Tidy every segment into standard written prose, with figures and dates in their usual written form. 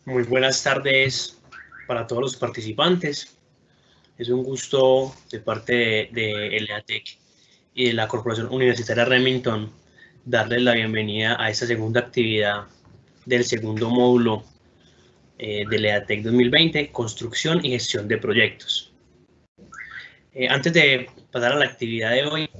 Muy buenas tardes para todos los participantes. Es un gusto de parte de ELEATEC y de la Corporación Universitaria Remington darles la bienvenida a esta segunda actividad del segundo módulo de ELEATEC 2020, Construcción y Gestión de Proyectos. Antes de pasar a la actividad de hoy,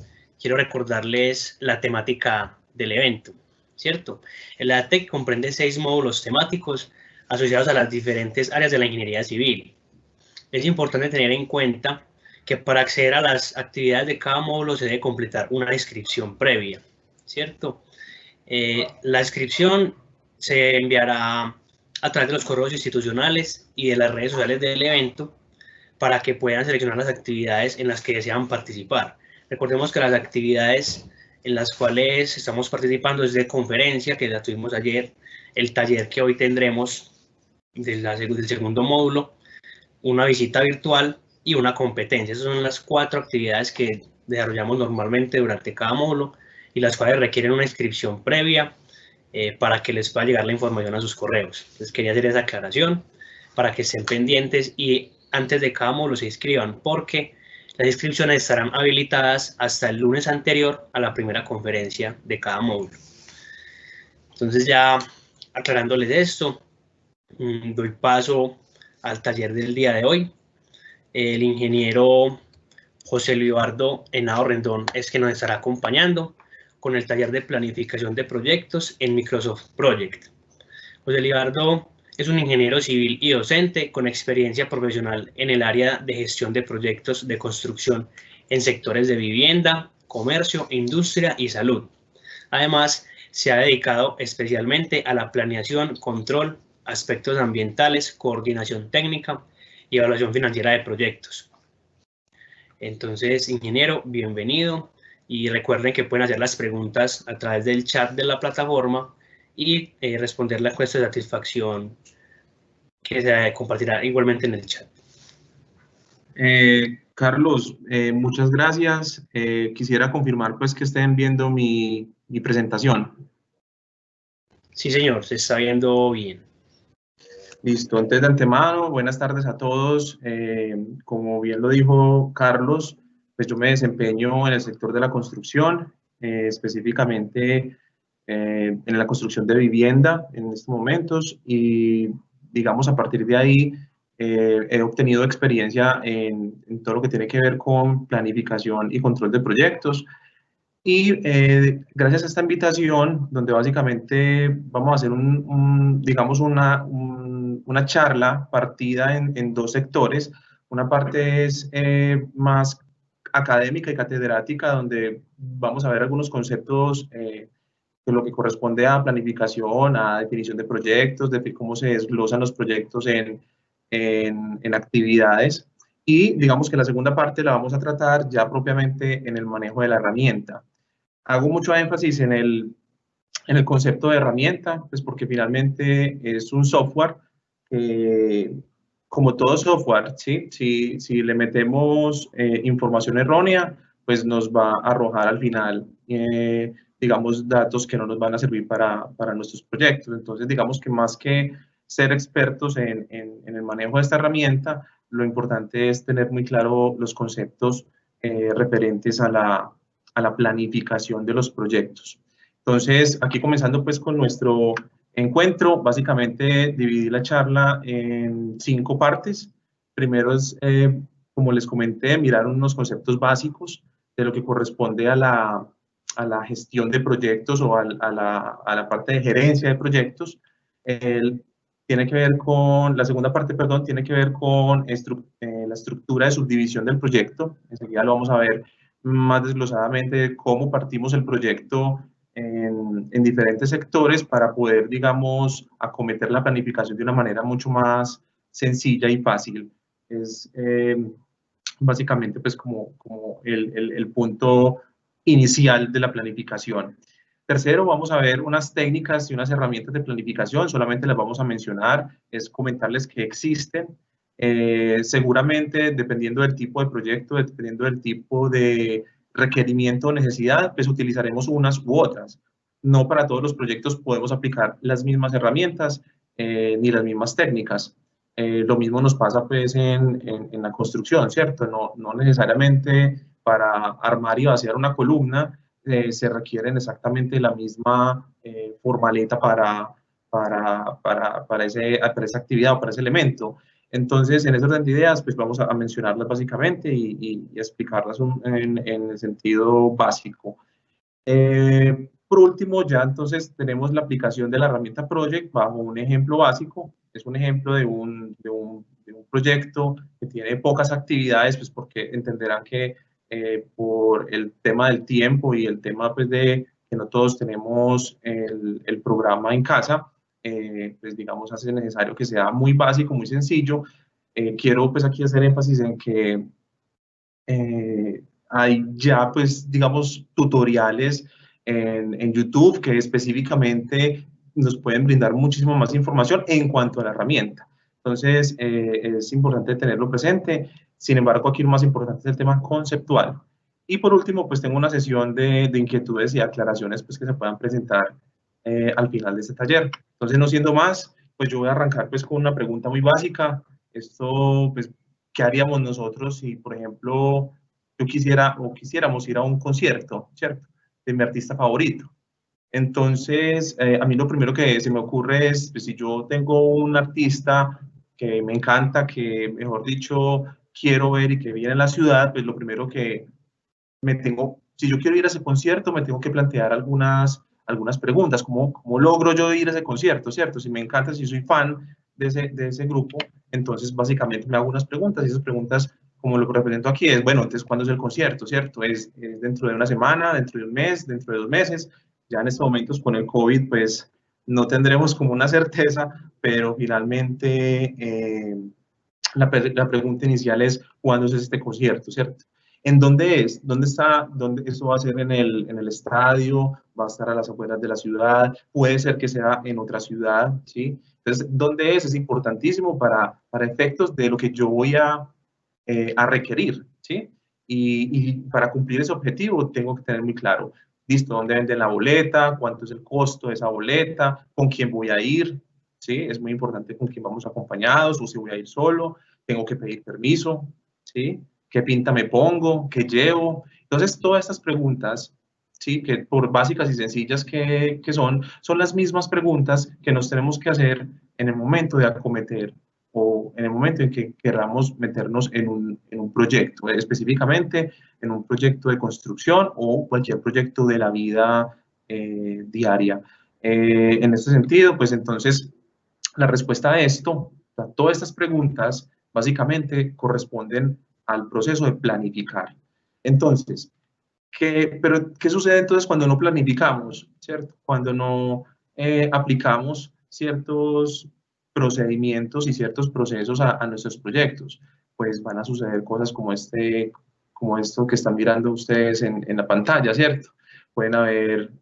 quiero recordarles la temática del evento, ¿cierto? El ELEATEC comprende 6 módulos temáticos asociados a las diferentes áreas de la ingeniería civil. Es importante tener en cuenta que para acceder a las actividades de cada módulo se debe completar una inscripción previa, ¿cierto? La inscripción se enviará a través de los correos institucionales y de las redes sociales del evento para que puedan seleccionar las actividades en las que desean participar. Recordemos que las actividades en las cuales estamos participando es de conferencia, que la tuvimos ayer, el taller que hoy tendremos del segundo módulo, una visita virtual y una competencia. Esas son las 4 actividades que desarrollamos normalmente durante cada módulo y las cuales requieren una inscripción previa para que les pueda llegar la información a sus correos. Entonces quería hacer esa aclaración para que estén pendientes y antes de cada módulo se inscriban, porque las inscripciones estarán habilitadas hasta el lunes anterior a la primera conferencia de cada módulo. Entonces, ya aclarándoles esto, doy paso al taller del día de hoy. El ingeniero José Libardo Henao Rendón es quien nos estará acompañando con el taller de planificación de proyectos en Microsoft Project. José Libardo es un ingeniero civil y docente con experiencia profesional en el área de gestión de proyectos de construcción en sectores de vivienda, comercio, industria y salud. Además, se ha dedicado especialmente a la planeación, control, aspectos ambientales, coordinación técnica y evaluación financiera de proyectos. Entonces, ingeniero, bienvenido y recuerden que pueden hacer las preguntas a través del chat de la plataforma y responder la encuesta de satisfacción que se compartirá igualmente en el chat. Carlos, muchas gracias. Quisiera confirmar pues que estén viendo mi presentación. Sí, señor, se está viendo bien. Listo, antes de antemano, buenas tardes a todos. Como bien lo dijo Carlos, pues yo me desempeño en el sector de la construcción, específicamente en la construcción de vivienda en estos momentos, y digamos a partir de ahí he obtenido experiencia en todo lo que tiene que ver con planificación y control de proyectos. Y gracias a esta invitación, donde básicamente vamos a hacer digamos una charla partida en 2 sectores. Una parte es más académica y catedrática, donde vamos a ver algunos conceptos de lo que corresponde a planificación, a definición de proyectos, de cómo se desglosan los proyectos en actividades. Y digamos que la segunda parte la vamos a tratar ya propiamente en el manejo de la herramienta. Hago mucho énfasis en el concepto de herramienta, pues porque finalmente es un software que, como todo software, ¿sí? Si le metemos información errónea, pues nos va a arrojar al final, digamos, datos que no nos van a servir para nuestros proyectos. Entonces, digamos que más que ser expertos en el manejo de esta herramienta, lo importante es tener muy claro los conceptos referentes a la planificación de los proyectos. Entonces, aquí comenzando pues con nuestro encuentro, básicamente dividí la charla en 5 partes. Primero es, como les comenté, mirar unos conceptos básicos de lo que corresponde a la gestión de proyectos o a la parte de gerencia de proyectos. Tiene que ver con, la segunda parte, perdón, tiene que ver con la estructura de subdivisión del proyecto. Enseguida lo vamos a ver más desglosadamente cómo partimos el proyecto en diferentes sectores para poder, digamos, acometer la planificación de una manera mucho más sencilla y fácil. Es básicamente pues como el punto inicial de la planificación. Tercero, vamos a ver unas técnicas y unas herramientas de planificación, solamente las vamos a mencionar, es comentarles que existen. Seguramente, dependiendo del tipo de proyecto, dependiendo del tipo de requerimiento o necesidad, pues utilizaremos unas u otras. No para todos los proyectos podemos aplicar las mismas herramientas, ni las mismas técnicas. Lo mismo nos pasa pues en la construcción, ¿cierto? No necesariamente para armar y vaciar una columna se requieren exactamente la misma formaleta para esa actividad o para ese elemento. Entonces, en ese orden de ideas, pues vamos a mencionarlas básicamente y explicarlas en el sentido básico. Por último, ya entonces tenemos la aplicación de la herramienta Project bajo un ejemplo básico. Es un ejemplo de un proyecto que tiene pocas actividades, pues porque entenderán que por el tema del tiempo y el tema pues de que no todos tenemos el programa en casa, pues digamos hace necesario que sea muy básico, muy sencillo. Quiero pues aquí hacer énfasis en que hay ya pues digamos tutoriales en YouTube que específicamente nos pueden brindar muchísimo más información en cuanto a la herramienta. Entonces, es importante tenerlo presente. Sin embargo, aquí lo más importante es el tema conceptual. Y por último, pues tengo una sesión de inquietudes y aclaraciones pues, que se puedan presentar al final de este taller. Entonces, no siendo más, pues yo voy a arrancar pues con una pregunta muy básica. Esto, pues, ¿qué haríamos nosotros si, por ejemplo, yo quisiera o quisiéramos ir a un concierto, ¿cierto? De mi artista favorito. Entonces, a mí lo primero que se me ocurre es, pues, si yo tengo un artista que me encanta, que mejor dicho, quiero ver y que viene a la ciudad, pues lo primero que si yo quiero ir a ese concierto, me tengo que plantear algunas preguntas, ¿cómo logro yo ir a ese concierto, cierto? Si me encanta, si soy fan de ese grupo, entonces básicamente me hago unas preguntas y esas preguntas, como lo represento aquí, es, bueno, entonces, ¿cuándo es el concierto, cierto? ¿Es dentro de una semana, dentro de un mes, dentro de 2 meses? Ya en estos momentos con el COVID, pues no tendremos como una certeza, pero finalmente la pregunta inicial es, ¿cuándo es este concierto, cierto? ¿En dónde es? ¿Dónde está? ¿Eso va a ser en el estadio? ¿Va a estar a las afueras de la ciudad? Puede ser que sea en otra ciudad, ¿sí? Entonces, ¿dónde es? Es importantísimo para efectos de lo que yo voy a requerir, ¿sí? Y para cumplir ese objetivo tengo que tener muy claro, listo, ¿dónde venden la boleta? ¿Cuánto es el costo de esa boleta? ¿Con quién voy a ir? ¿Sí? Es muy importante con quién vamos acompañados o si voy a ir solo. Tengo que pedir permiso, ¿sí? ¿Qué pinta me pongo? ¿Qué llevo? Entonces, todas estas preguntas, ¿sí? Que por básicas y sencillas que son las mismas preguntas que nos tenemos que hacer en el momento de acometer o en el momento en que queramos meternos en un proyecto, específicamente en un proyecto de construcción o cualquier proyecto de la vida diaria. En este sentido, pues entonces, la respuesta a esto, a todas estas preguntas, básicamente corresponden al proceso de planificar. Entonces, ¿qué sucede entonces cuando no planificamos, ¿cierto? Cuando no aplicamos ciertos procedimientos y ciertos procesos a nuestros proyectos? Pues van a suceder cosas como esto que están mirando ustedes en la pantalla, ¿cierto? Pueden haber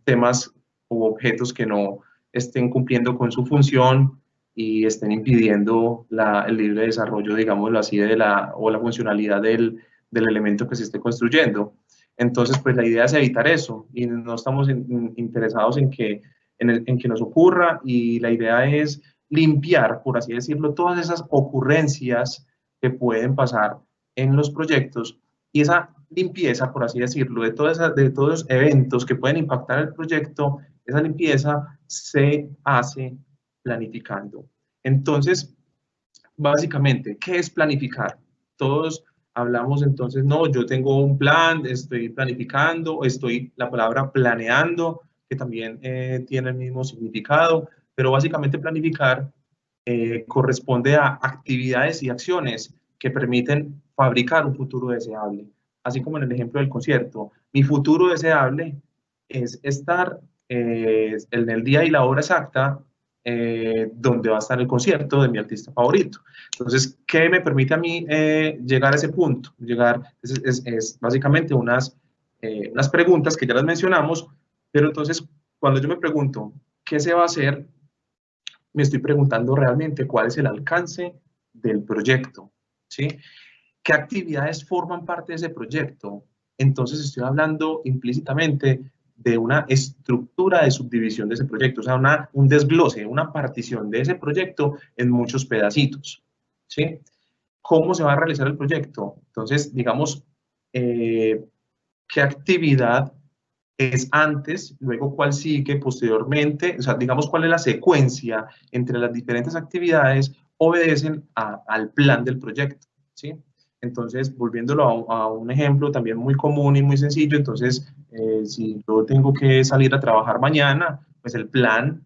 temas u objetos que no estén cumpliendo con su función y estén impidiendo el libre desarrollo, digámoslo así, o la funcionalidad del elemento que se esté construyendo. Entonces, pues la idea es evitar eso y no estamos interesados en que nos ocurra y la idea es limpiar, por así decirlo, todas esas ocurrencias que pueden pasar en los proyectos y esa limpieza, por así decirlo, de todos los eventos que pueden impactar el proyecto, esa limpieza se hace planificando. Entonces, básicamente, ¿qué es planificar? Todos hablamos entonces, no, yo tengo un plan, estoy planificando, la palabra planeando, que también tiene el mismo significado, pero básicamente planificar corresponde a actividades y acciones que permiten fabricar un futuro deseable. Así como en el ejemplo del concierto, mi futuro deseable es estar en el día y la hora exacta donde va a estar el concierto de mi artista favorito. Entonces, ¿qué me permite a mí llegar a ese punto? Es básicamente unas preguntas que ya las mencionamos, pero entonces, cuando yo me pregunto, ¿qué se va a hacer? Me estoy preguntando realmente cuál es el alcance del proyecto, ¿sí? ¿Qué actividades forman parte de ese proyecto? Entonces estoy hablando implícitamente de una estructura de subdivisión de ese proyecto, o sea, un desglose, una partición de ese proyecto en muchos pedacitos, ¿sí? ¿Cómo se va a realizar el proyecto? Entonces, digamos, ¿qué actividad es antes, luego cuál sigue posteriormente? O sea, digamos, ¿cuál es la secuencia entre las diferentes actividades? Obedecen al plan del proyecto, ¿sí? Entonces, volviéndolo a un ejemplo también muy común y muy sencillo, entonces, si yo tengo que salir a trabajar mañana, pues el plan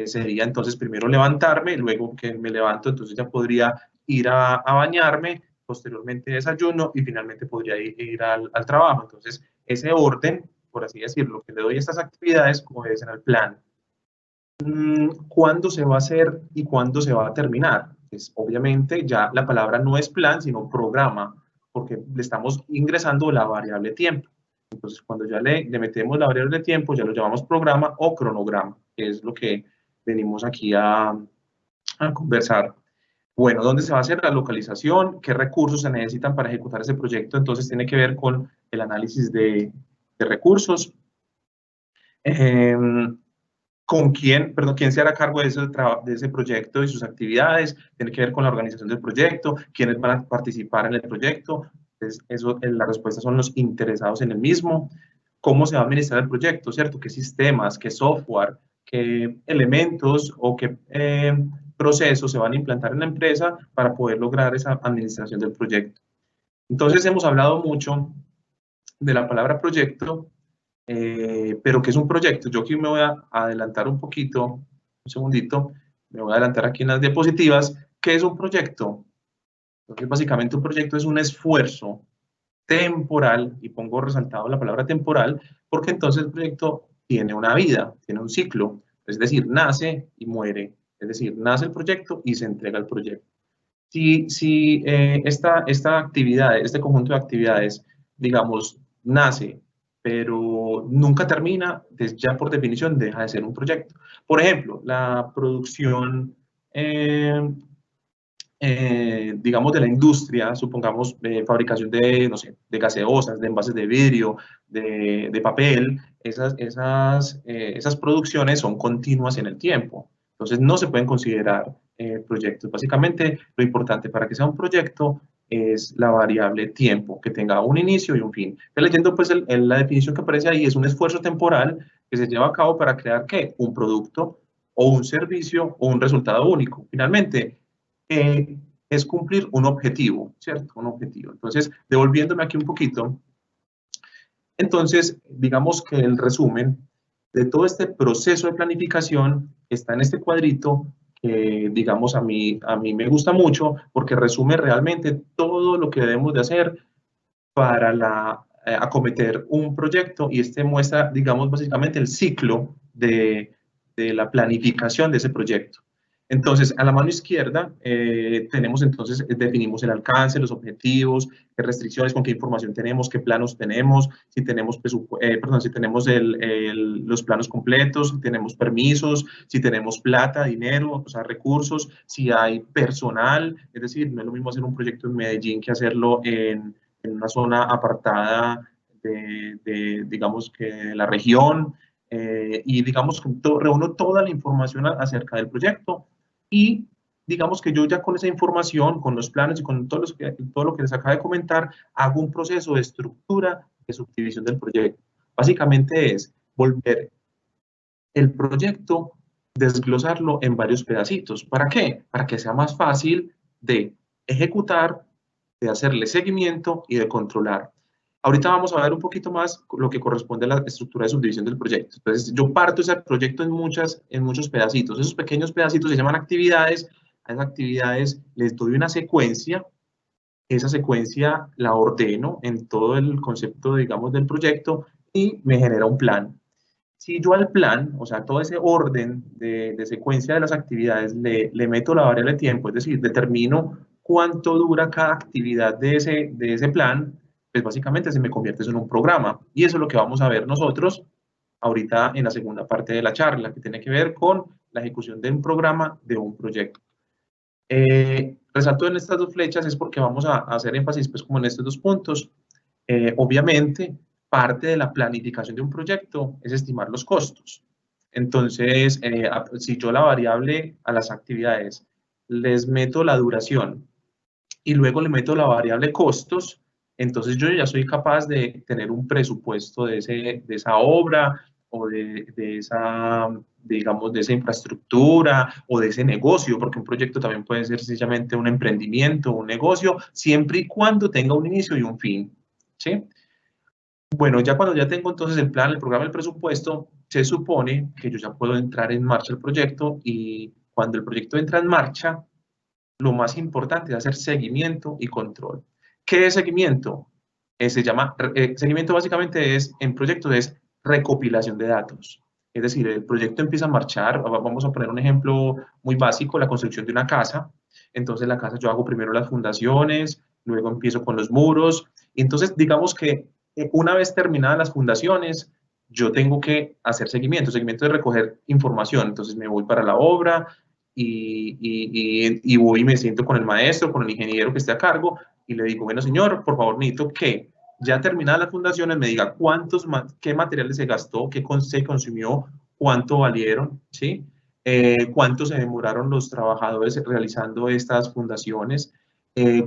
sería entonces primero levantarme, luego que me levanto, entonces ya podría ir a bañarme, posteriormente desayuno y finalmente podría ir al trabajo. Entonces, ese orden, por así decirlo, que le doy a estas actividades obedecen al plan. ¿Cuándo se va a hacer y cuándo se va a terminar? Pues obviamente ya la palabra no es plan, sino programa, porque le estamos ingresando la variable tiempo. Entonces, cuando ya le metemos la variable tiempo, ya lo llamamos programa o cronograma, que es lo que venimos aquí a conversar. Bueno, ¿dónde se va a hacer la localización? ¿Qué recursos se necesitan para ejecutar ese proyecto? Entonces, tiene que ver con el análisis de recursos. ¿Con quién, perdón, quién se hará cargo de ese proyecto y sus actividades? Tiene que ver con la organización del proyecto, quiénes van a participar en el proyecto. Entonces, la respuesta son los interesados en el mismo. ¿Cómo se va a administrar el proyecto? ¿Cierto? ¿Qué sistemas, qué software, qué elementos o qué procesos se van a implantar en la empresa para poder lograr esa administración del proyecto? Entonces, hemos hablado mucho de la palabra proyecto, pero ¿qué es un proyecto? Yo aquí me voy a adelantar un poquito, un segundito, me voy a adelantar aquí en las diapositivas. ¿Qué es un proyecto? Entonces, básicamente un proyecto es un esfuerzo temporal, y pongo resaltado la palabra temporal, porque entonces el proyecto tiene una vida, tiene un ciclo, es decir, nace y muere, es decir, nace el proyecto y se entrega el proyecto. Si esta actividad, este conjunto de actividades, digamos, nace, pero nunca termina, ya por definición deja de ser un proyecto. Por ejemplo, la producción, digamos, de la industria, supongamos, fabricación de, no sé, de gaseosas, de envases de vidrio, de papel, esas producciones son continuas en el tiempo. Entonces, no se pueden considerar proyectos. Básicamente, lo importante para que sea un proyecto es la variable tiempo, que tenga un inicio y un fin. Leyendo, pues, la definición que aparece ahí es un esfuerzo temporal que se lleva a cabo para crear, ¿qué? Un producto o un servicio o un resultado único. Finalmente, es cumplir un objetivo, ¿cierto? Un objetivo. Entonces, devolviéndome aquí un poquito, entonces, digamos que el resumen de todo este proceso de planificación está en este cuadrito que, digamos, a mí me gusta mucho porque resume realmente todo lo que debemos de hacer para acometer un proyecto, y este muestra, digamos, básicamente el ciclo de la planificación de ese proyecto. Entonces, a la mano izquierda tenemos entonces, definimos el alcance, los objetivos, qué restricciones, con qué información tenemos, qué planos tenemos, si tenemos, si tenemos los planos completos, si tenemos permisos, si tenemos plata, dinero, o sea, recursos, si hay personal, es decir, no es lo mismo hacer un proyecto en Medellín que hacerlo en una zona apartada digamos, que la región, y digamos, reúno toda la información acerca del proyecto, y digamos que yo ya con esa información, con los planes y con todo lo que les acabo de comentar, hago un proceso de estructura de subdivisión del proyecto. Básicamente es volver el proyecto, desglosarlo en varios pedacitos. ¿Para qué? Para que sea más fácil de ejecutar, de hacerle seguimiento y de controlar. Ahorita vamos a ver un poquito más lo que corresponde a la estructura de subdivisión del proyecto. Entonces, yo parto ese proyecto en muchos pedacitos. Esos pequeños pedacitos se llaman actividades. A esas actividades les doy una secuencia. Esa secuencia la ordeno en todo el concepto, digamos, del proyecto, y me genera un plan. Si yo al plan, o sea, todo ese orden de secuencia de las actividades, le meto la variable de tiempo, es decir, determino cuánto dura cada actividad de ese plan, pues básicamente se me convierte en un programa. Y eso es lo que vamos a ver nosotros ahorita en la segunda parte de la charla, que tiene que ver con la ejecución de un programa, de un proyecto. Resalto en estas dos flechas es porque vamos a hacer énfasis, pues, como en estos dos puntos. Obviamente, parte de la planificación de un proyecto es estimar los costos. Entonces, si yo la variable a las actividades les meto la duración y luego le meto la variable costos, entonces yo ya soy capaz de tener un presupuesto de esa obra o de esa, digamos, de esa infraestructura o de ese negocio, porque un proyecto también puede ser sencillamente un emprendimiento, un negocio, siempre y cuando tenga un inicio y un fin, ¿sí? Bueno, ya cuando ya tengo entonces el plan, el programa, el presupuesto, se supone que yo ya puedo entrar en marcha el proyecto y cuando el proyecto entra en marcha, lo más importante es hacer seguimiento y control. ¿Qué es seguimiento? Se llama, seguimiento básicamente es, en proyectos es recopilación de datos. Es decir, el proyecto empieza a marchar, vamos a poner un ejemplo muy básico, la construcción de una casa. Entonces la casa yo hago primero las fundaciones, luego empiezo con los muros. Y entonces digamos que una vez terminadas las fundaciones, yo tengo que hacer seguimiento. Seguimiento es recoger información. Entonces me voy para la obra, y voy y me siento con el maestro, con el ingeniero que esté a cargo y le digo, bueno señor, por favor necesito que ya terminadas las fundaciones me diga qué materiales se gastó, qué se consumió, cuánto valieron, ¿sí? Cuánto se demoraron los trabajadores realizando estas fundaciones,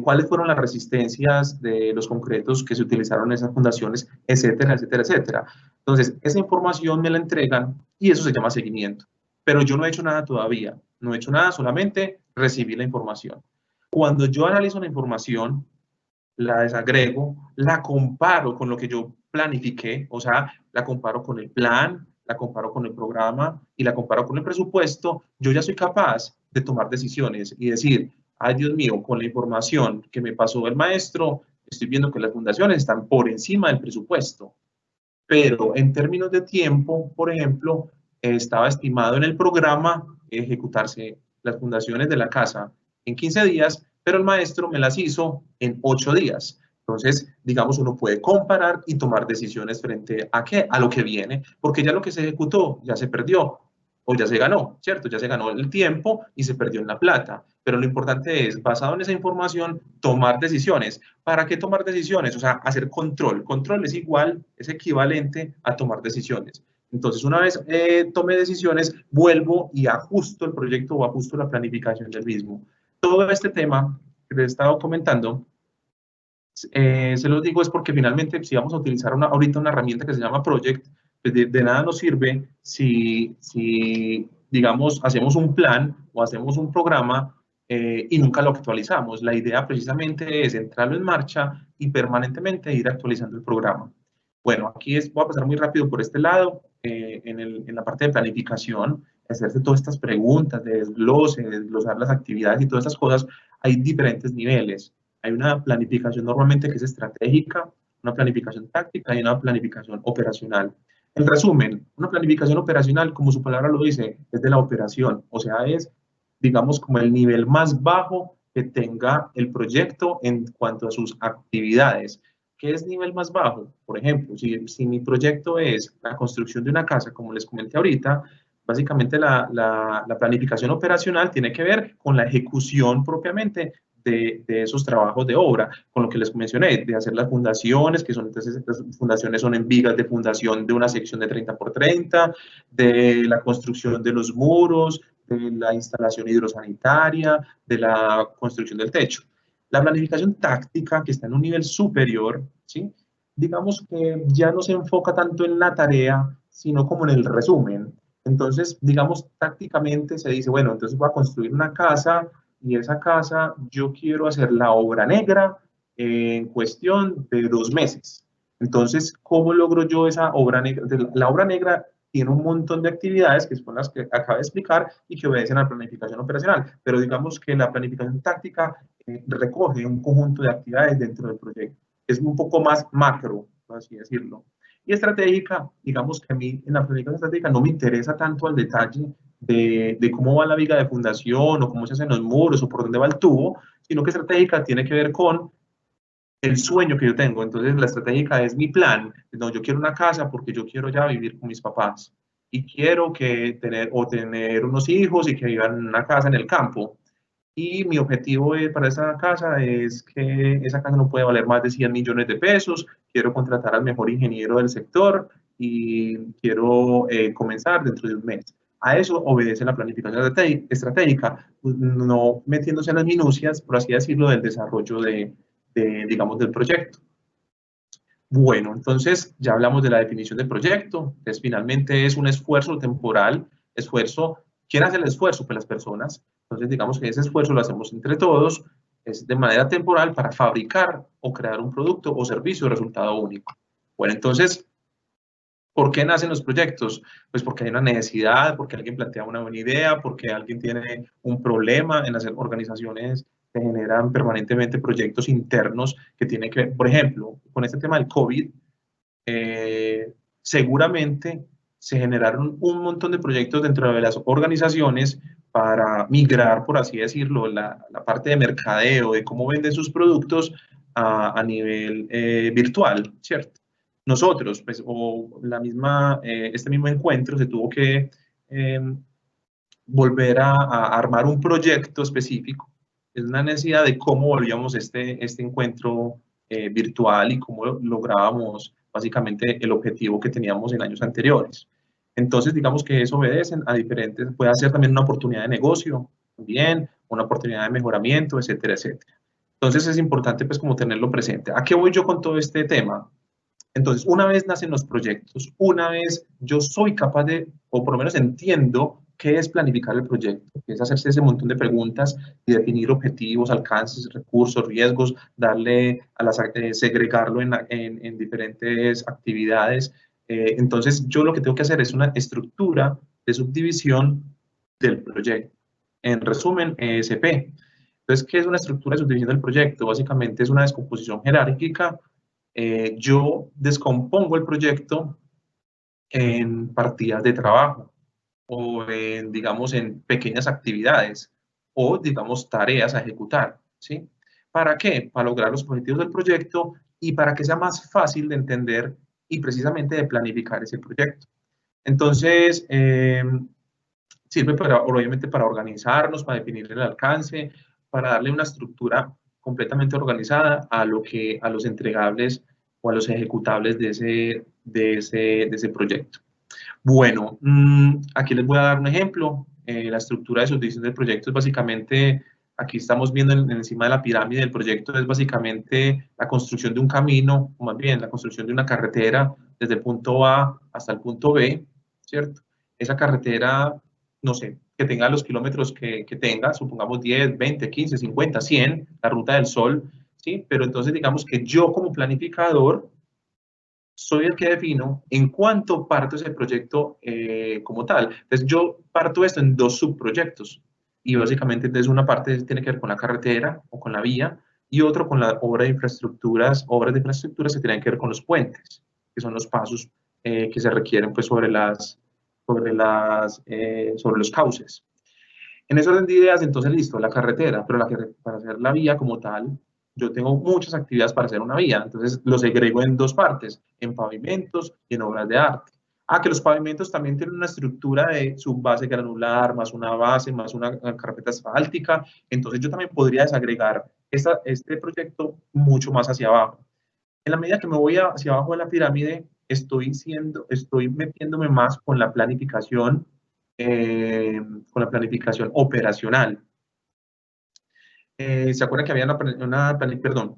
cuáles fueron las resistencias de los concretos que se utilizaron en esas fundaciones, etcétera, etcétera, etcétera. Entonces, esa información me la entregan y eso se llama seguimiento. Pero yo no he hecho nada todavía, no he hecho nada, solamente recibí la información. Cuando yo analizo la información, la desagrego, la comparo con lo que yo planifiqué, o sea, la comparo con el plan, la comparo con el programa y la comparo con el presupuesto, yo ya soy capaz de tomar decisiones y decir, ay Dios mío, con la información que me pasó el maestro, estoy viendo que las fundaciones están por encima del presupuesto, pero en términos de tiempo, por ejemplo, estaba estimado en el programa ejecutarse las fundaciones de la casa en 15 días, pero el maestro me las hizo en 8 días. Entonces, digamos, uno puede comparar y tomar decisiones frente a qué, a lo que viene, porque ya lo que se ejecutó ya se perdió o ya se ganó, ¿cierto? Ya se ganó el tiempo y se perdió en la plata. Pero lo importante es, basado en esa información, tomar decisiones. ¿Para qué tomar decisiones? O sea, hacer control. Control es igual, es equivalente a tomar decisiones. Entonces, una vez tome decisiones, vuelvo y ajusto el proyecto o ajusto la planificación del mismo. Todo este tema que les he estado comentando, se los digo es porque finalmente si vamos a utilizar ahorita una herramienta que se llama Project, pues de nada nos sirve si, digamos, hacemos un plan o hacemos un programa y nunca lo actualizamos. La idea precisamente es entrarlo en marcha y permanentemente ir actualizando el programa. Bueno, aquí voy a pasar muy rápido por este lado, en la parte de planificación, hacerse todas estas preguntas de desglose, de desglosar las actividades y todas estas cosas, hay diferentes niveles. Hay una planificación normalmente que es estratégica, una planificación táctica y una planificación operacional. En resumen, una planificación operacional, como su palabra lo dice, es de la operación, o sea, es, digamos, como el nivel más bajo que tenga el proyecto en cuanto a sus actividades. ¿Qué es nivel más bajo? Por ejemplo, si mi proyecto es la construcción de una casa, como les comenté ahorita, básicamente la planificación operacional tiene que ver con la ejecución propiamente de esos trabajos de obra, con lo que les mencioné, de hacer las fundaciones, que son, entonces, las fundaciones son en vigas de fundación de una sección de 30 por 30, de la construcción de los muros, de la instalación hidrosanitaria, de la construcción del techo. La planificación táctica, que está en un nivel superior, ¿sí? Digamos que ya no se enfoca tanto en la tarea, sino como en el resumen. Entonces, digamos, tácticamente se dice, bueno, entonces voy a construir una casa y esa casa yo quiero hacer la obra negra en cuestión de 2 meses. Entonces, ¿cómo logro yo esa obra negra? La obra negra tiene un montón de actividades que son las que acabo de explicar y que obedecen a la planificación operacional, pero digamos que la planificación táctica recoge un conjunto de actividades dentro del proyecto. Es un poco más macro, por así decirlo. Y estratégica, digamos que a mí en la planificación estratégica no me interesa tanto al detalle de cómo va la viga de fundación o cómo se hacen los muros o por dónde va el tubo, sino que estratégica tiene que ver con el sueño que yo tengo. Entonces, la estratégica es mi plan. No, yo quiero una casa porque yo quiero ya vivir con mis papás y quiero tener unos hijos y que vivan en una casa en el campo. y mi objetivo para esa casa es que esa casa no puede valer más de 100 millones de pesos, quiero contratar al mejor ingeniero del sector y quiero comenzar dentro de un mes. A eso obedece la planificación estratégica, no metiéndose en las minucias, por así decirlo, del desarrollo digamos, del proyecto. Bueno, entonces ya hablamos de la definición del proyecto, entonces finalmente es un esfuerzo temporal, ¿quién hace el esfuerzo? Pues las personas, entonces digamos que ese esfuerzo lo hacemos entre todos, es de manera temporal para fabricar o crear un producto o servicio de resultado único. Bueno, entonces, ¿por qué nacen los proyectos? Pues porque hay una necesidad, porque alguien plantea una buena idea, porque alguien tiene un problema. En las organizaciones se generan permanentemente proyectos internos que tienen que ver, por ejemplo, con este tema del COVID, seguramente se generaron un montón de proyectos dentro de las organizaciones para migrar, por así decirlo, la parte de mercadeo, de cómo venden sus productos a nivel virtual, ¿cierto? Nosotros, pues, o este mismo encuentro se tuvo que volver a armar un proyecto específico. Es una necesidad de cómo volvíamos este encuentro virtual y cómo lográbamos básicamente el objetivo que teníamos en años anteriores. Entonces, digamos que eso obedecen a diferentes, puede ser también una oportunidad de negocio, también, una oportunidad de mejoramiento, etcétera, etcétera. Entonces es importante pues como tenerlo presente. ¿A qué voy yo con todo este tema? Entonces, una vez nacen los proyectos, una vez yo soy capaz de, o por lo menos entiendo qué es planificar el proyecto, que es hacerse ese montón de preguntas y definir objetivos, alcances, recursos, riesgos, segregarlo en diferentes actividades. Entonces, yo lo que tengo que hacer es una estructura de subdivisión del proyecto. En resumen, ESP. Entonces, ¿qué es una estructura de subdivisión del proyecto? Básicamente es una descomposición jerárquica. Yo descompongo el proyecto en partidas de trabajo o en, digamos, en pequeñas actividades o, digamos, tareas a ejecutar, ¿sí? ¿Para qué? Para lograr los objetivos del proyecto y para que sea más fácil de entender y precisamente de planificar ese proyecto. Entonces, sirve obviamente para organizarnos, para definir el alcance, para darle una estructura completamente organizada a los entregables o a los ejecutables de ese proyecto. Bueno, aquí les voy a dar un ejemplo. La estructura de subdivisión del proyecto es básicamente, aquí estamos viendo encima de la pirámide del proyecto, es básicamente la construcción de un camino, o más bien la construcción de una carretera desde el punto A hasta el punto B, ¿cierto? Esa carretera, no sé, que tenga los kilómetros que tenga, supongamos 10, 20, 15, 50, 100, la ruta del sol, ¿sí? Pero entonces digamos que yo como planificador soy el que defino en cuánto parto ese proyecto como tal. Entonces yo parto esto en dos subproyectos y básicamente entonces una parte tiene que ver con la carretera o con la vía y otro con la obra de infraestructuras que tienen que ver con los puentes, que son los pasos que se requieren pues sobre los cauces. En ese orden de ideas, entonces, listo, la carretera, pero para hacer la vía como tal, yo tengo muchas actividades para hacer una vía, entonces los segrego en dos partes, en pavimentos y en obras de arte. Que los pavimentos también tienen una estructura de subbase granular, más una base, más una carpeta asfáltica, entonces yo también podría desagregar este proyecto mucho más hacia abajo. En la medida que me voy hacia abajo de la pirámide, estoy metiéndome más con la planificación operacional. ¿Se acuerdan que había una planificación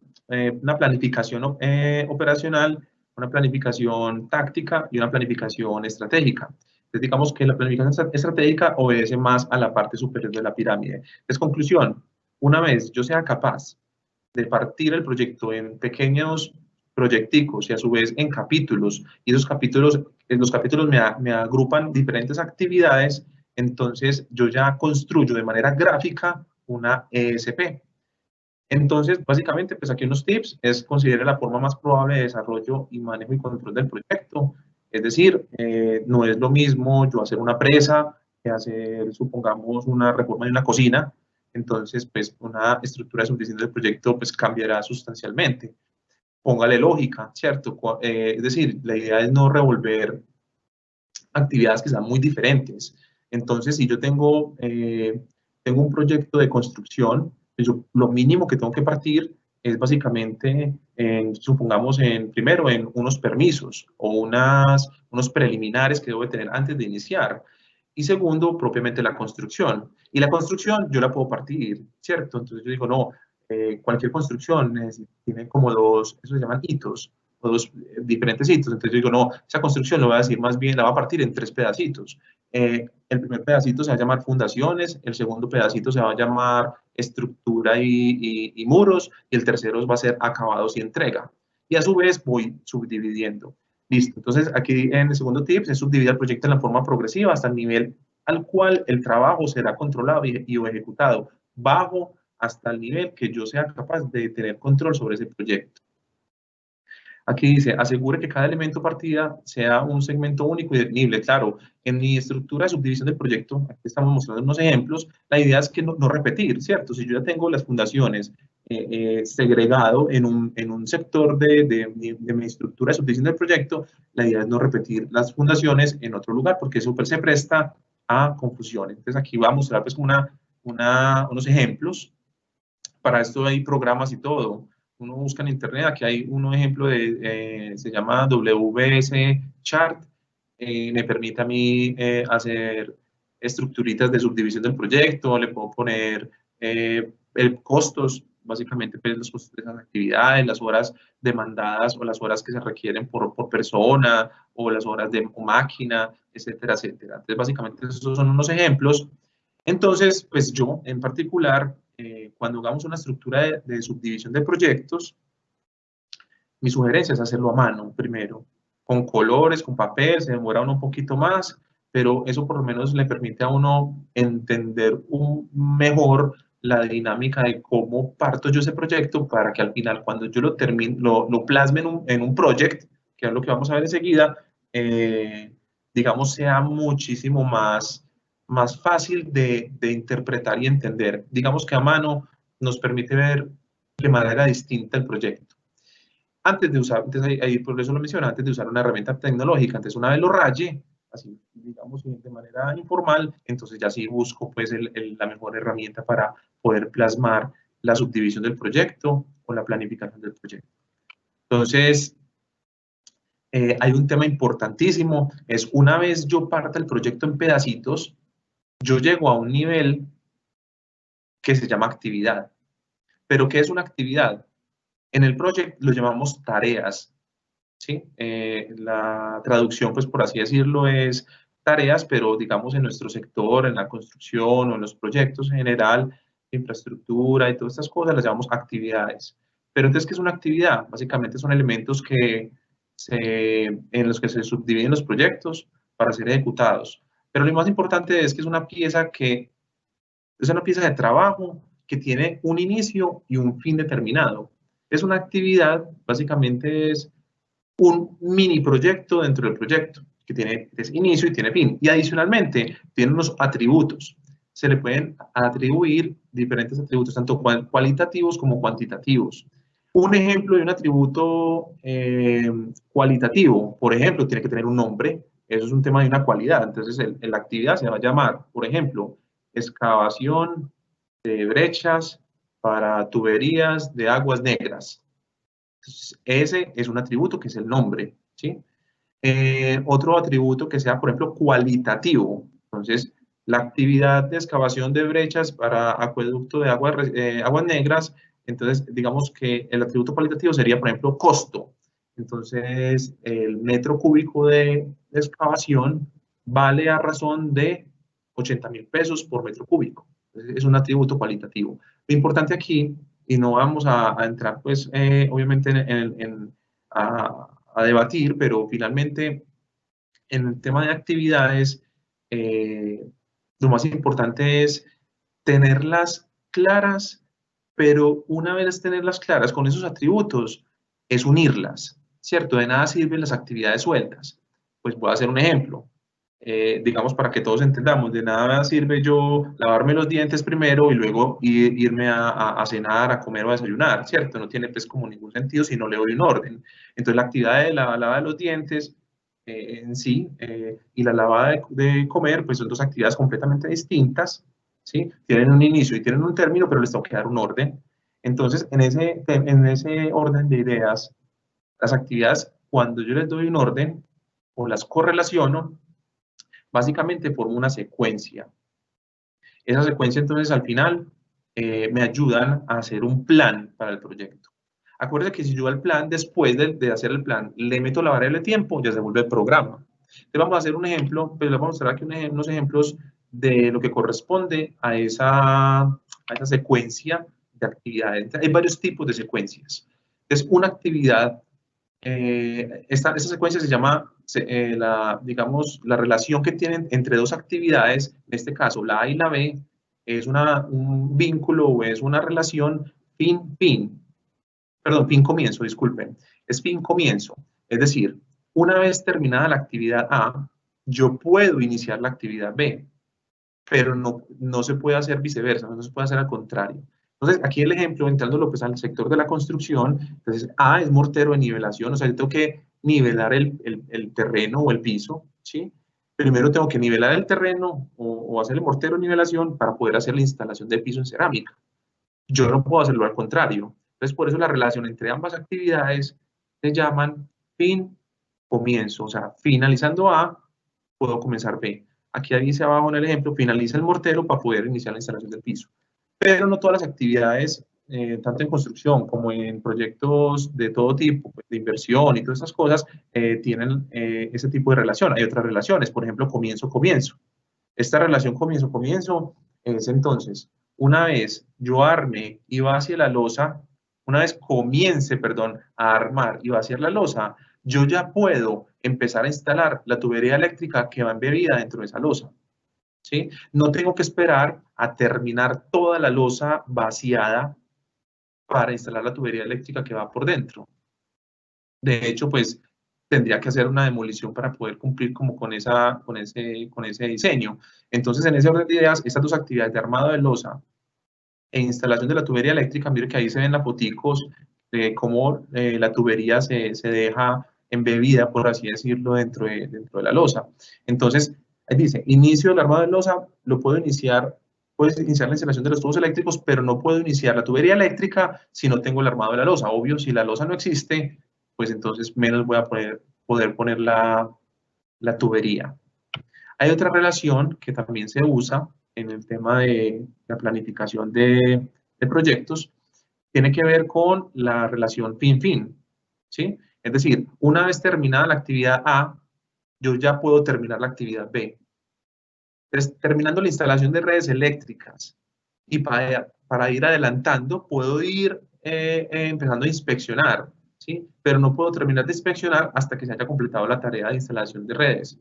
operacional, una planificación táctica y una planificación estratégica? Entonces, digamos que la planificación estratégica obedece más a la parte superior de la pirámide. Entonces, conclusión, una vez yo sea capaz de partir el proyecto en pequeños proyecticos y a su vez en capítulos, y los capítulos me agrupan diferentes actividades, entonces yo ya construyo de manera gráfica una ESP. Entonces, básicamente, pues aquí unos tips, es considere la forma más probable de desarrollo y manejo y control del proyecto. Es decir, no es lo mismo yo hacer una presa que hacer, supongamos, una reforma de una cocina. Entonces, pues una estructura de subdivisión del proyecto pues cambiará sustancialmente. Póngale lógica, ¿cierto? Es decir, la idea es no revolver actividades que sean muy diferentes. Entonces, si yo tengo tengo un proyecto de construcción, pues yo, lo mínimo que tengo que partir es básicamente, supongamos, primero en unos permisos o unos preliminares que debo tener antes de iniciar. Y segundo, propiamente la construcción. Y la construcción yo la puedo partir, ¿cierto? Entonces yo digo, no, cualquier construcción tiene como eso se llaman hitos, o diferentes hitos. Entonces yo digo, no, esa construcción lo voy a decir más bien, la voy a partir en 3 pedacitos. El primer pedacito se va a llamar fundaciones, el segundo pedacito se va a llamar estructura y muros, y el tercero va a ser acabados y entrega. Y a su vez voy subdividiendo. Listo. Entonces, aquí en el segundo tip se subdivide el proyecto en la forma progresiva hasta el nivel al cual el trabajo será controlado o ejecutado, bajo hasta el nivel que yo sea capaz de tener control sobre ese proyecto. Aquí dice, asegure que cada elemento partida sea un segmento único y definible. Claro, en mi estructura de subdivisión del proyecto, aquí estamos mostrando unos ejemplos, la idea es que no repetir, ¿cierto? Si yo ya tengo las fundaciones segregado en un sector de mi estructura de subdivisión del proyecto, la idea es no repetir las fundaciones en otro lugar, porque eso se presta a confusiones. Entonces aquí voy a mostrar pues unos ejemplos. Para esto hay programas y todo. Uno busca en internet, aquí hay un ejemplo se llama WS Chart, me permite a mí hacer estructuritas de subdivisión del proyecto, le puedo poner costos, básicamente pues, los costos de esas actividades, las horas demandadas o las horas que se requieren por persona o las horas de máquina, etcétera, etcétera. Entonces, básicamente esos son unos ejemplos. Entonces, pues yo en particular, cuando hagamos una estructura de subdivisión de proyectos, mi sugerencia es hacerlo a mano primero, con colores, con papel, se demora uno un poquito más, pero eso por lo menos le permite a uno entender mejor la dinámica de cómo parto yo ese proyecto para que al final, cuando yo lo termine, lo plasme en un project, que es lo que vamos a ver enseguida, digamos, sea muchísimo más fácil de interpretar y entender. Digamos que a mano nos permite ver de manera distinta el proyecto. Antes de usar, ahí por eso lo mencioné, antes de usar una herramienta tecnológica, antes una vez lo raye, así digamos de manera informal, entonces ya sí busco pues la mejor herramienta para poder plasmar la subdivisión del proyecto o la planificación del proyecto. Entonces, hay un tema importantísimo, es una vez yo parta el proyecto en pedacitos, yo llego a un nivel que se llama actividad. ¿Pero qué es una actividad? En el proyecto lo llamamos tareas, ¿sí? La traducción, pues por así decirlo, es tareas, pero digamos en nuestro sector, en la construcción o en los proyectos en general, infraestructura y todas estas cosas, las llamamos actividades. Pero entonces, ¿qué es una actividad? Básicamente son elementos en los que se subdividen los proyectos para ser ejecutados. Pero lo más importante es que es una pieza de trabajo que tiene un inicio y un fin determinado. Es una actividad, básicamente es un mini proyecto dentro del proyecto, que tiene inicio y tiene fin. Y adicionalmente, tiene unos atributos. Se le pueden atribuir diferentes atributos, tanto cualitativos como cuantitativos. Un ejemplo de un atributo cualitativo, por ejemplo, tiene que tener un nombre. Eso es un tema de una cualidad. Entonces, la actividad se va a llamar, por ejemplo, excavación de brechas para tuberías de aguas negras. Entonces, ese es un atributo que es el nombre, ¿sí? Otro atributo que sea, por ejemplo, cualitativo. Entonces, la actividad de excavación de brechas para acueducto de aguas negras, entonces, digamos que el atributo cualitativo sería, por ejemplo, costo. Entonces, el metro cúbico de excavación vale a razón de 80.000 pesos por metro cúbico. Entonces, es un atributo cualitativo. Lo importante aquí, y no vamos a entrar, pues, obviamente, a debatir, pero finalmente, en el tema de actividades, lo más importante es tenerlas claras, pero una vez tenerlas claras con esos atributos, es unirlas, ¿cierto? De nada sirven las actividades sueltas. Pues voy a hacer un ejemplo. Digamos, para que todos entendamos, de nada sirve yo lavarme los dientes primero y luego irme a cenar, a comer o a desayunar, ¿cierto? No tiene pues como ningún sentido si no le doy un orden. Entonces la actividad de la lavada de los dientes en sí y la lavada de comer pues son dos actividades completamente distintas, ¿sí? Tienen un inicio y tienen un término, pero les tengo que dar un orden. Entonces, en ese orden de ideas, las actividades, cuando yo les doy un orden o las correlaciono, básicamente formo una secuencia. Esa secuencia, entonces, al final, me ayudan a hacer un plan para el proyecto. Acuérdense que si yo al plan, después de hacer el plan, le meto la variable tiempo, ya se vuelve el programa. Entonces vamos a hacer un ejemplo, pues les vamos a mostrar aquí unos ejemplos de lo que corresponde a esa secuencia de actividades. Hay varios tipos de secuencias. Entonces, una actividad, esta secuencia se llama, digamos, la relación que tienen entre dos actividades, en este caso la A y la B, es un vínculo o es una relación fin-fin. Perdón, fin-comienzo, disculpen, es fin-comienzo. Es decir, una vez terminada la actividad A, yo puedo iniciar la actividad B, pero no se puede hacer viceversa, no se puede hacer al contrario. Entonces, aquí el ejemplo, entrándolo pues al sector de la construcción, entonces A es mortero de nivelación, o sea, yo tengo que nivelar el terreno o el piso, ¿sí? Primero tengo que nivelar el terreno o hacer el mortero de nivelación para poder hacer la instalación del piso en cerámica. Yo no puedo hacerlo al contrario. Entonces, por eso la relación entre ambas actividades se llaman fin-comienzo. O sea, finalizando A, puedo comenzar B. Aquí dice abajo en el ejemplo, finaliza el mortero para poder iniciar la instalación del piso. Pero no todas las actividades, tanto en construcción como en proyectos de todo tipo, pues, de inversión y todas esas cosas, tienen ese tipo de relación. Hay otras relaciones, por ejemplo, comienzo-comienzo. Esta relación comienzo-comienzo es entonces, una vez yo arme y vacie la losa, una vez comience, perdón, a armar y vaciar la losa, yo ya puedo empezar a instalar la tubería eléctrica que va embebida dentro de esa losa. ¿Sí? No tengo que esperar a terminar toda la losa vaciada para instalar la tubería eléctrica que va por dentro. De hecho, pues tendría que hacer una demolición para poder cumplir como con ese diseño. Entonces, en ese orden de ideas, estas dos actividades de armado de losa e instalación de la tubería eléctrica, mire que ahí se ven las foticos de cómo la tubería se deja embebida, por así decirlo, dentro de la losa. Entonces, ahí dice, inicio del armado de losa, lo puedo iniciar, puedes iniciar la instalación de los tubos eléctricos, pero no puedo iniciar la tubería eléctrica si no tengo el armado de la losa. Obvio, si la losa no existe, pues entonces menos voy a poder poner la tubería. Hay otra relación que también se usa en el tema de la planificación de proyectos, tiene que ver con la relación fin-fin, ¿sí? Es decir, una vez terminada la actividad A, yo ya puedo terminar la actividad B. Entonces, terminando la instalación de redes eléctricas y para ir adelantando, puedo ir empezando a inspeccionar, ¿sí? Pero no puedo terminar de inspeccionar hasta que se haya completado la tarea de instalación de redes.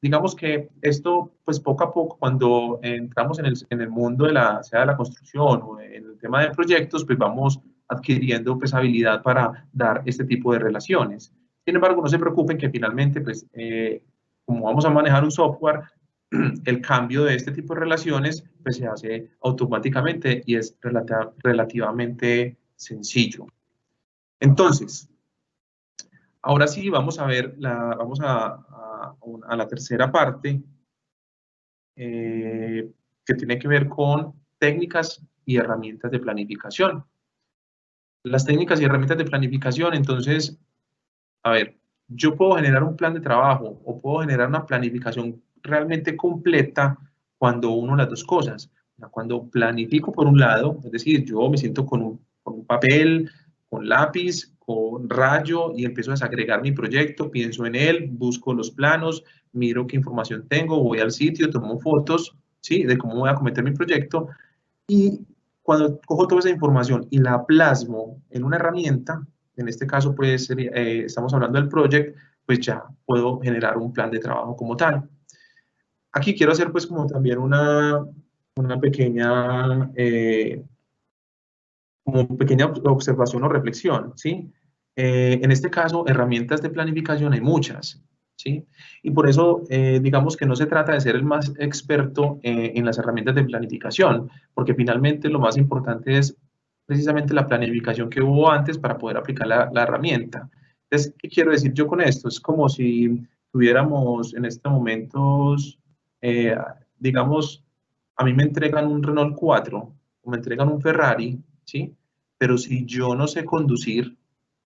Digamos que esto, pues poco a poco, cuando entramos en el mundo sea de la construcción o en el tema de proyectos, pues vamos adquiriendo pues habilidad para dar este tipo de relaciones. Sin embargo, no se preocupen que finalmente, pues, como vamos a manejar un software, el cambio de este tipo de relaciones pues se hace automáticamente y es relativamente sencillo. Entonces, ahora sí vamos a ver, vamos a la tercera parte que tiene que ver con técnicas y herramientas de planificación. Las técnicas y herramientas de planificación, entonces, a ver, yo puedo generar un plan de trabajo o puedo generar una planificación realmente completa cuando uno las dos cosas. Cuando planifico por un lado, es decir, yo me siento con un papel, con lápiz, con rayo y empiezo a desagregar mi proyecto, pienso en él, busco los planos, miro qué información tengo, voy al sitio, tomo fotos, ¿sí? De cómo voy a cometer mi proyecto y cuando cojo toda esa información y la plasmo en una herramienta, en este caso pues estamos hablando del project, pues ya puedo generar un plan de trabajo como tal. Aquí quiero hacer pues como también una pequeña, observación o reflexión, ¿sí? En este caso, herramientas de planificación hay muchas, ¿sí? Y por eso, digamos que no se trata de ser el más experto en las herramientas de planificación, porque finalmente lo más importante es precisamente la planificación que hubo antes para poder aplicar la herramienta. Entonces, ¿qué quiero decir yo con esto? Es como si tuviéramos en estos momentos, digamos, a mí me entregan un Renault 4 o me entregan un Ferrari, ¿sí? Pero si yo no sé conducir,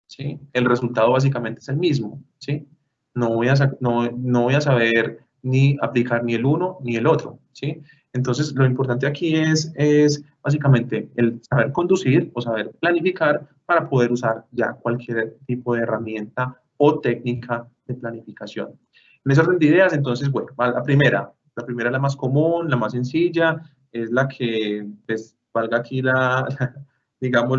¿sí? El resultado básicamente es el mismo, ¿sí? No voy a saber ni aplicar ni el uno ni el otro, ¿sí? Entonces, lo importante aquí es básicamente el saber conducir o saber planificar para poder usar ya cualquier tipo de herramienta o técnica de planificación. En ese orden de ideas, entonces, bueno, la primera es la más común, la más sencilla, es la que, pues, valga aquí digamos,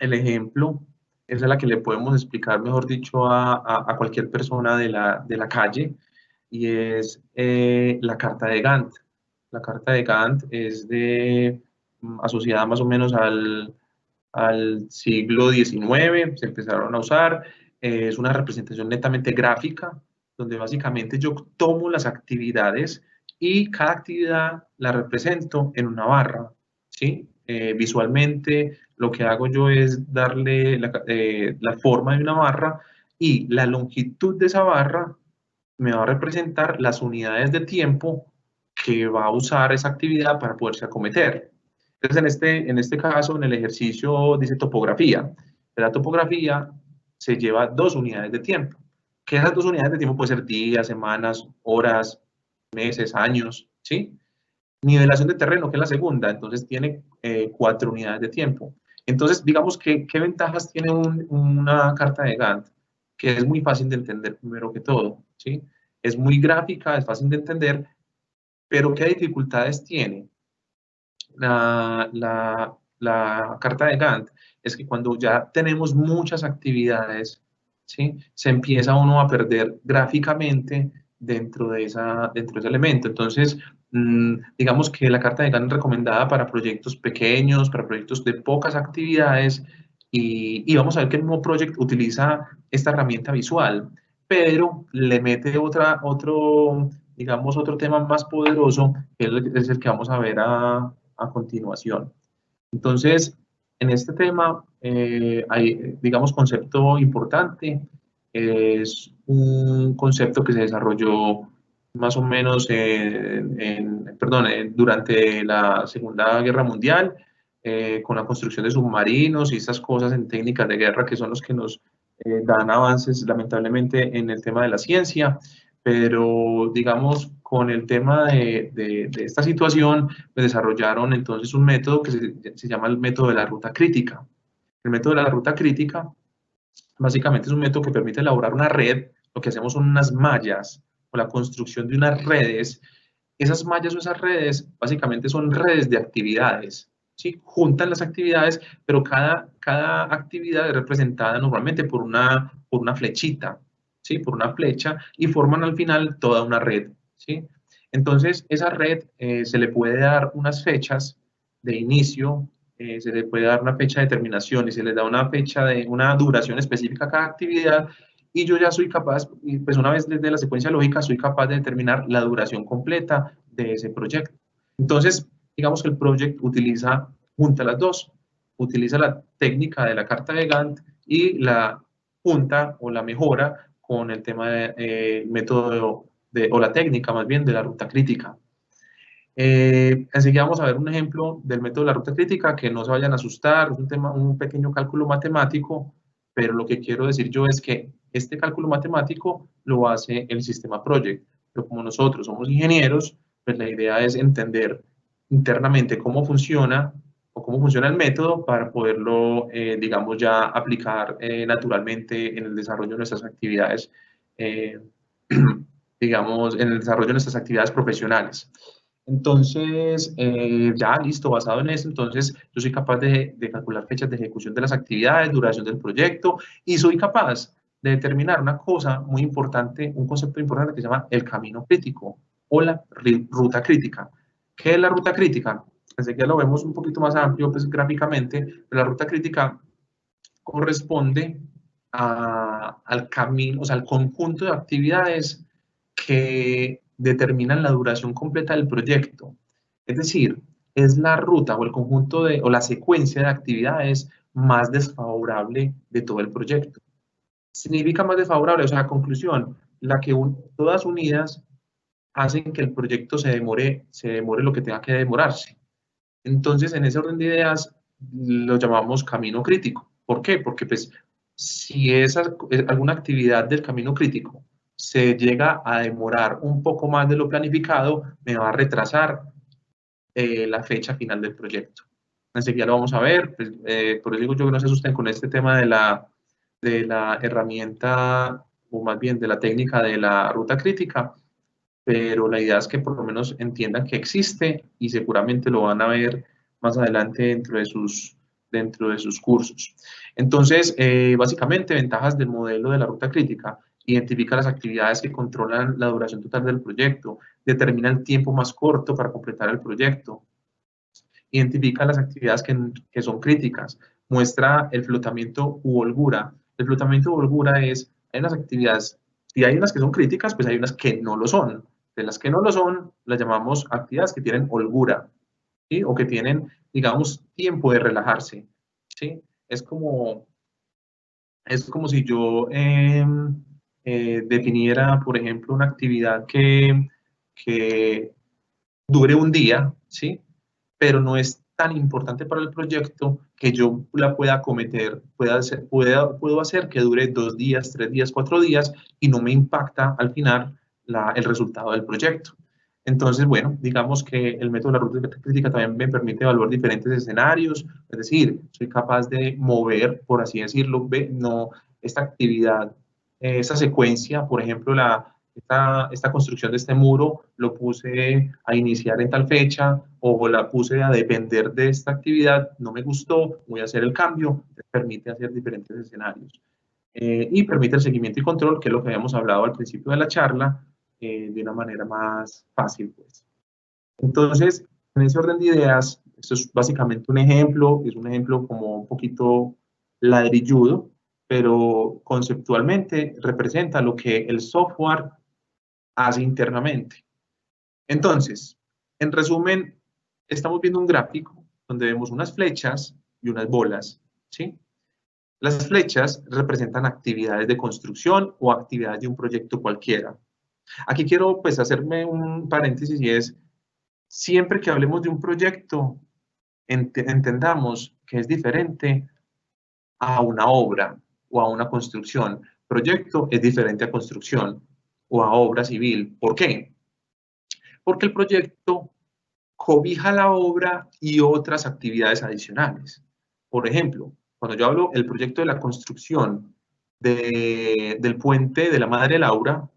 el ejemplo, esa es la que le podemos explicar, mejor dicho, a cualquier persona de la calle, y es la carta de Gantt. La carta de Gantt es asociada más o menos al siglo XIX, se empezaron a usar, es una representación netamente gráfica, donde básicamente yo tomo las actividades y cada actividad la represento en una barra, ¿sí? Visualmente lo que hago yo es darle la forma de una barra y la longitud de esa barra me va a representar las unidades de tiempo que va a usar esa actividad para poderse acometer. Entonces, en este caso, en el ejercicio dice topografía. La topografía se lleva 2 unidades de tiempo. Que esas 2 unidades de tiempo pueden ser días, semanas, horas, meses, años, ¿sí? Nivelación de terreno, que es la segunda, entonces tiene 4 unidades de tiempo. Entonces, digamos que, ¿qué ventajas tiene una carta de Gantt? Que es muy fácil de entender primero que todo, ¿sí? Es muy gráfica, es fácil de entender, pero ¿qué dificultades tiene? La carta de Gantt es que cuando ya tenemos muchas actividades, ¿sí? Se empieza uno a perder gráficamente dentro de ese elemento. Entonces, digamos que la carta de Gantt es recomendada para proyectos pequeños, para proyectos de pocas actividades, y vamos a ver que el mismo project utiliza esta herramienta visual, pero le mete digamos, otro tema más poderoso, que es el que vamos a ver a continuación. Entonces, en este tema hay, digamos, concepto importante, es un concepto que se desarrolló más o menos durante la Segunda Guerra Mundial, con la construcción de submarinos y estas cosas en técnicas de guerra que son los que nos dan avances lamentablemente en el tema de la ciencia, pero digamos con el tema de esta situación pues desarrollaron entonces un método que se llama el método de la ruta crítica. El método de la ruta crítica básicamente es un método que permite elaborar una red, lo que hacemos son unas mallas o la construcción de unas redes. Esas mallas o esas redes básicamente son redes de actividades, ¿sí? Juntan las actividades, pero cada actividad es representada normalmente por una flechita, ¿sí? Por una flecha y forman al final toda una red, ¿sí? Entonces, esa red se le puede dar unas fechas de inicio, se le puede dar una fecha de terminación y se le da una fecha de una duración específica a cada actividad, y yo ya soy capaz, pues una vez desde la secuencia lógica, soy capaz de determinar la duración completa de ese proyecto. Entonces, digamos que el project junta las dos, utiliza la técnica de la carta de Gantt y la junta o la mejora con el tema del método o la técnica más bien de la ruta crítica. Enseguida vamos a ver un ejemplo del método de la ruta crítica, que no se vayan a asustar, es un pequeño cálculo matemático, pero lo que quiero decir yo es que este cálculo matemático lo hace el sistema Project, pero como nosotros somos ingenieros, pues la idea es entender internamente cómo funciona o cómo funciona el método para poderlo, digamos, ya aplicar naturalmente en el desarrollo de nuestras actividades, digamos, en el desarrollo de nuestras actividades profesionales. Entonces, ya listo, basado en eso, entonces yo soy capaz de calcular fechas de ejecución de las actividades, duración del proyecto, y soy capaz de determinar una cosa muy importante, un concepto importante que se llama el camino crítico o la ruta crítica. ¿Qué es la ruta crítica? Así que lo vemos un poquito más amplio pues, gráficamente, pero la ruta crítica corresponde al camino, o sea, al conjunto de actividades que determinan la duración completa del proyecto. Es decir, es la ruta o el conjunto o la secuencia de actividades más desfavorable de todo el proyecto. Significa más desfavorable, o sea, conclusión, la que todas unidas hacen que el proyecto se demore lo que tenga que demorarse. Entonces, en ese orden de ideas, lo llamamos camino crítico. ¿Por qué? Porque pues, si alguna actividad del camino crítico se llega a demorar un poco más de lo planificado, me va a retrasar la fecha final del proyecto. Enseguida lo vamos a ver, pues, por eso digo yo que no se asusten con este tema de la herramienta, o más bien de la técnica de la ruta crítica, pero la idea es que por lo menos entiendan que existe y seguramente lo van a ver más adelante dentro de sus cursos. Entonces, básicamente, ventajas del modelo de la ruta crítica: identifica las actividades que controlan la duración total del proyecto, determina el tiempo más corto para completar el proyecto, identifica las actividades que son críticas, muestra el flotamiento u holgura. El flotamiento u holgura hay unas actividades, si hay unas que son críticas, pues hay unas que no lo son. De las que no lo son, las llamamos actividades que tienen holgura, ¿sí? O que tienen, digamos, tiempo de relajarse, ¿sí? Es como si yo definiera, por ejemplo, una actividad que dure un día, ¿sí? Pero no es tan importante para el proyecto que yo la pueda cometer, puedo hacer que dure 2 días, 3 días, 4 días y no me impacta al final el resultado del proyecto. Entonces, bueno, digamos que el método de la ruta crítica también me permite evaluar diferentes escenarios, es decir, soy capaz de mover, por así decirlo, esta actividad, esa secuencia, por ejemplo, esta construcción de este muro lo puse a iniciar en tal fecha o la puse a depender de esta actividad, no me gustó, voy a hacer el cambio, permite hacer diferentes escenarios. Y permite el seguimiento y control, que es lo que habíamos hablado al principio de la charla, de una manera más fácil, pues. Entonces, en ese orden de ideas, esto es básicamente un ejemplo, es un ejemplo como un poquito ladrilludo, pero conceptualmente representa lo que el software hace internamente. Entonces, en resumen, estamos viendo un gráfico donde vemos unas flechas y unas bolas, ¿sí? Las flechas representan actividades de construcción o actividades de un proyecto cualquiera. Aquí quiero pues hacerme un paréntesis y es, siempre que hablemos de un proyecto, entendamos que es diferente a una obra o a una construcción. Proyecto es diferente a construcción o a obra civil. ¿Por qué? Porque el proyecto cobija la obra y otras actividades adicionales. Por ejemplo, cuando yo hablo del proyecto de la construcción del puente de la Madre Laura,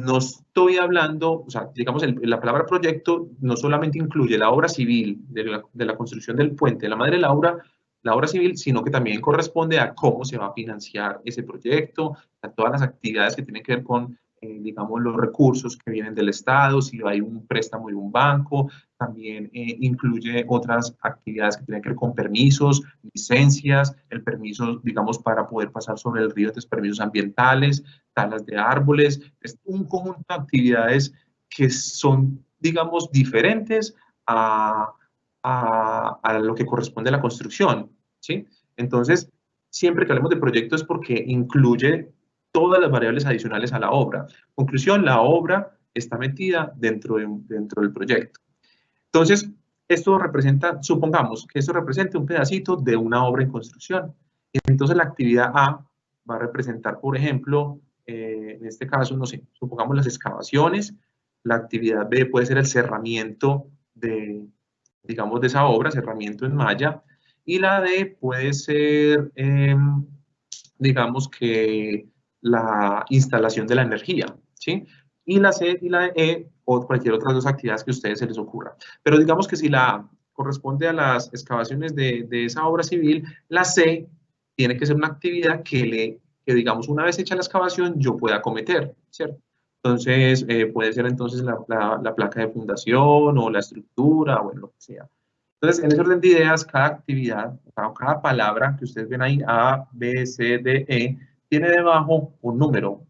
no estoy hablando, o sea, digamos, la palabra proyecto no solamente incluye la obra civil de la construcción del puente de la Madre Laura, la obra civil, sino que también corresponde a cómo se va a financiar ese proyecto, a todas las actividades que tienen que ver con, digamos, los recursos que vienen del Estado, si hay un préstamo de un banco, también incluye otras actividades que tienen que ver con permisos, licencias, el permiso, digamos, para poder pasar sobre el río, entonces permisos ambientales, talas de árboles, es un conjunto de actividades que son, digamos, diferentes a lo que corresponde a la construcción, ¿sí? Entonces, siempre que hablemos de proyecto es porque incluye todas las variables adicionales a la obra. Conclusión, la obra está metida dentro del proyecto. Entonces, esto representa, supongamos que esto representa un pedacito de una obra en construcción. Entonces, la actividad A va a representar, por ejemplo, en este caso, no sé, supongamos las excavaciones. La actividad B puede ser el cerramiento digamos, de esa obra, cerramiento en malla. Y la D puede ser, digamos que la instalación de la energía, ¿sí? Y la C y la E, o cualquier otras dos actividades que a ustedes se les ocurra. Pero digamos que si la A corresponde a las excavaciones de esa obra civil, la C tiene que ser una actividad que digamos, una vez hecha la excavación, yo pueda cometer, ¿cierto? Entonces, puede ser entonces la placa de fundación o la estructura, o lo que sea. Entonces, en ese orden de ideas, cada actividad, cada palabra que ustedes ven ahí, A, B, C, D, E, tiene debajo un número.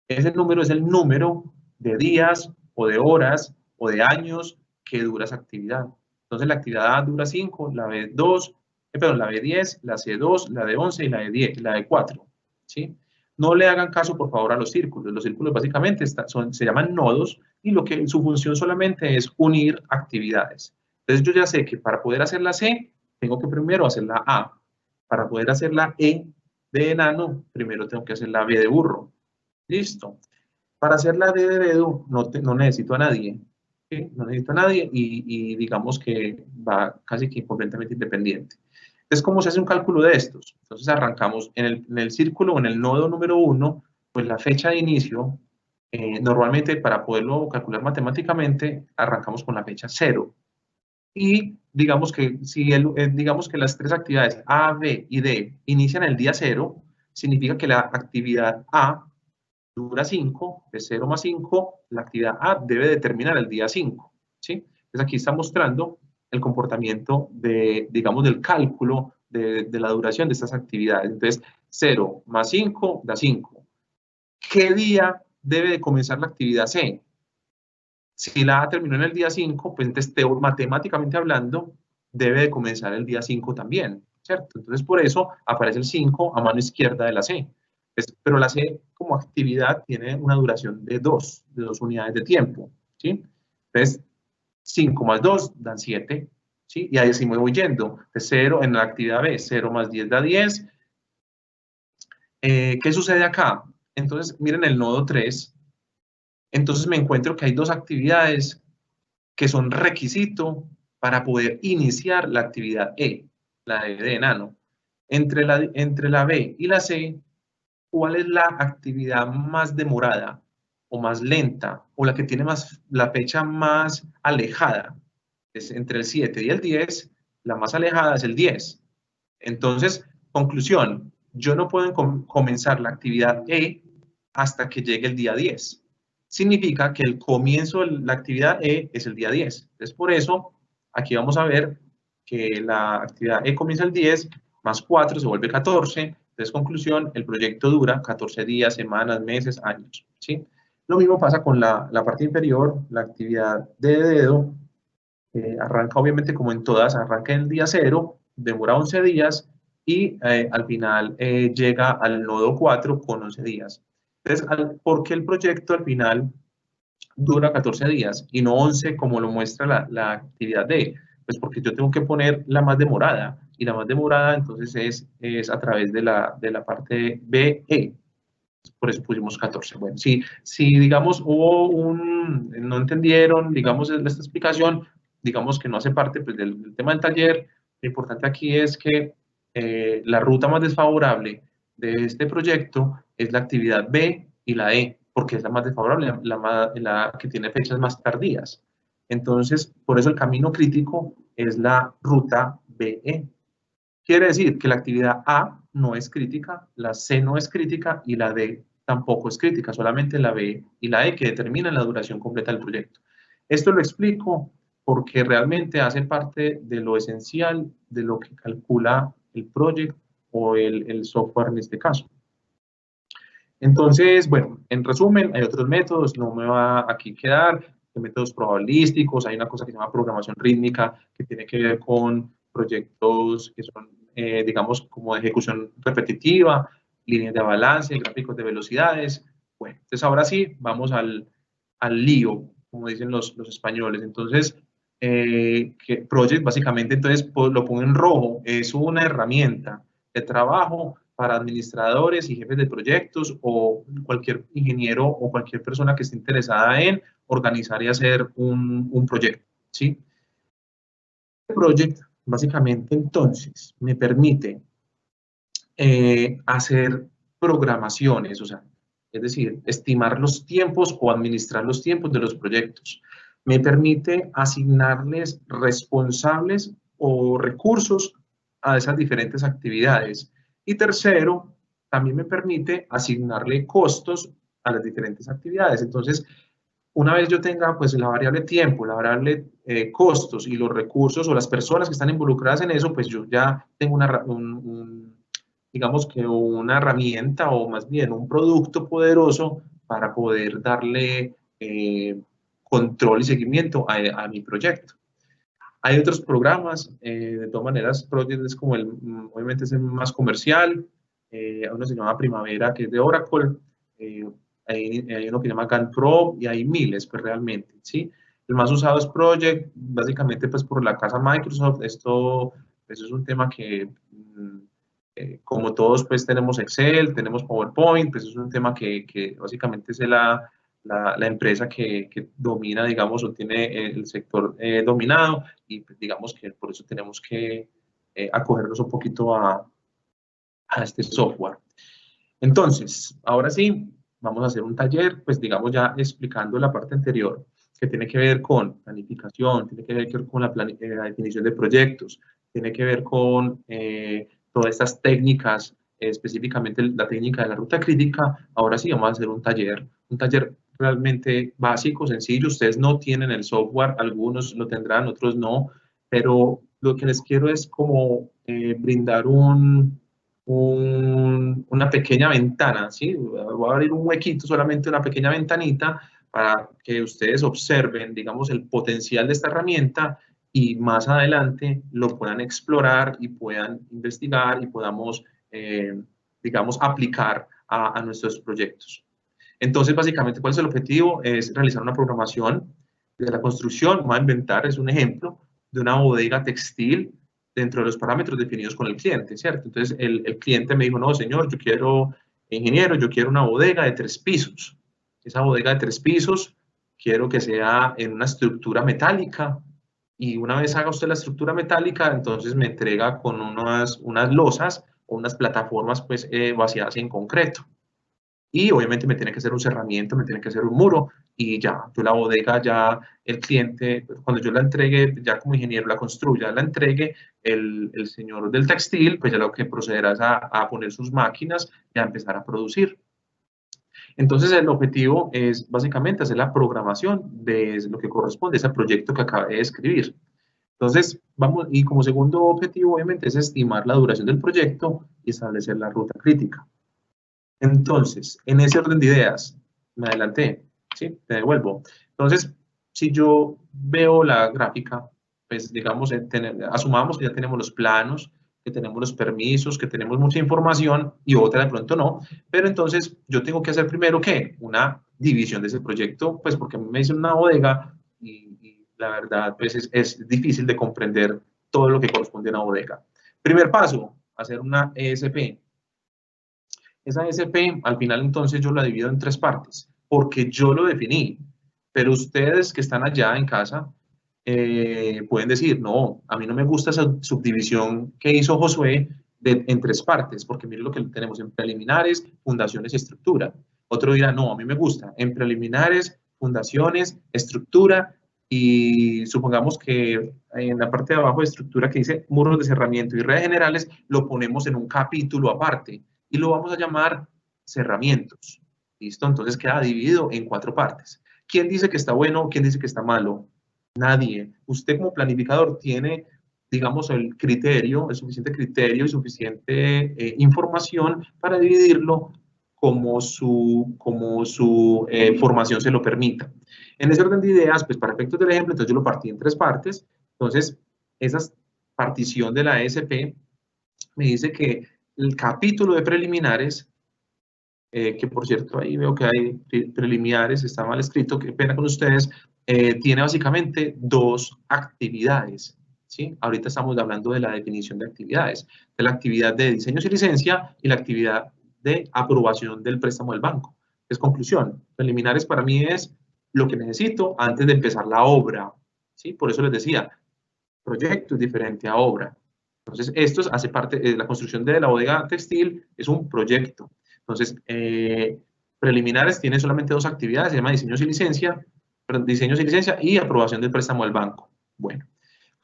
Ese número es el número de días o de horas o de años que dura esa actividad. Entonces, la actividad A dura 5, la B 2, la B 10, la C 2, la D 11 y la D 10, la D 4, ¿sí? No le hagan caso, por favor, a los círculos. Los círculos básicamente se llaman nodos, y su función solamente es unir actividades. Entonces yo ya sé que para poder hacer la C, tengo que primero hacer la A. Para poder hacer la E de enano, primero tengo que hacer la B de burro. Listo. Para hacer la D de dedo, no necesito a nadie. ¿Sí? No necesito a nadie y digamos que va casi que completamente independiente. Entonces, ¿cómo se hace un cálculo de estos? Entonces arrancamos en el círculo, en el nodo número 1, pues la fecha de inicio, normalmente para poderlo calcular matemáticamente, arrancamos con la fecha 0. Y digamos que, digamos que las tres actividades A, B y D inician el día 0, significa que la actividad A dura 5, de 0 más 5, la actividad A debe terminar el día 5, ¿sí? Entonces aquí está mostrando el comportamiento digamos, del cálculo de la duración de estas actividades. Entonces, 0 más 5 da 5. ¿Qué día debe de comenzar la actividad C? Si la A terminó en el día 5, pues entonces, matemáticamente hablando, debe de comenzar el día 5 también, ¿cierto? Entonces, por eso aparece el 5 a mano izquierda de la C. Pero la C como actividad tiene una duración de 2 unidades de tiempo, ¿sí? Entonces, 5 más 2 dan 7, ¿sí? Y ahí sí me voy yendo. De 0 en la actividad B, 0 más 10 da 10. ¿Qué sucede acá? Entonces, miren el nodo 3. Entonces me encuentro que hay dos actividades que son requisito para poder iniciar la actividad E, la de enano. Entre la B y la C, ¿cuál es la actividad más demorada o más lenta o la que tiene la fecha más alejada? Es entre el 7 y el 10, la más alejada es el 10. Entonces, conclusión, yo no puedo comenzar la actividad E hasta que llegue el día 10. Significa que el comienzo de la actividad E es el día 10. Entonces, por eso, aquí vamos a ver que la actividad E comienza el 10, más 4 se vuelve 14. Entonces, conclusión, el proyecto dura 14 días, semanas, meses, años, ¿sí? Lo mismo pasa con la parte inferior, la actividad de dedo, arranca obviamente como en todas, arranca en el día 0, demora 11 días y al final llega al nodo 4 con 11 días. Entonces, ¿por qué el proyecto al final dura 14 días y no 11 como lo muestra la actividad D? Pues porque yo tengo que poner la más demorada y la más demorada entonces es a través de la parte BE. Por eso pusimos 14. Bueno, si digamos no entendieron, digamos, esta explicación, digamos que no hace parte pues, del tema del taller, lo importante aquí es que la ruta más desfavorable de este proyecto es la actividad B y la E, porque es la más desfavorable, la que tiene fechas más tardías. Entonces, por eso el camino crítico es la ruta BE. Quiere decir que la actividad A no es crítica, la C no es crítica y la D tampoco es crítica, solamente la B y la E que determinan la duración completa del proyecto. Esto lo explico porque realmente hace parte de lo esencial de lo que calcula el proyecto o el software en este caso. Entonces, bueno, en resumen, hay otros métodos, no me va aquí a quedar, hay métodos probabilísticos, hay una cosa que se llama programación rítmica, que tiene que ver con proyectos que son, digamos, como de ejecución repetitiva, líneas de balance, gráficos de velocidades. Bueno, entonces ahora sí, vamos al lío, como dicen los españoles. Entonces, que Project básicamente, entonces lo pongo en rojo, es una herramienta de trabajo para administradores y jefes de proyectos o cualquier ingeniero o cualquier persona que esté interesada en organizar y hacer un proyecto, ¿sí? El project básicamente entonces me permite hacer programaciones, o sea, es decir, estimar los tiempos o administrar los tiempos de los proyectos. Me permite asignarles responsables o recursos a esas diferentes actividades. Y tercero, también me permite asignarle costos a las diferentes actividades. Entonces, una vez yo tenga pues la variable tiempo, la variable costos y los recursos o las personas que están involucradas en eso, pues yo ya tengo digamos que una herramienta o más bien un producto poderoso para poder darle control y seguimiento a mi proyecto. Hay otros programas, de todas maneras, Project es como obviamente es el más comercial, uno se llama Primavera, que es de Oracle, hay uno que se llama Gantt Pro y hay miles, pues realmente, ¿sí? El más usado es Project, básicamente pues por la casa Microsoft. Esto pues, es un tema que, como todos pues tenemos Excel, tenemos PowerPoint, pues es un tema que básicamente es la empresa que domina, digamos, o tiene el sector dominado, y pues, digamos que por eso tenemos que acogernos un poquito a este software. Entonces, ahora sí, vamos a hacer un taller, pues digamos ya explicando la parte anterior, que tiene que ver con planificación, tiene que ver con la definición de proyectos, tiene que ver con todas estas técnicas, específicamente la técnica de la ruta crítica. Ahora sí vamos a hacer un taller realmente básico, sencillo. Ustedes no tienen el software, algunos lo tendrán, otros no, pero lo que les quiero es como brindar una pequeña ventana, ¿sí? Voy a abrir un huequito, solamente una pequeña ventanita, para que ustedes observen, digamos, el potencial de esta herramienta, y más adelante lo puedan explorar y puedan investigar y podamos, digamos, aplicar a nuestros proyectos. Entonces, básicamente, ¿cuál es el objetivo? Es realizar una programación de la construcción. Voy a inventar, es un ejemplo, de una bodega textil dentro de los parámetros definidos con el cliente, ¿cierto? Entonces, el cliente me dijo, no, señor, yo quiero, ingeniero, yo quiero una bodega de 3 pisos. Esa bodega de 3 pisos quiero que sea en una estructura metálica, y una vez haga usted la estructura metálica, entonces me entrega con unas losas o unas plataformas pues vaciadas en concreto. Y obviamente me tiene que hacer un cerramiento, me tiene que hacer un muro, y ya, yo la bodega, ya el cliente, cuando yo la entregue, ya como ingeniero la construya, la entregue, el señor del textil, pues ya lo que procederá es a poner sus máquinas y a empezar a producir. Entonces el objetivo es básicamente hacer la programación de lo que corresponde a ese proyecto que acabé de escribir. Entonces, vamos, y como segundo objetivo, obviamente, es estimar la duración del proyecto y establecer la ruta crítica. Entonces, en ese orden de ideas, me adelanté, ¿sí? Te devuelvo. Entonces, si yo veo la gráfica, pues digamos, asumamos que ya tenemos los planos, que tenemos los permisos, que tenemos mucha información, y otra de pronto no, pero entonces yo tengo que hacer primero, ¿qué? Una división de ese proyecto, pues porque a mí me dicen una bodega, y la verdad, pues es difícil de comprender todo lo que corresponde a una bodega. Primer paso, hacer una ESP. Esa SP, al final, entonces yo la divido en 3 partes, porque yo lo definí, pero ustedes que están allá en casa pueden decir, no, a mí no me gusta esa subdivisión que hizo Josué en 3 partes, porque miren lo que tenemos en preliminares, fundaciones y estructura. Otro dirá, no, a mí me gusta en preliminares, fundaciones, estructura, y supongamos que en la parte de abajo de estructura que dice muros de cerramiento y redes generales, lo ponemos en un capítulo aparte, y lo vamos a llamar cerramientos. ¿Listo? Entonces queda dividido en 4 partes. ¿Quién dice que está bueno? ¿Quién dice que está malo? Nadie. Usted como planificador tiene, digamos, el suficiente criterio y suficiente información para dividirlo como su formación se lo permita. En ese orden de ideas, pues para efectos del ejemplo, entonces yo lo partí en 3 partes. Entonces, esa partición de la ESP me dice que el capítulo de preliminares, que por cierto ahí veo que hay preliminares, está mal escrito, qué pena con ustedes, tiene básicamente 2 actividades, ¿sí? Ahorita estamos hablando de la definición de actividades, de la actividad de diseños y licencia y la actividad de aprobación del préstamo del banco. Es conclusión, preliminares para mí es lo que necesito antes de empezar la obra, ¿sí? Por eso les decía, proyecto es diferente a obra. Entonces, esto hace parte de la construcción de la bodega textil, es un proyecto. Entonces, preliminares tiene solamente 2 actividades, se llama diseños y licencia y aprobación del préstamo del banco. Bueno,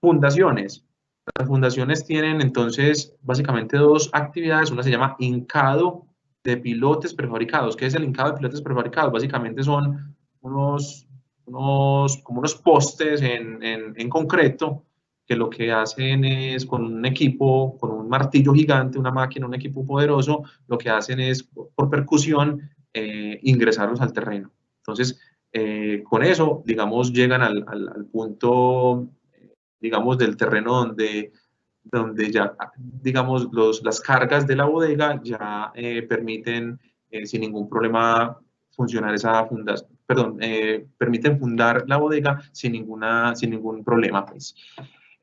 fundaciones. Las fundaciones tienen entonces básicamente 2 actividades. Una se llama hincado de pilotes prefabricados. ¿Qué es el hincado de pilotes prefabricados? Básicamente son como unos postes en concreto, que lo que hacen es con un equipo, con un martillo gigante, una máquina, un equipo poderoso, lo que hacen es por percusión ingresarlos al terreno. Entonces, con eso, digamos, llegan al punto, digamos, del terreno donde ya, digamos, las cargas de la bodega ya permiten sin ningún problema funcionar esa fundación, perdón, permiten fundar la bodega sin ningún problema, pues.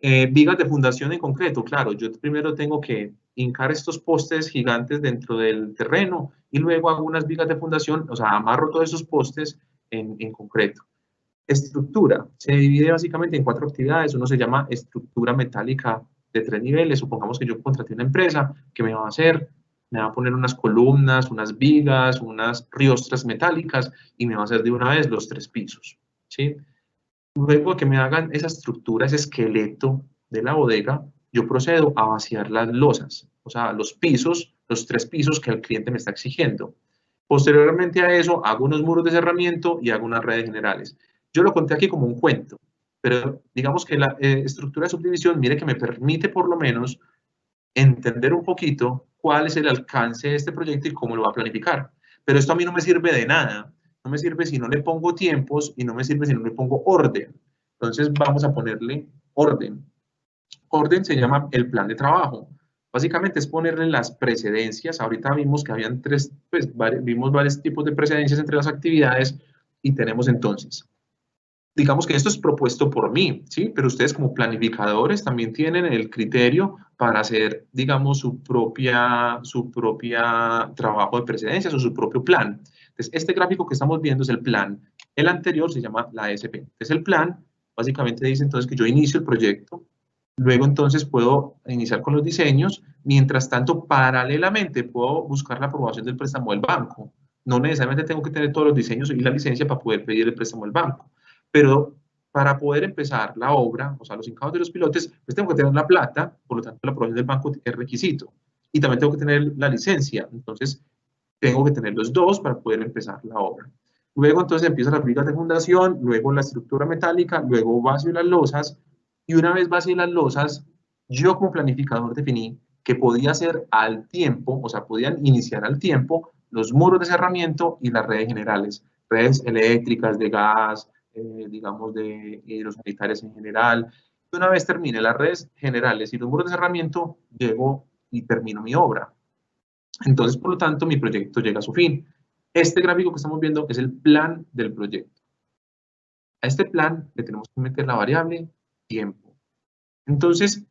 Vigas de fundación en concreto, claro, yo primero tengo que hincar estos postes gigantes dentro del terreno y luego hago unas vigas de fundación, o sea, amarro todos esos postes en concreto. Estructura, se divide básicamente en 4 actividades, uno se llama estructura metálica de 3 niveles, supongamos que yo contraté una empresa que me va a hacer, me va a poner unas columnas, unas vigas, unas riostras metálicas y me va a hacer de una vez los 3 pisos, ¿sí? Luego de que me hagan esa estructura, ese esqueleto de la bodega, yo procedo a vaciar las losas, o sea, los pisos, los 3 pisos que el cliente me está exigiendo. Posteriormente a eso, hago unos muros de cerramiento y hago unas redes generales. Yo lo conté aquí como un cuento, pero digamos que la estructura de subdivisión, mire que me permite por lo menos entender un poquito cuál es el alcance de este proyecto y cómo lo va a planificar. Pero esto a mí no me sirve de nada. No me sirve si no le pongo tiempos y no me sirve si no le pongo orden. Entonces vamos a ponerle orden. Orden se llama el plan de trabajo. Básicamente es ponerle las precedencias. Ahorita vimos que habían vimos varios tipos de precedencias entre las actividades y tenemos entonces, digamos que esto es propuesto por mí, ¿sí? Pero ustedes como planificadores también tienen el criterio para hacer, digamos, su propia trabajo de precedencias o su propio plan. Entonces, este gráfico que estamos viendo es el plan. El anterior se llama la SP. Entonces, el plan básicamente dice entonces que yo inicio el proyecto, luego entonces puedo iniciar con los diseños, mientras tanto, paralelamente puedo buscar la aprobación del préstamo del banco. No necesariamente tengo que tener todos los diseños y la licencia para poder pedir el préstamo del banco. Pero para poder empezar la obra, o sea, los hincados de los pilotes, pues tengo que tener la plata, por lo tanto la aprobación del banco es requisito. Y también tengo que tener la licencia, entonces tengo que tener los dos para poder empezar la obra. Luego entonces empiezan las vigas de fundación, luego la estructura metálica, luego vacío las losas, y una vez vacío las losas, yo como planificador definí que podía hacer al tiempo, o sea, podían iniciar al tiempo los muros de cerramiento y las redes generales, redes eléctricas, de gas, digamos, de hidrosanitarias en general. Y una vez termine las redes generales y los muros de cerramiento, llego y termino mi obra. Entonces, por lo tanto, mi proyecto llega a su fin. Este gráfico que estamos viendo es el plan del proyecto. A este plan le tenemos que meter la variable tiempo. Entonces,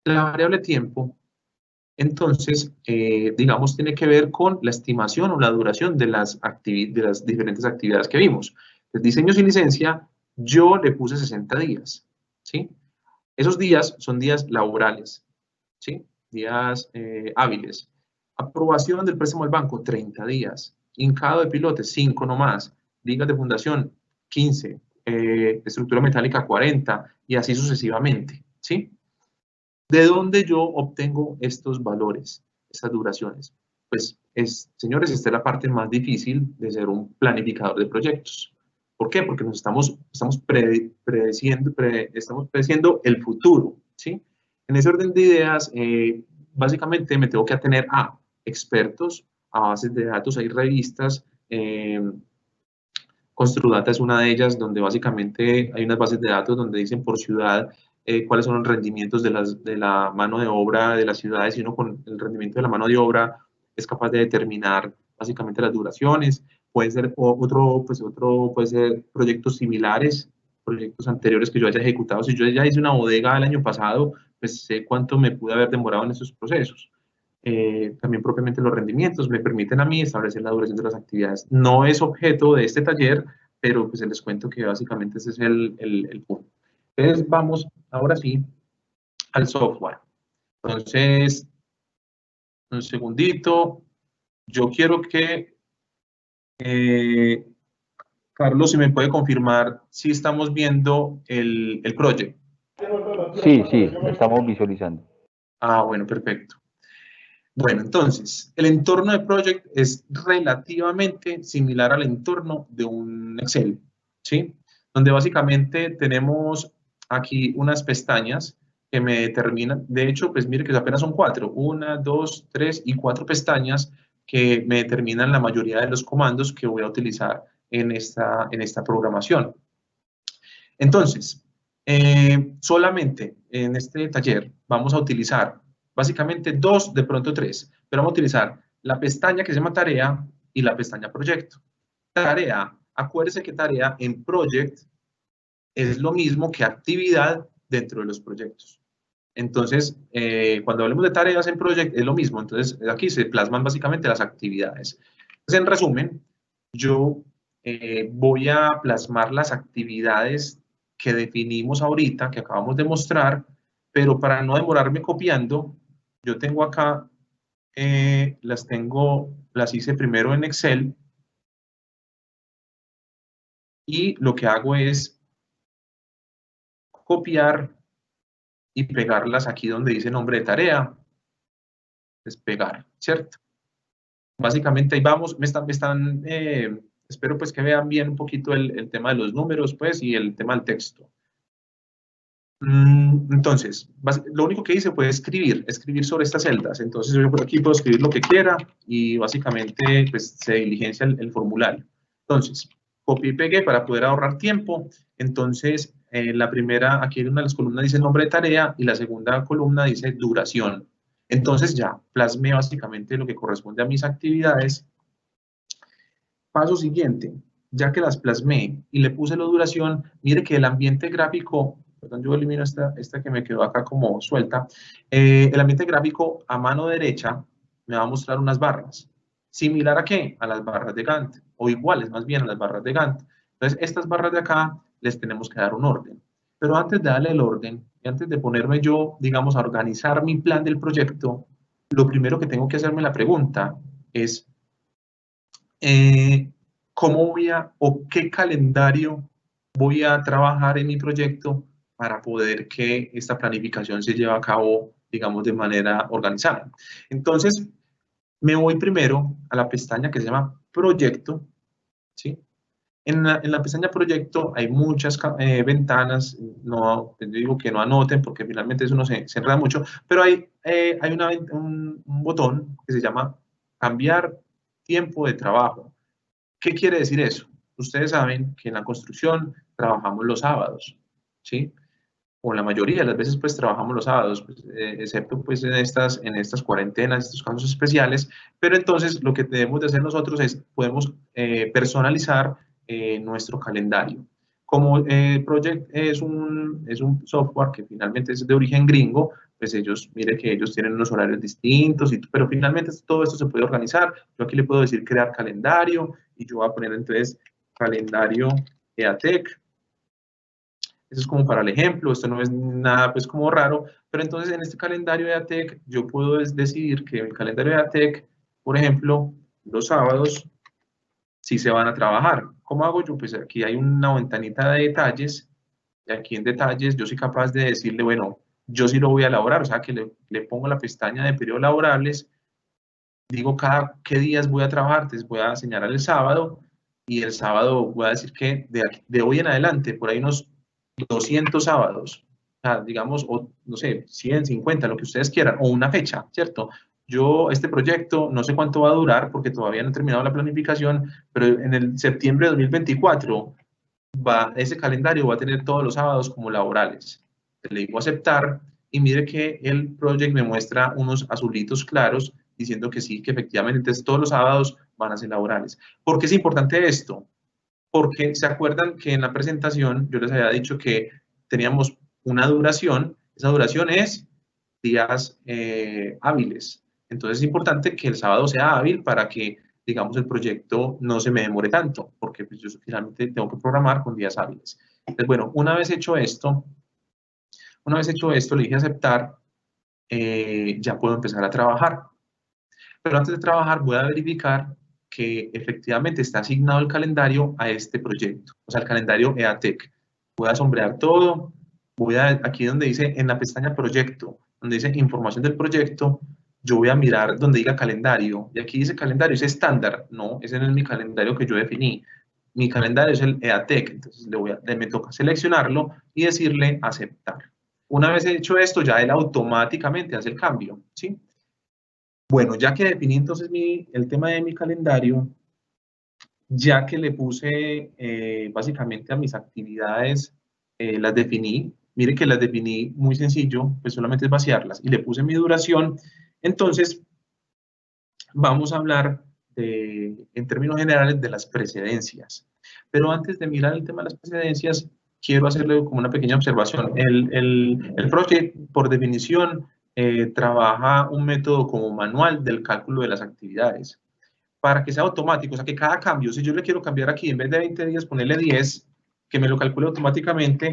la variable tiempo, entonces, digamos, tiene que ver con la estimación o la duración de las diferentes actividades que vimos. El diseño sin licencia, yo le puse 60 días, ¿sí? Esos días son días laborales, ¿sí? Días hábiles. Aprobación del préstamo al banco, 30 días. Hincado de pilotes, 5 nomás. Vigas de fundación, 15. Estructura metálica, 40. Y así sucesivamente, ¿sí? ¿De dónde yo obtengo estos valores, estas duraciones? Pues, señores, esta es la parte más difícil de ser un planificador de proyectos. ¿Por qué? Porque estamos predeciendo el futuro, ¿sí? En ese orden de ideas, básicamente me tengo que atener a expertos, a bases de datos, hay revistas, Construdata es una de ellas, donde básicamente hay unas bases de datos donde dicen por ciudad cuáles son los rendimientos de la mano de obra de las ciudades, y uno con el rendimiento de la mano de obra es capaz de determinar básicamente las duraciones. Puede ser puede ser proyectos similares, proyectos anteriores que yo haya ejecutado. Si yo ya hice una bodega el año pasado, pues sé cuánto me pude haber demorado en esos procesos. También propiamente los rendimientos me permiten a mí establecer la duración de las actividades. No es objeto de este taller, pero pues les cuento que básicamente ese es el punto. Entonces vamos ahora sí al software. Entonces, un segundito. Yo quiero que Carlos, si me puede confirmar si estamos viendo el proyecto. Sí, sí, lo estamos visualizando. Ah, bueno, perfecto. Bueno, entonces, el entorno de Project es relativamente similar al entorno de un Excel, ¿sí? Donde básicamente tenemos aquí unas pestañas que me determinan, de hecho, pues mire que apenas son 4, 1, 2, 3 y 4 pestañas que me determinan la mayoría de los comandos que voy a utilizar en esta programación. Entonces, solamente en este taller vamos a utilizar básicamente 2, de pronto 3, pero vamos a utilizar la pestaña que se llama tarea y la pestaña proyecto. Tarea, acuérdese que tarea en project es lo mismo que actividad dentro de los proyectos. Entonces, cuando hablemos de tareas en project es lo mismo. Entonces, aquí se plasman básicamente las actividades. Entonces, en resumen, yo voy a plasmar las actividades que definimos ahorita, que acabamos de mostrar, pero para no demorarme copiando, yo tengo acá, las hice primero en Excel, y lo que hago es copiar y pegarlas aquí donde dice nombre de tarea, es pegar, ¿cierto? Básicamente ahí vamos, espero pues que vean bien un poquito el tema de los números pues y el tema del texto. Entonces, lo único que hice fue escribir sobre estas celdas. Entonces yo por aquí puedo escribir lo que quiera y básicamente pues se diligencia el formulario. Entonces, copié y pegué para poder ahorrar tiempo. Entonces, la primera, aquí en una de las columnas dice nombre de tarea y la segunda columna dice duración. Entonces ya plasmé básicamente lo que corresponde a mis actividades. Paso siguiente, ya que las plasmé y le puse la duración, mire que el ambiente gráfico, perdón, yo elimino esta que me quedó acá como suelta, el ambiente gráfico a mano derecha me va a mostrar unas barras. ¿Similar a qué? A las barras de Gantt, o iguales más bien a las barras de Gantt. Entonces, estas barras de acá les tenemos que dar un orden. Pero antes de darle el orden, y antes de ponerme yo, digamos, a organizar mi plan del proyecto, lo primero que tengo que hacerme la pregunta es, ¿cómo voy a, o qué calendario voy a trabajar en mi proyecto para poder que esta planificación se lleve a cabo, digamos, de manera organizada? Entonces, me voy primero a la pestaña que se llama Proyecto, ¿sí? En la pestaña Proyecto hay muchas ventanas, no, les digo que no anoten porque finalmente eso no se enreda mucho, pero hay un botón que se llama Cambiar tiempo de trabajo. ¿Qué quiere decir eso? Ustedes saben que en la construcción trabajamos los sábados, ¿sí? O la mayoría de las veces pues trabajamos los sábados, pues, excepto pues en estas cuarentenas, estos casos especiales, pero entonces lo que debemos de hacer nosotros es, podemos personalizar nuestro calendario. Como Project es un software que finalmente es de origen gringo, pues ellos, mire que ellos tienen unos horarios distintos, pero finalmente todo esto se puede organizar. Yo aquí le puedo decir crear calendario, y yo voy a poner entonces calendario EATEC. Eso es como para el ejemplo, esto no es nada pues como raro, pero entonces en este calendario de ATEC yo puedo decidir que en el calendario de ATEC, por ejemplo, los sábados sí se van a trabajar. ¿Cómo hago yo? Pues aquí hay una ventanita de detalles, y aquí en detalles yo soy capaz de decirle, bueno, yo sí lo voy a elaborar, o sea que le pongo la pestaña de periodos laborables, digo qué días voy a trabajar, entonces voy a señalar el sábado, y el sábado voy a decir que de hoy en adelante, por ahí unos 200 sábados, o sea, digamos, o no sé, 100, 50, lo que ustedes quieran, o una fecha, ¿cierto? Yo, este proyecto, no sé cuánto va a durar, porque todavía no he terminado la planificación, pero en el septiembre de 2024, ese calendario va a tener todos los sábados como laborales. Le digo aceptar, y mire que el project me muestra unos azulitos claros, diciendo que sí, que efectivamente entonces, todos los sábados van a ser laborales. ¿Por qué es importante esto? Porque se acuerdan que en la presentación yo les había dicho que teníamos una duración, esa duración es días hábiles. Entonces es importante que el sábado sea hábil para que, digamos, el proyecto no se me demore tanto, porque pues, yo finalmente tengo que programar con días hábiles. Entonces, bueno, una vez hecho esto, le dije aceptar, ya puedo empezar a trabajar. Pero antes de trabajar voy a verificar que efectivamente está asignado el calendario a este proyecto, o sea, el calendario EATEC. Voy a sombrear todo, aquí donde dice, en la pestaña Proyecto, donde dice Información del proyecto, yo voy a mirar donde diga calendario, y aquí dice calendario, es estándar, no, ese no es mi calendario que yo definí. Mi calendario es el EATEC, entonces me toca seleccionarlo y decirle aceptar. Una vez hecho esto, ya él automáticamente hace el cambio, ¿sí? Bueno, ya que definí entonces el tema de mi calendario, ya que le puse básicamente a mis actividades, las definí, mire que las definí muy sencillo, pues solamente es vaciarlas, y le puse mi duración, entonces vamos a hablar en términos generales de las precedencias. Pero antes de mirar el tema de las precedencias, quiero hacerle como una pequeña observación. El project, por definición, trabaja un método como manual del cálculo de las actividades. Para que sea automático, o sea, que cada cambio, si yo le quiero cambiar aquí, en vez de 20 días, ponerle 10, que me lo calcule automáticamente,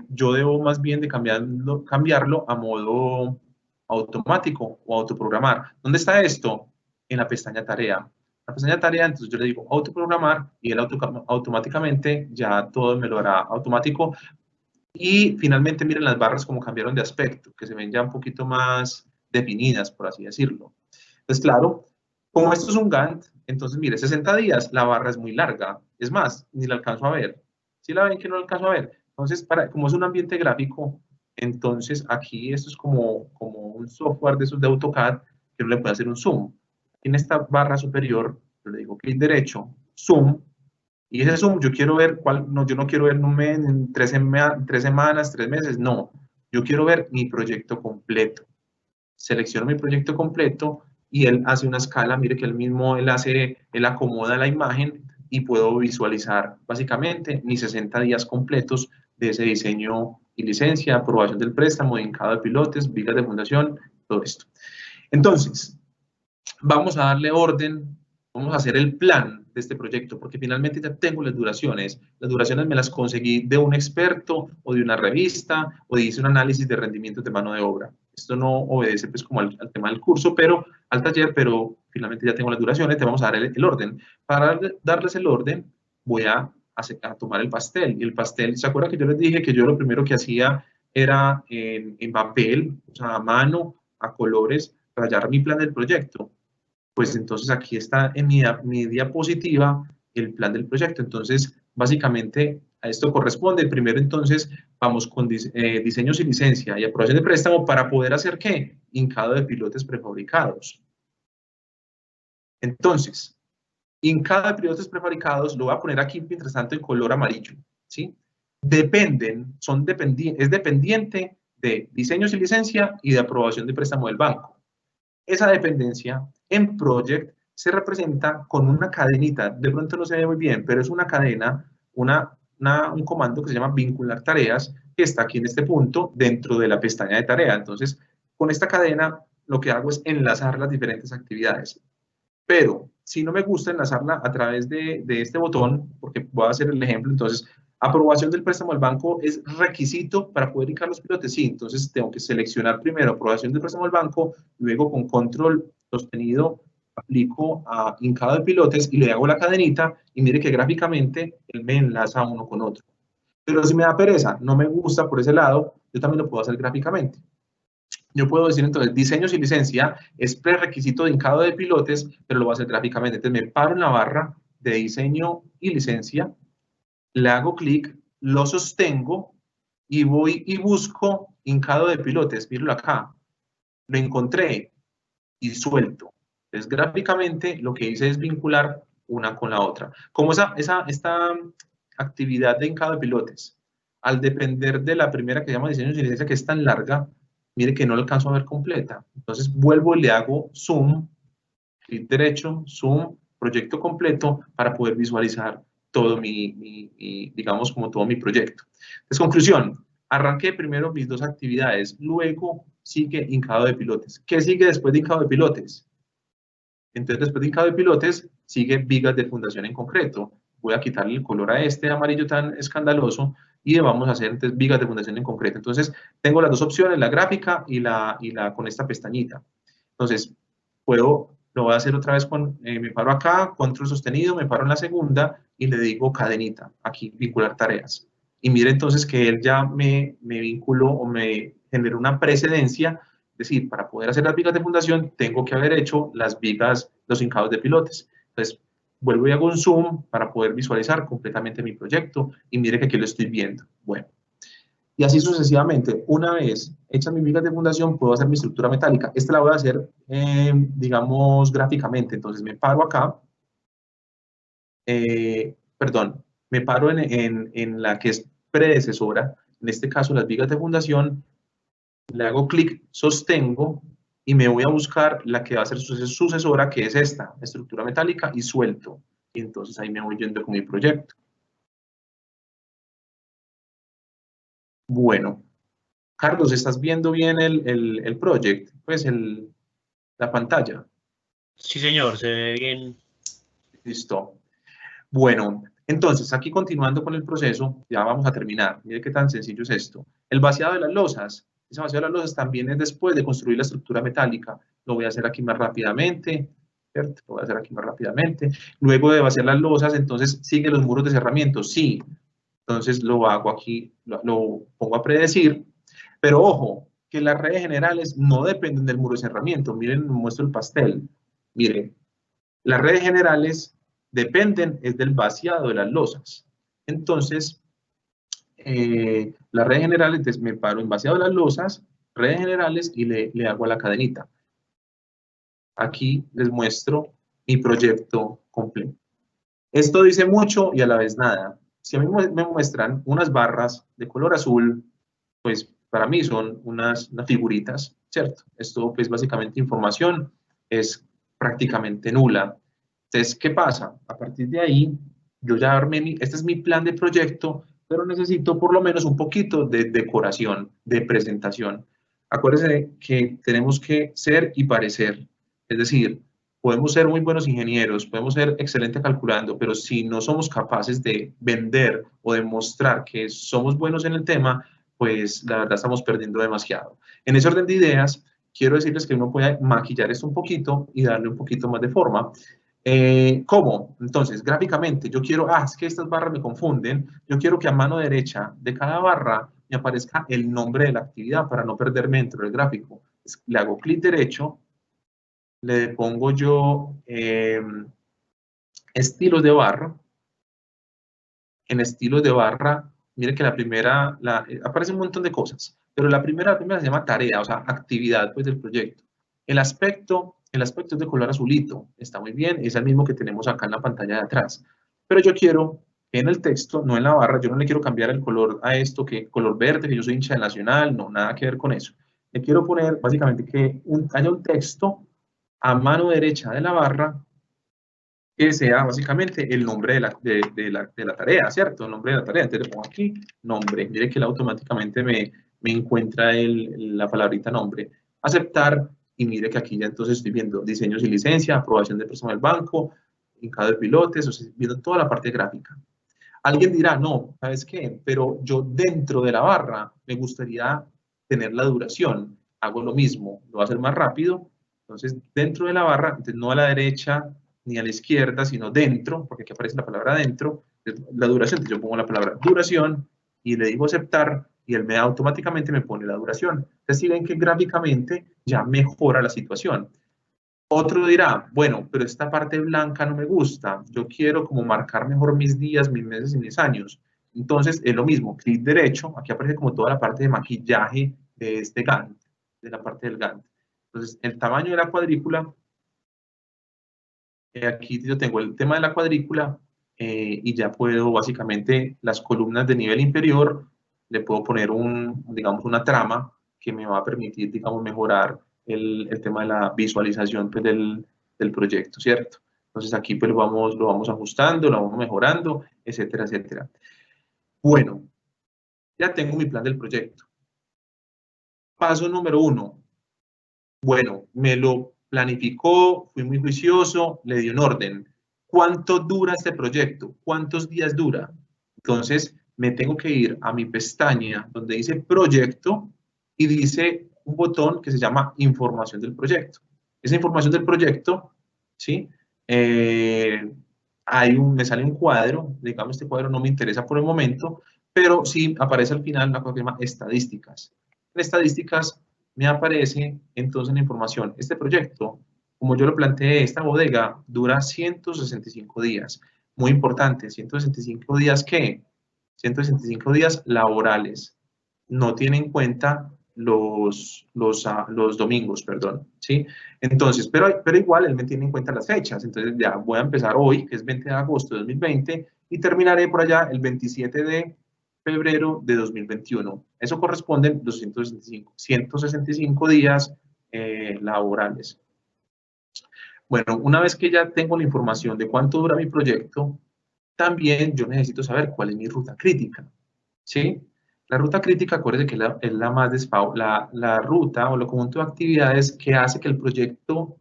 yo debo más bien de cambiarlo a modo automático o autoprogramar. ¿Dónde está esto? En la pestaña tarea. La pestaña tarea, entonces yo le digo autoprogramar y él automáticamente ya todo me lo hará automático. Y finalmente miren las barras como cambiaron de aspecto, que se ven ya un poquito más definidas, por así decirlo. Entonces, claro, como esto es un Gantt, entonces mire, 60 días, la barra es muy larga. Es más, ni la alcanzo a ver. ¿Sí la ven que no la alcanzo a ver? Entonces, como es un ambiente gráfico, entonces aquí esto es como un software de esos de AutoCAD que uno le puede hacer un zoom. En esta barra superior, yo le digo clic derecho, zoom, y ese zoom yo quiero ver no, yo no quiero ver en un mes, en 3 semanas, 3 meses, no. Yo quiero ver mi proyecto completo. Selecciono mi proyecto completo y él hace una escala, mire que él acomoda la imagen y puedo visualizar básicamente mis 60 días completos de ese diseño y licencia, aprobación del préstamo, hincado de pilotes, vigas de fundación, todo esto. Entonces, vamos a darle orden, vamos a hacer el plan de este proyecto, porque finalmente ya tengo las duraciones. Las duraciones me las conseguí de un experto o de una revista o hice un análisis de rendimientos de mano de obra. Esto no obedece pues como al tema del curso, al taller, pero finalmente ya tengo las duraciones, te vamos a dar el orden. Para darles el orden, voy a tomar el pastel. Y el pastel, ¿se acuerdan que yo les dije que yo lo primero que hacía era en papel, o sea, a mano, a colores, rayar mi plan del proyecto? Pues entonces aquí está en mi diapositiva el plan del proyecto. Entonces, básicamente a esto corresponde. Primero, entonces, vamos con diseños y licencia y aprobación de préstamo para poder hacer ¿qué? Hincado de pilotes prefabricados. Entonces, hincado de pilotes prefabricados lo voy a poner aquí, mientras tanto, en color amarillo, ¿sí? Es dependiente de diseños y licencia y de aprobación de préstamo del banco. Esa dependencia en Project se representa con una cadenita, de pronto no se ve muy bien, pero es una cadena, un comando que se llama vincular tareas, que está aquí en este punto dentro de la pestaña de tarea. Entonces, con esta cadena lo que hago es enlazar las diferentes actividades. Pero si no me gusta enlazarla a través de este botón, porque voy a hacer el ejemplo, entonces, aprobación del préstamo del banco es requisito para poder hincar los pilotes. Sí, entonces tengo que seleccionar primero aprobación del préstamo del banco, luego con control sostenido aplico a hincado de pilotes y le hago la cadenita y mire que gráficamente él me enlaza uno con otro. Pero si me da pereza, no me gusta por ese lado, yo también lo puedo hacer gráficamente. Yo puedo decir entonces, diseños y licencia es prerequisito de hincado de pilotes, pero lo voy a hacer gráficamente. Entonces me paro en la barra de diseño y licencia, le hago clic, lo sostengo y voy y busco hincado de pilotes. Míralo acá, lo encontré y suelto. Entonces gráficamente lo que hice es vincular una con la otra. Como esta actividad de hincado de pilotes, al depender de la primera que se llama diseño y licencia, que es tan larga, mire que no la alcanzo a ver completa. Entonces vuelvo y le hago zoom, clic derecho, zoom, proyecto completo para poder visualizar todo digamos, como todo mi proyecto. Entonces, conclusión, arranqué primero mis dos actividades, luego sigue hincado de pilotes. ¿Qué sigue después de hincado de pilotes? Entonces, después de hincado de pilotes, sigue vigas de fundación en concreto. Voy a quitarle el color a este amarillo tan escandaloso y vamos a hacer entonces vigas de fundación en concreto. Entonces, tengo las dos opciones, la gráfica y la con esta pestañita. Entonces, lo voy a hacer otra vez me paro acá, control sostenido, me paro en la segunda y le digo cadenita, aquí, vincular tareas. Y mire entonces que él ya me vinculó o me generó una precedencia, es decir, para poder hacer las vigas de fundación, tengo que haber hecho las vigas, los hincados de pilotes. Entonces, vuelvo y hago un zoom para poder visualizar completamente mi proyecto y mire que aquí lo estoy viendo. Bueno. Y así sucesivamente. Una vez hechas mis vigas de fundación, puedo hacer mi estructura metálica. Esta la voy a hacer, digamos, gráficamente. Entonces me paro acá, perdón, me paro en la que es predecesora, en este caso las vigas de fundación, le hago clic, sostengo y me voy a buscar la que va a ser sucesora, que es esta, estructura metálica, y suelto. Y entonces ahí me voy yendo con mi proyecto. Bueno, Carlos, ¿estás viendo bien el project? Pues la pantalla. Sí, señor, se ve bien. Listo. Bueno, entonces aquí continuando con el proceso, ya vamos a terminar. Mire qué tan sencillo es esto. El vaciado de las losas. Ese vaciado de las losas también es después de construir la estructura metálica. Lo voy a hacer aquí más rápidamente. ¿Cierto? Lo voy a hacer aquí más rápidamente. Luego de vaciar las losas, entonces sigue los muros de cerramiento. Sí. Entonces lo hago aquí, lo pongo a predecir. Pero ojo, que las redes generales no dependen del muro de cerramiento. Miren, muestro el pastel. Miren, las redes generales dependen es del vaciado de las losas. Entonces, las redes generales, entonces me paro en vaciado de las losas, redes generales y le hago a la cadenita. Aquí les muestro mi proyecto completo. Esto dice mucho y a la vez nada. Si a mí me muestran unas barras de color azul, pues para mí son unas figuritas, ¿cierto? Esto pues básicamente información es prácticamente nula. Entonces, ¿qué pasa? A partir de ahí, yo ya armé este es mi plan de proyecto, pero necesito por lo menos un poquito de decoración, de presentación. Acuérdense que tenemos que ser y parecer. Es decir, podemos ser muy buenos ingenieros, podemos ser excelentes calculando, pero si no somos capaces de vender o demostrar que somos buenos en el tema, pues la verdad estamos perdiendo demasiado. En ese orden de ideas, quiero decirles que uno puede maquillar esto un poquito y darle un poquito más de forma. ¿Cómo? Entonces, gráficamente, yo quiero, es que estas barras me confunden, yo quiero que a mano derecha de cada barra me aparezca el nombre de la actividad para no perderme dentro del gráfico. Le hago clic derecho, le pongo yo estilos de barra. En estilos de barra, mire que la primera, aparece un montón de cosas, pero la primera se llama tarea, o sea, actividad pues, del proyecto. El aspecto es de color azulito, está muy bien, es el mismo que tenemos acá en la pantalla de atrás. Pero yo quiero en el texto, no en la barra, yo no le quiero cambiar el color a esto, que color verde, que yo soy hincha del Nacional, no, nada que ver con eso. Le quiero poner básicamente que haya un texto a mano derecha de la barra que sea básicamente el nombre de la tarea, ¿cierto? El nombre de la tarea. Entonces le pongo aquí nombre. Mire que él automáticamente me encuentra la palabrita nombre. Aceptar, y mire que aquí ya entonces estoy viendo diseños y licencia, aprobación de personal del banco, hincado de pilotes, o sea, viendo toda la parte gráfica. Alguien dirá, no, ¿sabes qué? Pero yo dentro de la barra me gustaría tener la duración. Hago lo mismo, lo voy a hacer más rápido. Entonces, dentro de la barra, entonces no a la derecha ni a la izquierda, sino dentro, porque aquí aparece la palabra dentro, la duración. Entonces yo pongo la palabra duración y le digo aceptar y él automáticamente me pone la duración. Entonces, si ven que gráficamente ya mejora la situación. Otro dirá, bueno, pero esta parte blanca no me gusta, yo quiero como marcar mejor mis días, mis meses y mis años. Entonces es lo mismo, clic derecho, aquí aparece como toda la parte de maquillaje de este Gantt, de la parte del Gantt. Entonces el tamaño de la cuadrícula, aquí yo tengo el tema de la cuadrícula y ya puedo básicamente las columnas de nivel inferior, le puedo poner digamos una trama que me va a permitir, digamos, mejorar el tema de la visualización pues, del proyecto, ¿cierto? Entonces aquí pues lo vamos ajustando, lo vamos mejorando, etcétera, etcétera. Bueno, ya tengo mi plan del proyecto. Paso número 1. Bueno, me lo planificó, fui muy juicioso, le di un orden. ¿Cuánto dura este proyecto? ¿Cuántos días dura? Entonces, me tengo que ir a mi pestaña donde dice proyecto y dice un botón que se llama información del proyecto. Esa información del proyecto, ¿sí? Me sale un cuadro, digamos este cuadro no me interesa por el momento, pero sí aparece al final una cosa que se llama estadísticas. En estadísticas me aparece entonces la información. Este proyecto, como yo lo planteé, esta bodega dura 165 días. Muy importante, 165 días ¿qué? 165 días laborales. No tiene en cuenta los domingos, perdón, ¿sí? Entonces, pero igual él me tiene en cuenta las fechas. Entonces ya voy a empezar hoy, que es 20 de agosto de 2020, y terminaré por allá el 27 de febrero de 2021. Eso corresponden los 165 días laborales. Bueno, una vez que ya tengo la información de cuánto dura mi proyecto, también yo necesito saber cuál es mi ruta crítica, ¿sí? La ruta crítica, acuérdense que es la más la ruta o el conjunto de actividades que hace que el proyecto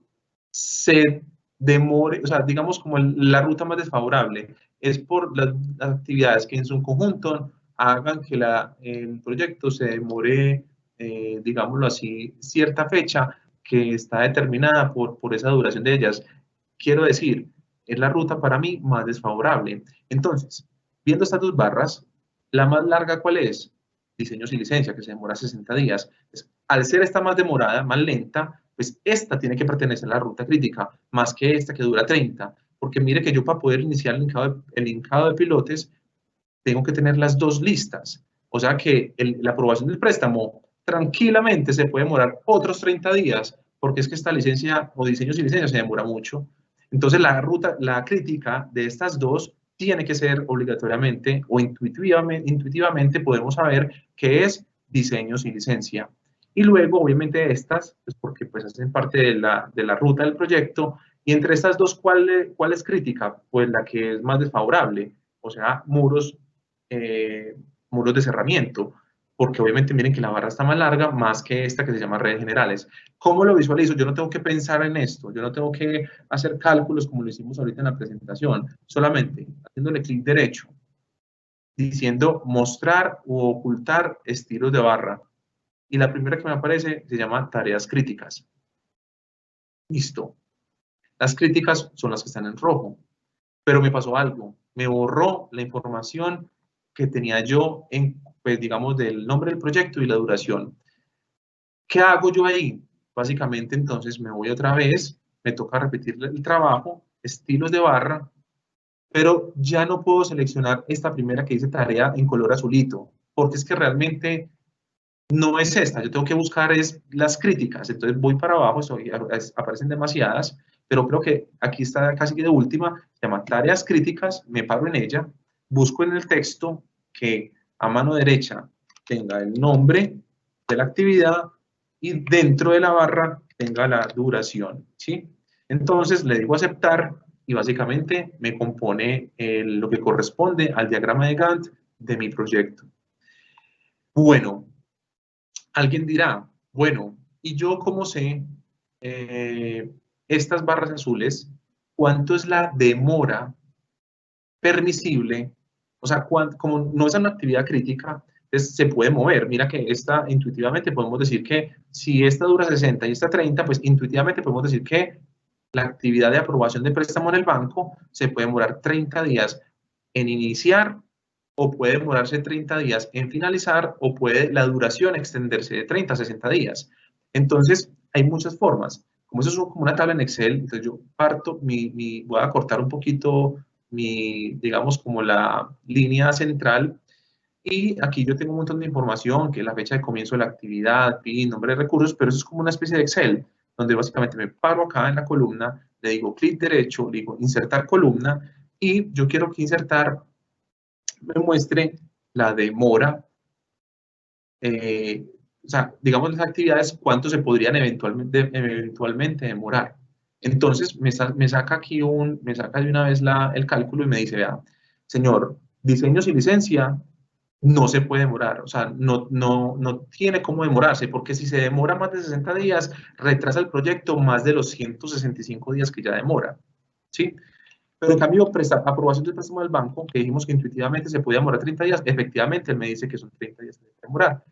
se demore, o sea, digamos como la ruta más desfavorable, es por las actividades que en su conjunto hagan que el proyecto se demore, digámoslo así, cierta fecha que está determinada por esa duración de ellas. Quiero decir, es la ruta para mí más desfavorable. Entonces, viendo estas dos barras, la más larga, ¿cuál es? Diseños y licencia, que se demora 60 días. Pues, al ser esta más demorada, más lenta, pues esta tiene que pertenecer a la ruta crítica, más que esta que dura 30. Porque mire que yo para poder iniciar el linkado de pilotes, tengo que tener las dos listas. O sea que la aprobación del préstamo tranquilamente se puede demorar otros 30 días, porque es que esta licencia o diseños y licencia se demora mucho. Entonces la crítica de estas dos tiene que ser obligatoriamente o intuitivamente podemos saber qué es diseños y licencia. Y luego, obviamente, estas, pues porque pues hacen parte de la ruta del proyecto, y entre estas dos, ¿cuál es crítica? Pues la que es más desfavorable, o sea, muros de cerramiento, porque obviamente miren que la barra está más larga, más que esta que se llama redes generales. ¿Cómo lo visualizo? Yo no tengo que pensar en esto, yo no tengo que hacer cálculos como lo hicimos ahorita en la presentación, solamente haciéndole clic derecho, diciendo mostrar u ocultar estilos de barra. Y la primera que me aparece se llama tareas críticas. Listo. Las críticas son las que están en rojo, pero me pasó algo, me borró la información que tenía yo pues digamos, del nombre del proyecto y la duración. ¿Qué hago yo ahí? Básicamente, entonces, me voy otra vez, me toca repetir el trabajo, estilos de barra, pero ya no puedo seleccionar esta primera que dice tarea en color azulito, porque es que realmente no es esta, yo tengo que buscar las críticas, entonces voy para abajo, aparecen demasiadas, pero creo que aquí está casi que de última, se llama tareas críticas, me paro en ella, busco en el texto que a mano derecha tenga el nombre de la actividad y dentro de la barra tenga la duración, ¿sí? Entonces le digo aceptar y básicamente me compone lo que corresponde al diagrama de Gantt de mi proyecto. Bueno, alguien dirá, bueno, ¿y yo cómo sé estas barras azules? ¿Cuánto es la demora permisible? O sea, como no es una actividad crítica, entonces se puede mover. Mira que esta intuitivamente podemos decir que si esta dura 60 y esta 30, pues intuitivamente podemos decir que la actividad de aprobación de préstamo en el banco se puede demorar 30 días en iniciar, o puede demorarse 30 días en finalizar, o puede la duración extenderse de 30 a 60 días. Entonces, hay muchas formas. Como eso es como una tabla en Excel, entonces yo parto, voy a cortar un poquito digamos, como la línea central, y aquí yo tengo un montón de información, que es la fecha de comienzo de la actividad, PIN, nombre de recursos, pero eso es como una especie de Excel, donde básicamente me paro acá en la columna, le digo clic derecho, le digo insertar columna, y yo quiero que insertar me muestre la demora, o sea, digamos las actividades, cuánto se podrían eventualmente demorar. Entonces, me saca aquí me saca de una vez el cálculo y me dice, vea, señor, diseños y licencia no se puede demorar, o sea, no tiene cómo demorarse, porque si se demora más de 60 días, retrasa el proyecto más de los 165 días que ya demora, ¿sí? Pero en cambio, aprobación del préstamo del banco, que dijimos que intuitivamente se podía demorar 30 días, efectivamente él me dice que son 30 días que debe demorar.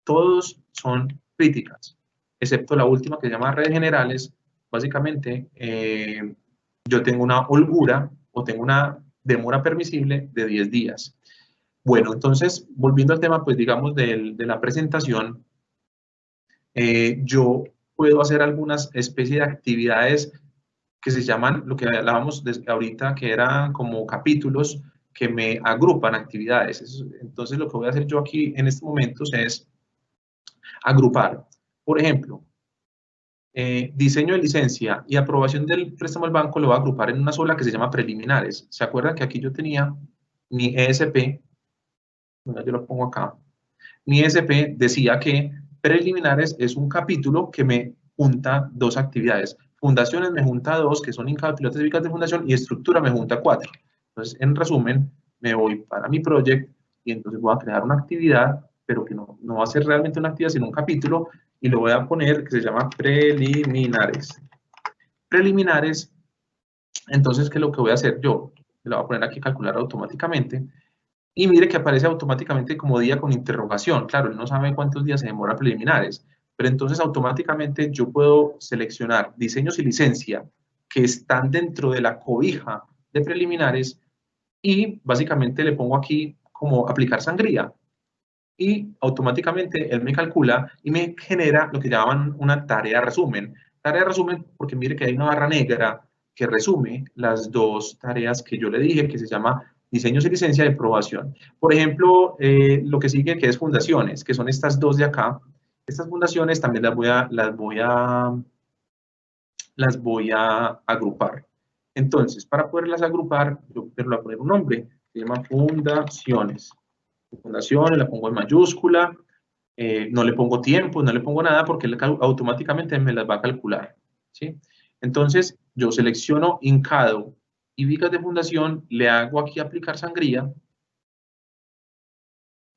Todos son críticas, excepto la última que se llama redes generales. Básicamente, yo tengo una holgura o tengo una demora permisible de 10 días. Bueno, entonces, volviendo al tema, pues digamos, de la presentación, yo puedo hacer algunas especies de actividades que se llaman, lo que hablábamos ahorita, que eran como capítulos que me agrupan actividades. Entonces, lo que voy a hacer yo aquí en estos momentos es agrupar. Por ejemplo, diseño de licencia y aprobación del préstamo al banco lo voy a agrupar en una sola que se llama preliminares. ¿Se acuerdan que aquí yo tenía mi ESP? Yo lo pongo acá. Mi ESP decía que preliminares es un capítulo que me junta 2 actividades. Fundaciones me junta 2, que son Incado, pilotos y becas de fundación, y estructura me junta 4. Entonces, en resumen, me voy para mi project y entonces voy a crear una actividad, pero que no va a ser realmente una actividad, sino un capítulo, y lo voy a poner que se llama preliminares. Preliminares, entonces, ¿qué es lo que voy a hacer yo? Le voy a poner aquí calcular automáticamente, y mire que aparece automáticamente como día con interrogación. Claro, él no sabe cuántos días se demora preliminares, pero entonces automáticamente yo puedo seleccionar diseños y licencia que están dentro de la cobija de preliminares y básicamente le pongo aquí como aplicar sangría y automáticamente él me calcula y me genera lo que llaman una tarea resumen. Tarea resumen porque mire que hay una barra negra que resume las 2 tareas que yo le dije, que se llama diseños y licencia de aprobación. Por ejemplo, lo que sigue que es fundaciones, que son estas 2 de acá. Estas fundaciones también las voy a agrupar. Entonces, para poderlas agrupar, yo le voy a poner un nombre, se llama fundaciones. Fundaciones, la pongo en mayúscula, no le pongo tiempo, no le pongo nada porque él automáticamente me las va a calcular, ¿sí? Entonces, yo selecciono Incado y vicas de fundación, le hago aquí aplicar sangría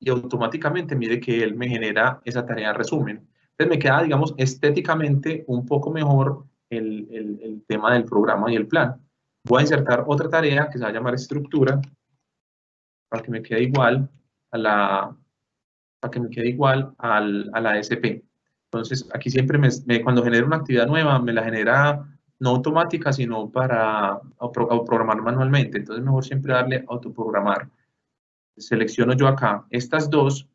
y automáticamente mire que él me genera esa tarea de resumen. Entonces me queda, digamos, estéticamente un poco mejor el tema del programa y el plan. Voy a insertar otra tarea que se va a llamar estructura para que me quede igual a la SP. Entonces, aquí siempre cuando genero una actividad nueva, me la genera no automática, sino para programar manualmente. Entonces, mejor siempre darle autoprogramar. Selecciono yo acá estas 2,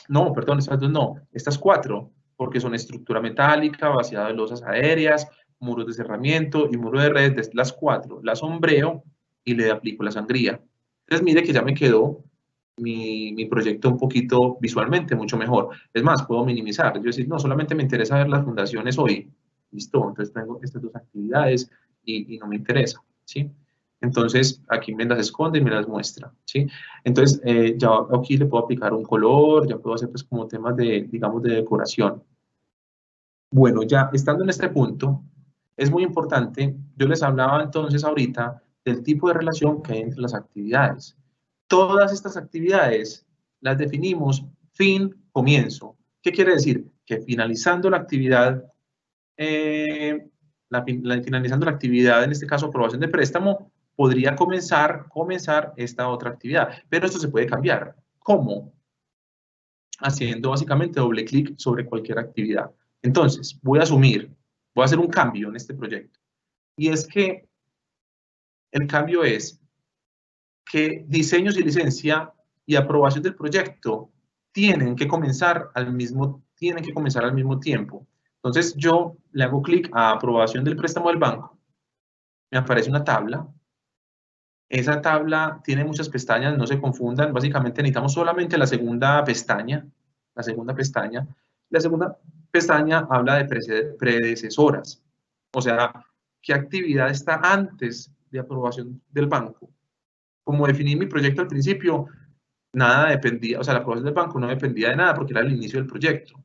no, perdón, estas 2 no, estas 4, porque son estructura metálica, vaciado de losas aéreas, muros de cerramiento y muro de redes, las 4, las sombreo y le aplico la sangría. Entonces, mire que ya me quedó mi proyecto un poquito visualmente mucho mejor. Es más, puedo minimizar. Yo decir, no, solamente me interesa ver las fundaciones hoy. Listo, entonces tengo estas 2 actividades y no me interesa, ¿sí? Entonces, aquí me las esconde y me las muestra, ¿sí? Entonces, ya aquí le puedo aplicar un color, ya puedo hacer pues como temas de, digamos, de decoración. Bueno, ya estando en este punto, es muy importante, yo les hablaba entonces ahorita del tipo de relación que hay entre las actividades. Todas estas actividades las definimos fin, comienzo. ¿Qué quiere decir? Que finalizando la actividad, finalizando la actividad, en este caso aprobación de préstamo, podría comenzar esta otra actividad. Pero esto se puede cambiar. ¿Cómo? Haciendo básicamente doble clic sobre cualquier actividad. Entonces, voy a hacer un cambio en este proyecto. Y es que el cambio es que diseños y licencia y aprobación del proyecto tienen que comenzar al mismo tiempo. Entonces, yo le hago clic a aprobación del préstamo del banco. Me aparece una tabla. Esa tabla tiene muchas pestañas, no se confundan. Básicamente necesitamos solamente la segunda pestaña. La segunda pestaña habla de predecesoras. O sea, ¿qué actividad está antes de aprobación del banco? Como definí mi proyecto al principio, nada dependía, o sea, la aprobación del banco no dependía de nada porque era el inicio del proyecto.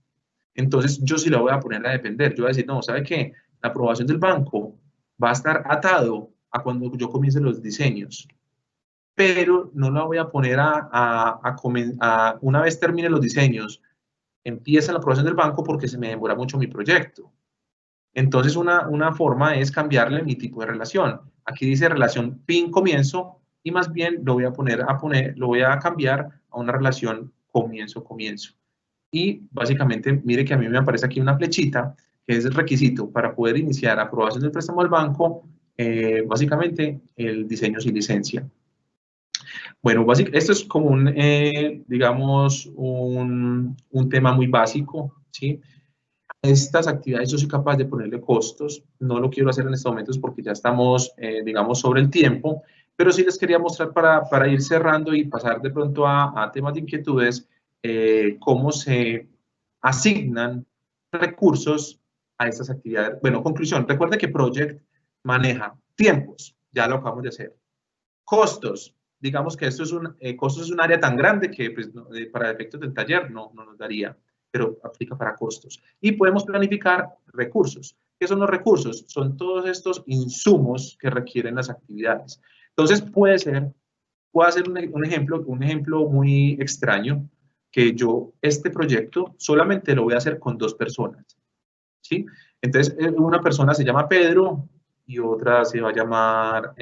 Entonces, yo sí la voy a poner a depender. Yo voy a decir, no, ¿sabe qué? La aprobación del banco va a estar atado a cuando yo comience los diseños. Pero no la voy a poner una vez termine los diseños, empieza la aprobación del banco porque se me demora mucho mi proyecto. Entonces, una forma es cambiarle mi tipo de relación. Aquí dice relación fin-comienzo y más bien lo voy a cambiar a una relación comienzo-comienzo. Y básicamente, mire que a mí me aparece aquí una flechita que es el requisito para poder iniciar aprobación del préstamo al banco, básicamente el diseño sin licencia. Bueno, esto es como digamos, un tema muy básico, ¿sí? Estas actividades yo soy capaz de ponerle costos, no lo quiero hacer en estos momentos porque ya estamos, digamos, sobre el tiempo, pero sí les quería mostrar para ir cerrando y pasar de pronto a temas de inquietudes, cómo se asignan recursos a estas actividades. Bueno, conclusión, recuerde que Project maneja tiempos, ya lo acabamos de hacer, costos, digamos que esto es costos es un área tan grande que pues, para efectos del taller no nos daría. pero aplica para costos. Y podemos planificar recursos. ¿Qué son los recursos? Son todos estos insumos que requieren las actividades. Entonces, puedo hacer un ejemplo muy extraño, que yo este proyecto solamente lo voy a hacer con 2 personas, ¿sí? Entonces, una persona se llama Pedro y otra se va a llamar,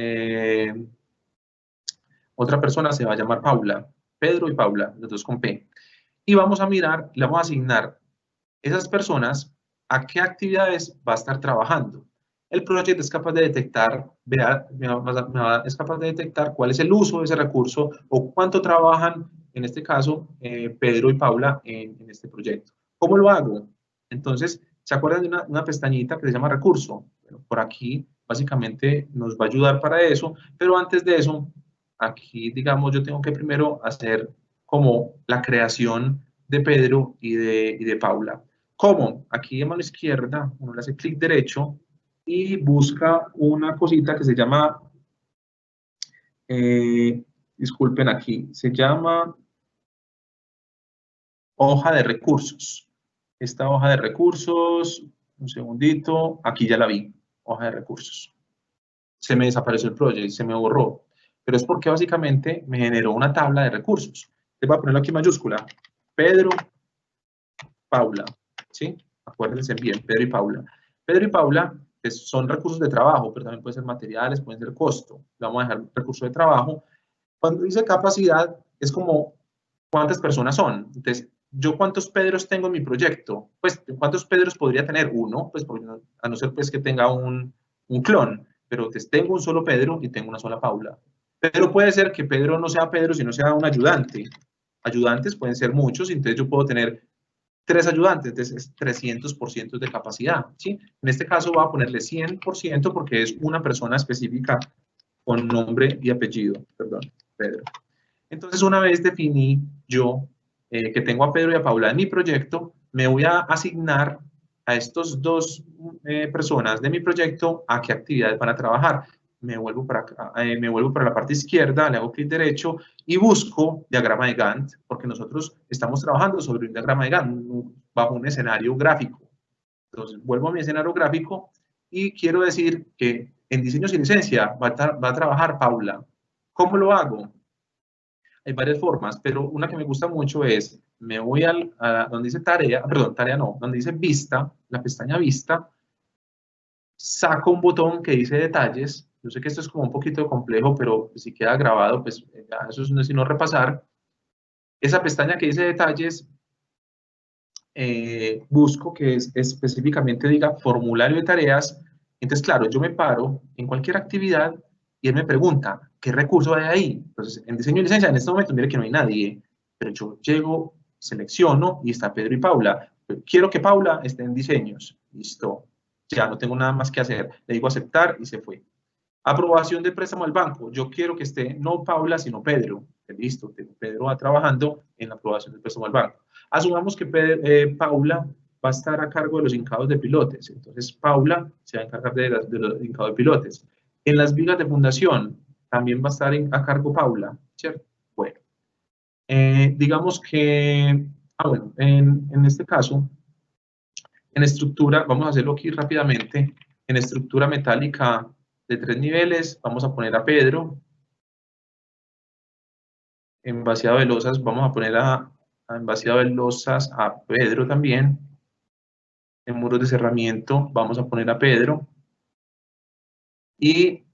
otra persona se va a llamar Paula. Pedro y Paula, los dos con P. Y vamos a mirar, le vamos a asignar esas personas a qué actividades va a estar trabajando. El proyecto es capaz de detectar, es capaz de detectar cuál es el uso de ese recurso o cuánto trabajan, en este caso, Pedro y Paula en este proyecto. ¿Cómo lo hago? Entonces, ¿se acuerdan de una pestañita que se llama recurso? Bueno, por aquí, básicamente, nos va a ayudar para eso, pero antes de eso, aquí, digamos, yo tengo que primero hacer como la creación de Pedro y de Paula. ¿Cómo? Aquí en mano izquierda, uno le hace clic derecho y busca una cosita que se llama, disculpen aquí, se llama hoja de recursos. Esta hoja de recursos, un segundito, aquí ya la vi, hoja de recursos. Se me desapareció el proyecto, se me borró, pero es porque básicamente me generó una tabla de recursos. Les voy a ponerlo aquí en mayúscula, Pedro, Paula, ¿sí? Acuérdense bien, Pedro y Paula. Pedro y Paula pues, son recursos de trabajo, pero también pueden ser materiales, pueden ser costo. Le vamos a dejar recurso de trabajo. Cuando dice capacidad, es como cuántas personas son. Entonces, ¿yo cuántos Pedros tengo en mi proyecto? Pues, ¿cuántos Pedros podría tener? Uno, pues, a no ser pues, que tenga un clon, pero pues, tengo un solo Pedro y tengo una sola Paula. Pero puede ser que Pedro no sea Pedro, sino sea un ayudante. Ayudantes pueden ser muchos, entonces yo puedo tener 3 ayudantes, entonces es 300% de capacidad, ¿sí? En este caso voy a ponerle 100% porque es una persona específica con nombre y apellido, perdón, Pedro. Entonces, una vez definí yo que tengo a Pedro y a Paula en mi proyecto, me voy a asignar a estos 2 personas de mi proyecto a qué actividades van a trabajar. Me vuelvo para la parte izquierda, le hago clic derecho y busco diagrama de Gantt, porque nosotros estamos trabajando sobre un diagrama de Gantt bajo un escenario gráfico. Entonces, vuelvo a mi escenario gráfico y quiero decir que en diseño sin licencia va a trabajar Paula. ¿Cómo lo hago? Hay varias formas, pero una que me gusta mucho es, me voy a donde dice tarea, perdón, tarea no, donde dice vista, la pestaña vista, saco un botón que dice detalles. Yo sé que esto es como un poquito complejo, pero si queda grabado, pues ya eso es sino repasar. Esa pestaña que dice detalles, busco que específicamente diga formulario de tareas. Entonces, claro, yo me paro en cualquier actividad y él me pregunta, ¿qué recurso hay ahí? Entonces, en diseño y licencia, en este momento, mire que no hay nadie, pero yo llego, selecciono y está Pedro y Paula. Quiero que Paula esté en diseños. Listo. Ya no tengo nada más que hacer. Le digo aceptar y se fue. Aprobación de préstamo al banco. Yo quiero que esté no Paula, sino Pedro. Listo. Pedro va trabajando en la aprobación del préstamo al banco. Asumamos que Paula va a estar a cargo de los hincados de pilotes. Entonces, Paula se va a encargar de los hincados de pilotes. En las vigas de fundación también va a estar a cargo Paula, ¿cierto? Bueno, digamos que, bueno, en este caso, en estructura, vamos a hacerlo aquí rápidamente, en estructura metálica de 3 niveles, vamos a poner a Pedro. En vaciado de losas vamos a poner en vaciado de losas a Pedro también. En muros de cerramiento vamos a poner a Pedro. Y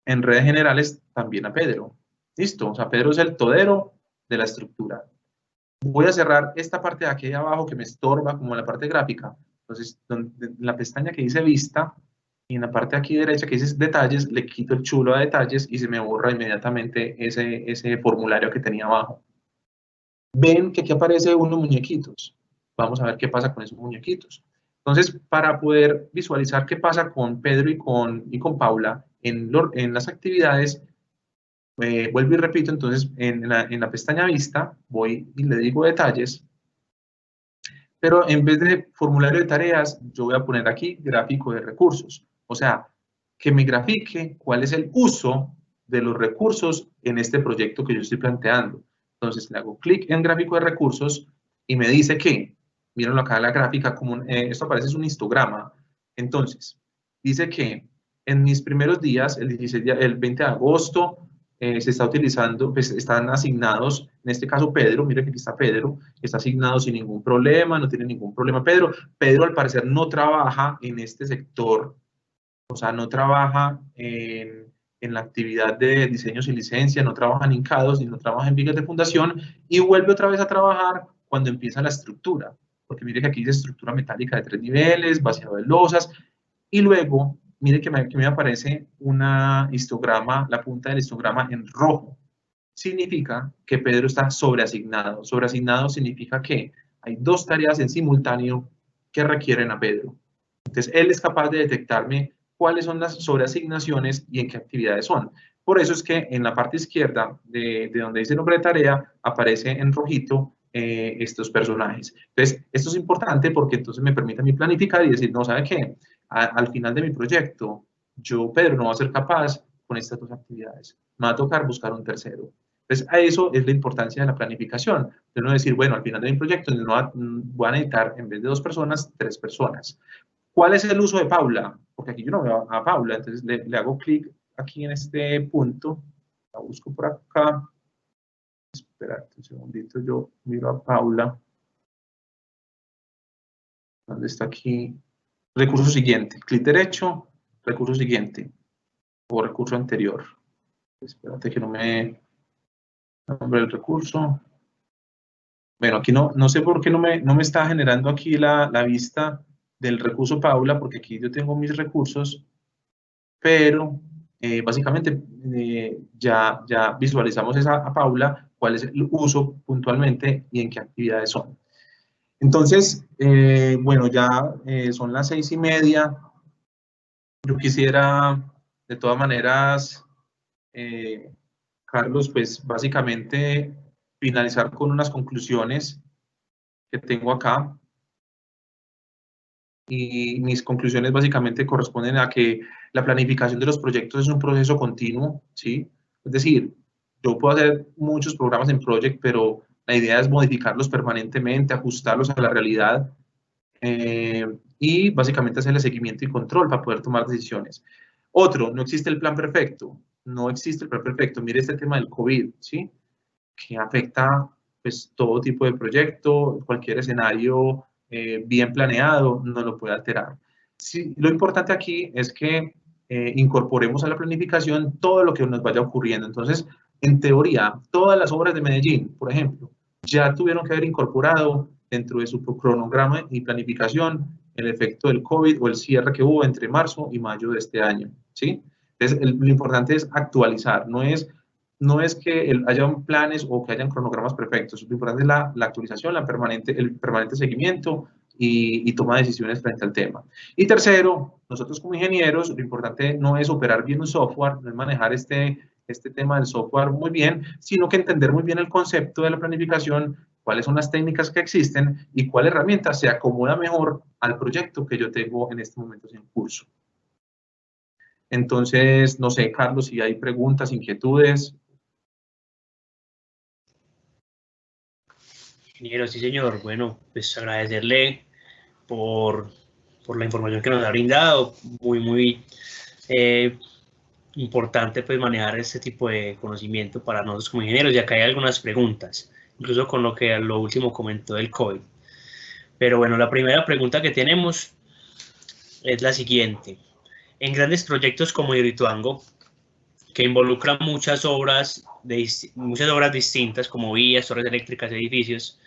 en redes generales también a Pedro. Listo, o sea, Pedro es el todero de la estructura. Voy a cerrar esta parte de aquí abajo que me estorba como la parte gráfica. Entonces, en la pestaña que dice vista y en la parte de aquí derecha que dice detalles, le quito el chulo a detalles y se me borra inmediatamente ese formulario que tenía abajo. Ven que aquí aparecen unos muñequitos. Vamos a ver qué pasa con esos muñequitos. Entonces, para poder visualizar qué pasa con Pedro y con Paula en las actividades, vuelvo y repito, entonces en la pestaña vista voy y le digo detalles, pero en vez de formulario de tareas, yo voy a poner aquí gráfico de recursos. O sea, que me grafique cuál es el uso de los recursos en este proyecto que yo estoy planteando. Entonces le hago clic en gráfico de recursos y me dice que mírenlo acá en la gráfica, como esto parece es un histograma. Entonces, dice que en mis primeros días, el 20 de agosto, se está utilizando, pues están asignados, en este caso Pedro, mire que aquí está Pedro, está asignado sin ningún problema, no tiene ningún problema Pedro. Pedro al parecer no trabaja en este sector, o sea, no trabaja en la actividad de diseño sin licencia, no trabaja en INCADOS, ni no trabaja en vigas de fundación, y vuelve otra vez a trabajar cuando empieza la estructura, porque mire que aquí dice estructura metálica de 3 niveles, vaciado de losas, y luego, mire que me aparece una histograma, la punta del histograma en rojo. Significa que Pedro está sobreasignado. Sobreasignado significa que hay 2 tareas en simultáneo que requieren a Pedro. Entonces, él es capaz de detectarme cuáles son las sobreasignaciones y en qué actividades son. Por eso es que en la parte izquierda de donde dice el nombre de tarea, aparece en rojito estos personajes. Entonces, esto es importante porque entonces me permite a mí planificar y decir, no, ¿sabe qué? Al final de mi proyecto, Pedro, no va a ser capaz con estas 2 actividades. Me va a tocar buscar un tercero. Entonces, a eso es la importancia de la planificación. De no decir, bueno, al final de mi proyecto voy a necesitar, en vez de 2 personas, 3 personas. ¿Cuál es el uso de Paula? Porque aquí yo no veo a Paula, entonces le hago clic aquí en este punto, la busco por acá. Espérate un segundito, yo miro a Paula. ¿Dónde está aquí? Recurso siguiente, clic derecho, recurso siguiente, o recurso anterior. Espérate que no me nombre el recurso. Bueno, aquí no sé por qué no me está generando aquí la vista del recurso Paula, porque aquí yo tengo mis recursos, pero básicamente ya visualizamos a Paula, cuál es el uso puntualmente y en qué actividades son. Entonces, bueno, ya son las 6:30. Yo quisiera, de todas maneras, Carlos, pues básicamente finalizar con unas conclusiones que tengo acá. Y mis conclusiones básicamente corresponden a que la planificación de los proyectos es un proceso continuo, ¿sí? Es decir, yo puedo hacer muchos programas en Project, pero la idea es modificarlos permanentemente, ajustarlos a la realidad y básicamente hacerle seguimiento y control para poder tomar decisiones. Otro, no existe el plan perfecto, no existe el plan perfecto. Mire este tema del COVID, ¿sí? Que afecta pues todo tipo de proyecto, cualquier escenario bien planeado no lo puede alterar. Sí, lo importante aquí es que incorporemos a la planificación todo lo que nos vaya ocurriendo. Entonces, en teoría, todas las obras de Medellín, por ejemplo, ya tuvieron que haber incorporado dentro de su cronograma y planificación el efecto del COVID o el cierre que hubo entre marzo y mayo de este año, ¿sí? Entonces, lo importante es actualizar, no es que hayan planes o que hayan cronogramas perfectos. Lo importante es la actualización, el permanente seguimiento y toma de decisiones frente al tema. Y tercero, nosotros como ingenieros, lo importante no es operar bien un software, no es manejar este tema del software muy bien, sino que entender muy bien el concepto de la planificación, cuáles son las técnicas que existen y cuál herramienta se acomoda mejor al proyecto que yo tengo en este momento en curso. Entonces, no sé, Carlos, si hay preguntas, inquietudes. Ingeniero, sí señor. Bueno, pues agradecerle por la información que nos ha brindado. Muy importante pues manejar este tipo de conocimiento para nosotros como ingenieros. Y acá hay algunas preguntas, incluso con lo último comentó del COVID. Pero bueno, la primera pregunta que tenemos es la siguiente. En grandes proyectos como Hidroituango, que involucran muchas obras distintas como vías, torres eléctricas, edificios,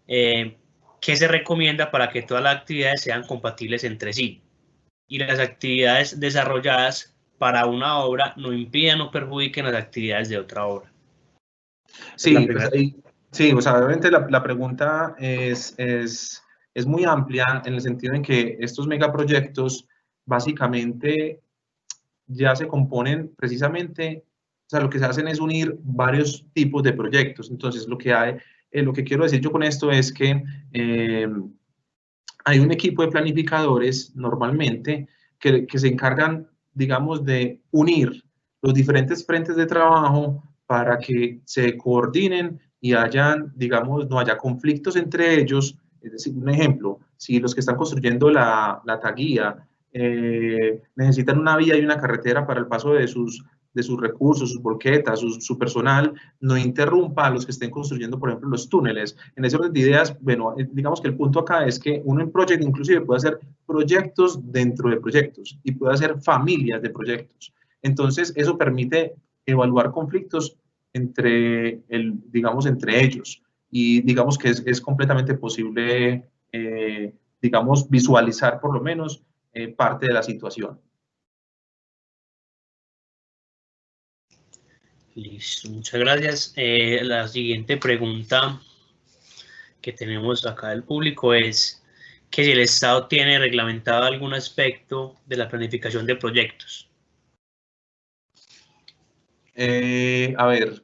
¿qué se recomienda para que todas las actividades sean compatibles entre sí y las actividades desarrolladas para una obra no impidan o perjudiquen las actividades de otra obra? Sí, pues sí, o sea, obviamente la pregunta es muy amplia en el sentido en que estos megaproyectos básicamente ya se componen precisamente, o sea, lo que se hacen es unir varios tipos de proyectos. Entonces, lo que quiero decir yo con esto es que hay un equipo de planificadores normalmente que se encargan, digamos, de unir los diferentes frentes de trabajo para que se coordinen y hayan, digamos, no haya conflictos entre ellos Es decir, un ejemplo, si los que están construyendo la taguía necesitan una vía y una carretera para el paso de sus recursos, sus volquetas, su personal, no interrumpa a los que estén construyendo, por ejemplo, los túneles. En ese orden de ideas, bueno, digamos que el punto acá es que uno en Project inclusive puede hacer proyectos dentro de proyectos y puede hacer familias de proyectos. Entonces, eso permite evaluar conflictos digamos, entre ellos. Y digamos que es completamente posible, digamos, visualizar por lo menos parte de la situación. Listo, muchas gracias. La siguiente pregunta que tenemos acá del público es que si el Estado tiene reglamentado algún aspecto de la planificación de proyectos. A ver,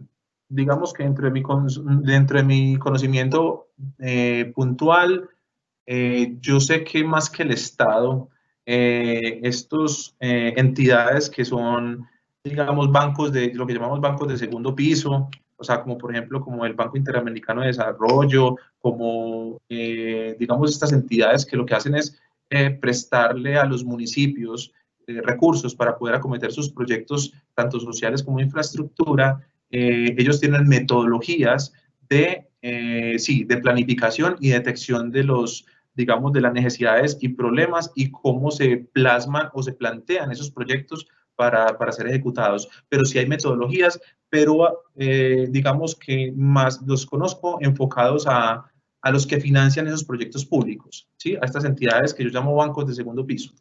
digamos que dentro de mi conocimiento puntual, yo sé que más que el Estado, estos entidades que son, digamos, bancos lo que llamamos bancos de segundo piso, o sea, como por ejemplo, como el Banco Interamericano de Desarrollo, como, digamos, estas entidades que lo que hacen es prestarle a los municipios recursos para poder acometer sus proyectos, tanto sociales como de infraestructura. Ellos tienen metodologías de planificación y detección de digamos, de las necesidades y problemas y cómo se plasman o se plantean esos proyectos para ser ejecutados. Pero sí hay metodologías, pero digamos que más los conozco enfocados a los que financian esos proyectos públicos, ¿sí? A estas entidades que yo llamo bancos de segundo piso.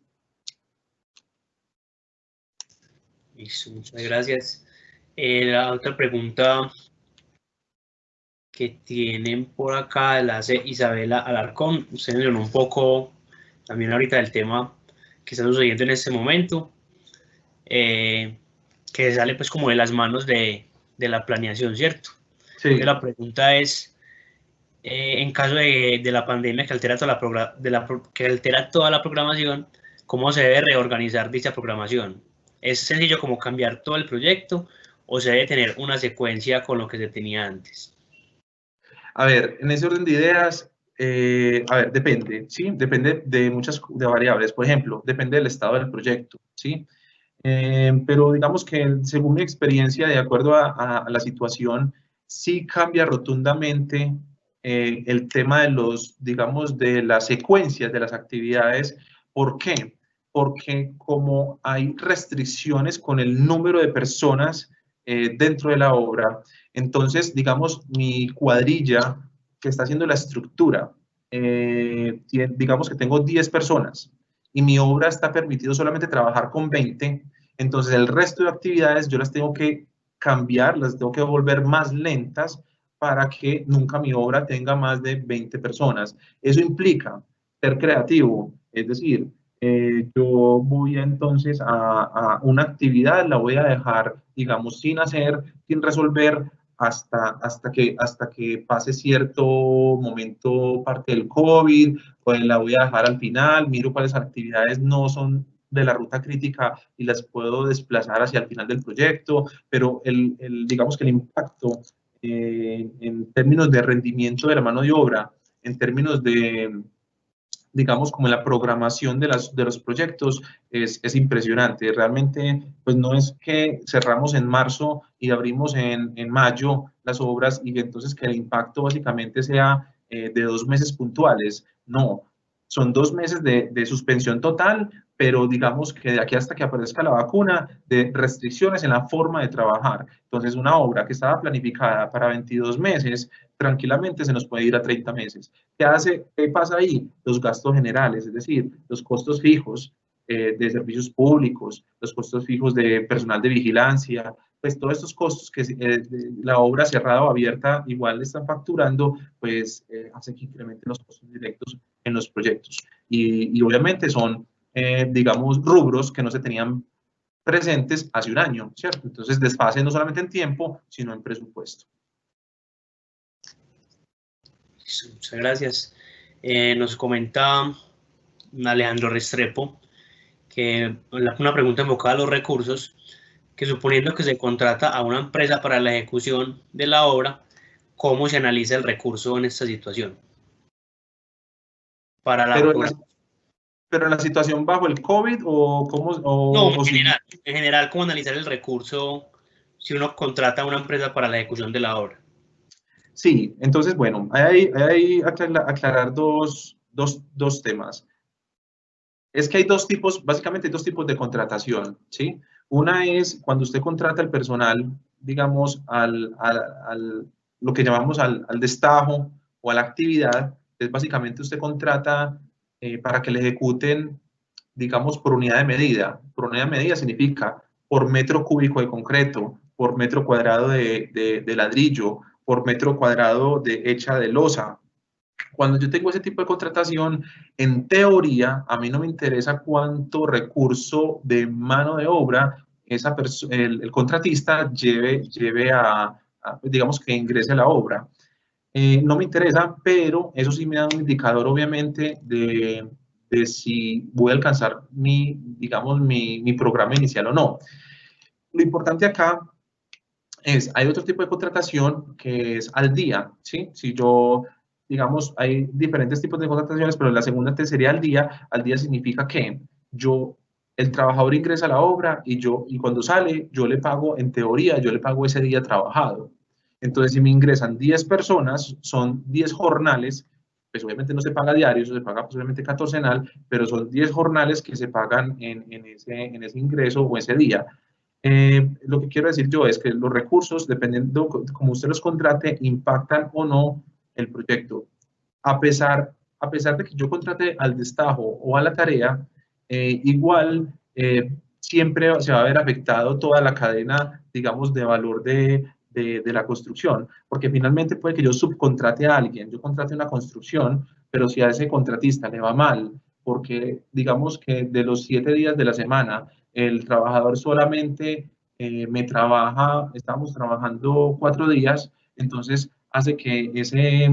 Listo, muchas gracias. La otra pregunta que tienen por acá la hace Isabela Alarcón. Usted mencionó un poco también ahorita del tema que está sucediendo en este momento, que sale pues como de las manos de la planeación, ¿cierto? Sí. Entonces la pregunta es, en caso de la pandemia que altera toda la programación, ¿cómo se debe reorganizar dicha programación? ¿Es sencillo como cambiar todo el proyecto o se debe tener una secuencia con lo que se tenía antes? A ver, en ese orden de ideas, a ver, depende, ¿sí? Depende de muchas variables. Por ejemplo, depende del estado del proyecto, ¿sí? Pero digamos que según mi experiencia, de acuerdo a la situación, sí cambia rotundamente el tema de digamos, de las secuencias de las actividades. ¿Por qué? Porque como hay restricciones con el número de personas dentro de la obra, entonces, digamos, mi cuadrilla que está haciendo la estructura, digamos que tengo 10 personas y mi obra está permitido solamente trabajar con 20, entonces el resto de actividades yo las tengo que cambiar, las tengo que volver más lentas para que nunca mi obra tenga más de 20 personas. Eso implica ser creativo, es decir, yo voy entonces a una actividad, la voy a dejar, digamos, sin hacer, sin resolver, hasta que pase cierto momento parte del COVID, pues la voy a dejar al final, miro cuáles actividades no son de la ruta crítica y las puedo desplazar hacia el final del proyecto, pero digamos que el impacto en términos de rendimiento de la mano de obra, en términos de, digamos, como la programación de los proyectos es impresionante. Realmente, pues no es que cerramos en marzo y abrimos en mayo las obras y entonces que el impacto básicamente sea de 2 meses puntuales. No, son 2 meses de suspensión total, pero digamos que de aquí hasta que aparezca la vacuna, de restricciones en la forma de trabajar. Entonces, una obra que estaba planificada para 22 meses, tranquilamente se nos puede ir a 30 meses. ¿Qué pasa ahí? Los gastos generales, es decir, los costos fijos de servicios públicos, los costos fijos de personal de vigilancia, pues todos estos costos que la obra cerrada o abierta igual le están facturando, pues hace que incrementen los costos directos en los proyectos. Y obviamente son, digamos, rubros que no se tenían presentes hace un año, ¿cierto? Entonces, desfase no solamente en tiempo, sino en presupuesto. Muchas gracias. Nos comenta Alejandro Restrepo que una pregunta enfocada a los recursos, que suponiendo que se contrata a una empresa para la ejecución de la obra, ¿cómo se analiza el recurso en esta situación? para la pero en la situación bajo el COVID o cómo no, en general, cómo analizar el recurso si uno contrata a una empresa para la ejecución de la obra. Sí, entonces, bueno, hay aclarar dos temas. Es que hay dos tipos, básicamente hay dos tipos de contratación, ¿sí? Una es cuando usted contrata al personal, digamos, lo que llamamos al destajo o a la actividad, es básicamente usted contrata para que le ejecuten, digamos, por unidad de medida. Por unidad de medida significa por metro cúbico de concreto, por metro cuadrado de ladrillo, por metro cuadrado de hecha de losa. Cuando yo tengo ese tipo de contratación, en teoría, a mí no me interesa cuánto recurso de mano de obra el contratista lleve digamos, que ingrese a la obra. No me interesa, pero eso sí me da un indicador, obviamente, de si voy a alcanzar digamos, mi programa inicial o no. Lo importante acá hay otro tipo de contratación que es al día, ¿sí? Si yo, digamos, hay diferentes tipos de contrataciones, pero la segunda sería al día significa que el trabajador ingresa a la obra y cuando sale, yo le pago, en teoría, yo le pago ese día trabajado. Entonces, si me ingresan 10 personas, son 10 jornales, pues obviamente no se paga diario, eso se paga posiblemente catorcenal, pero son 10 jornales que se pagan en ese ingreso o ese día. Lo que quiero decir yo es que los recursos, dependiendo de cómo usted los contrate, impactan o no el proyecto. A pesar de que yo contrate al destajo o a la tarea, igual siempre se va a ver afectado toda la cadena, digamos, de valor de la construcción, porque finalmente puede que yo subcontrate a alguien, yo contrate una construcción, pero si a ese contratista le va mal, porque digamos que de los 7 días de la semana, el trabajador solamente estamos trabajando 4 días, entonces hace que ese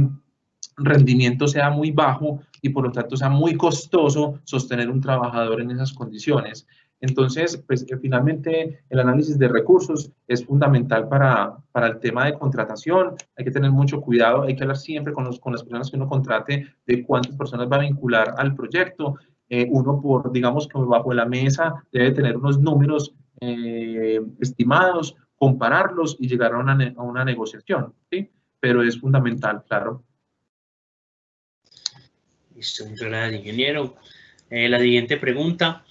rendimiento sea muy bajo y por lo tanto sea muy costoso sostener un trabajador en esas condiciones. Entonces, pues finalmente el análisis de recursos es fundamental para el tema de contratación. Hay que tener mucho cuidado, hay que hablar siempre con las personas que uno contrate de cuántas personas va a vincular al proyecto. Uno digamos que bajo la mesa debe tener unos números estimados, compararlos y llegar a una negociación, ¿sí? Pero es fundamental, claro. Listo, muchas gracias, ingeniero. La siguiente pregunta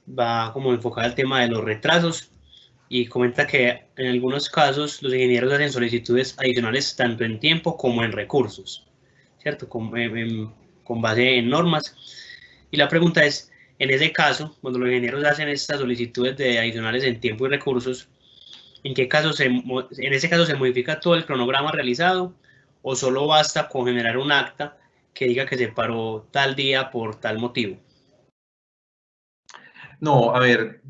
va como enfocada al tema de los retrasos y comenta que en algunos casos los ingenieros hacen solicitudes adicionales tanto en tiempo como en recursos, ¿cierto? Con base en normas. Y la pregunta es, en ese caso, cuando los ingenieros hacen estas solicitudes de adicionales en tiempo y recursos, ¿en ese caso se modifica todo el cronograma realizado o solo basta con generar un acta que diga que se paró tal día por tal motivo? No, a ver,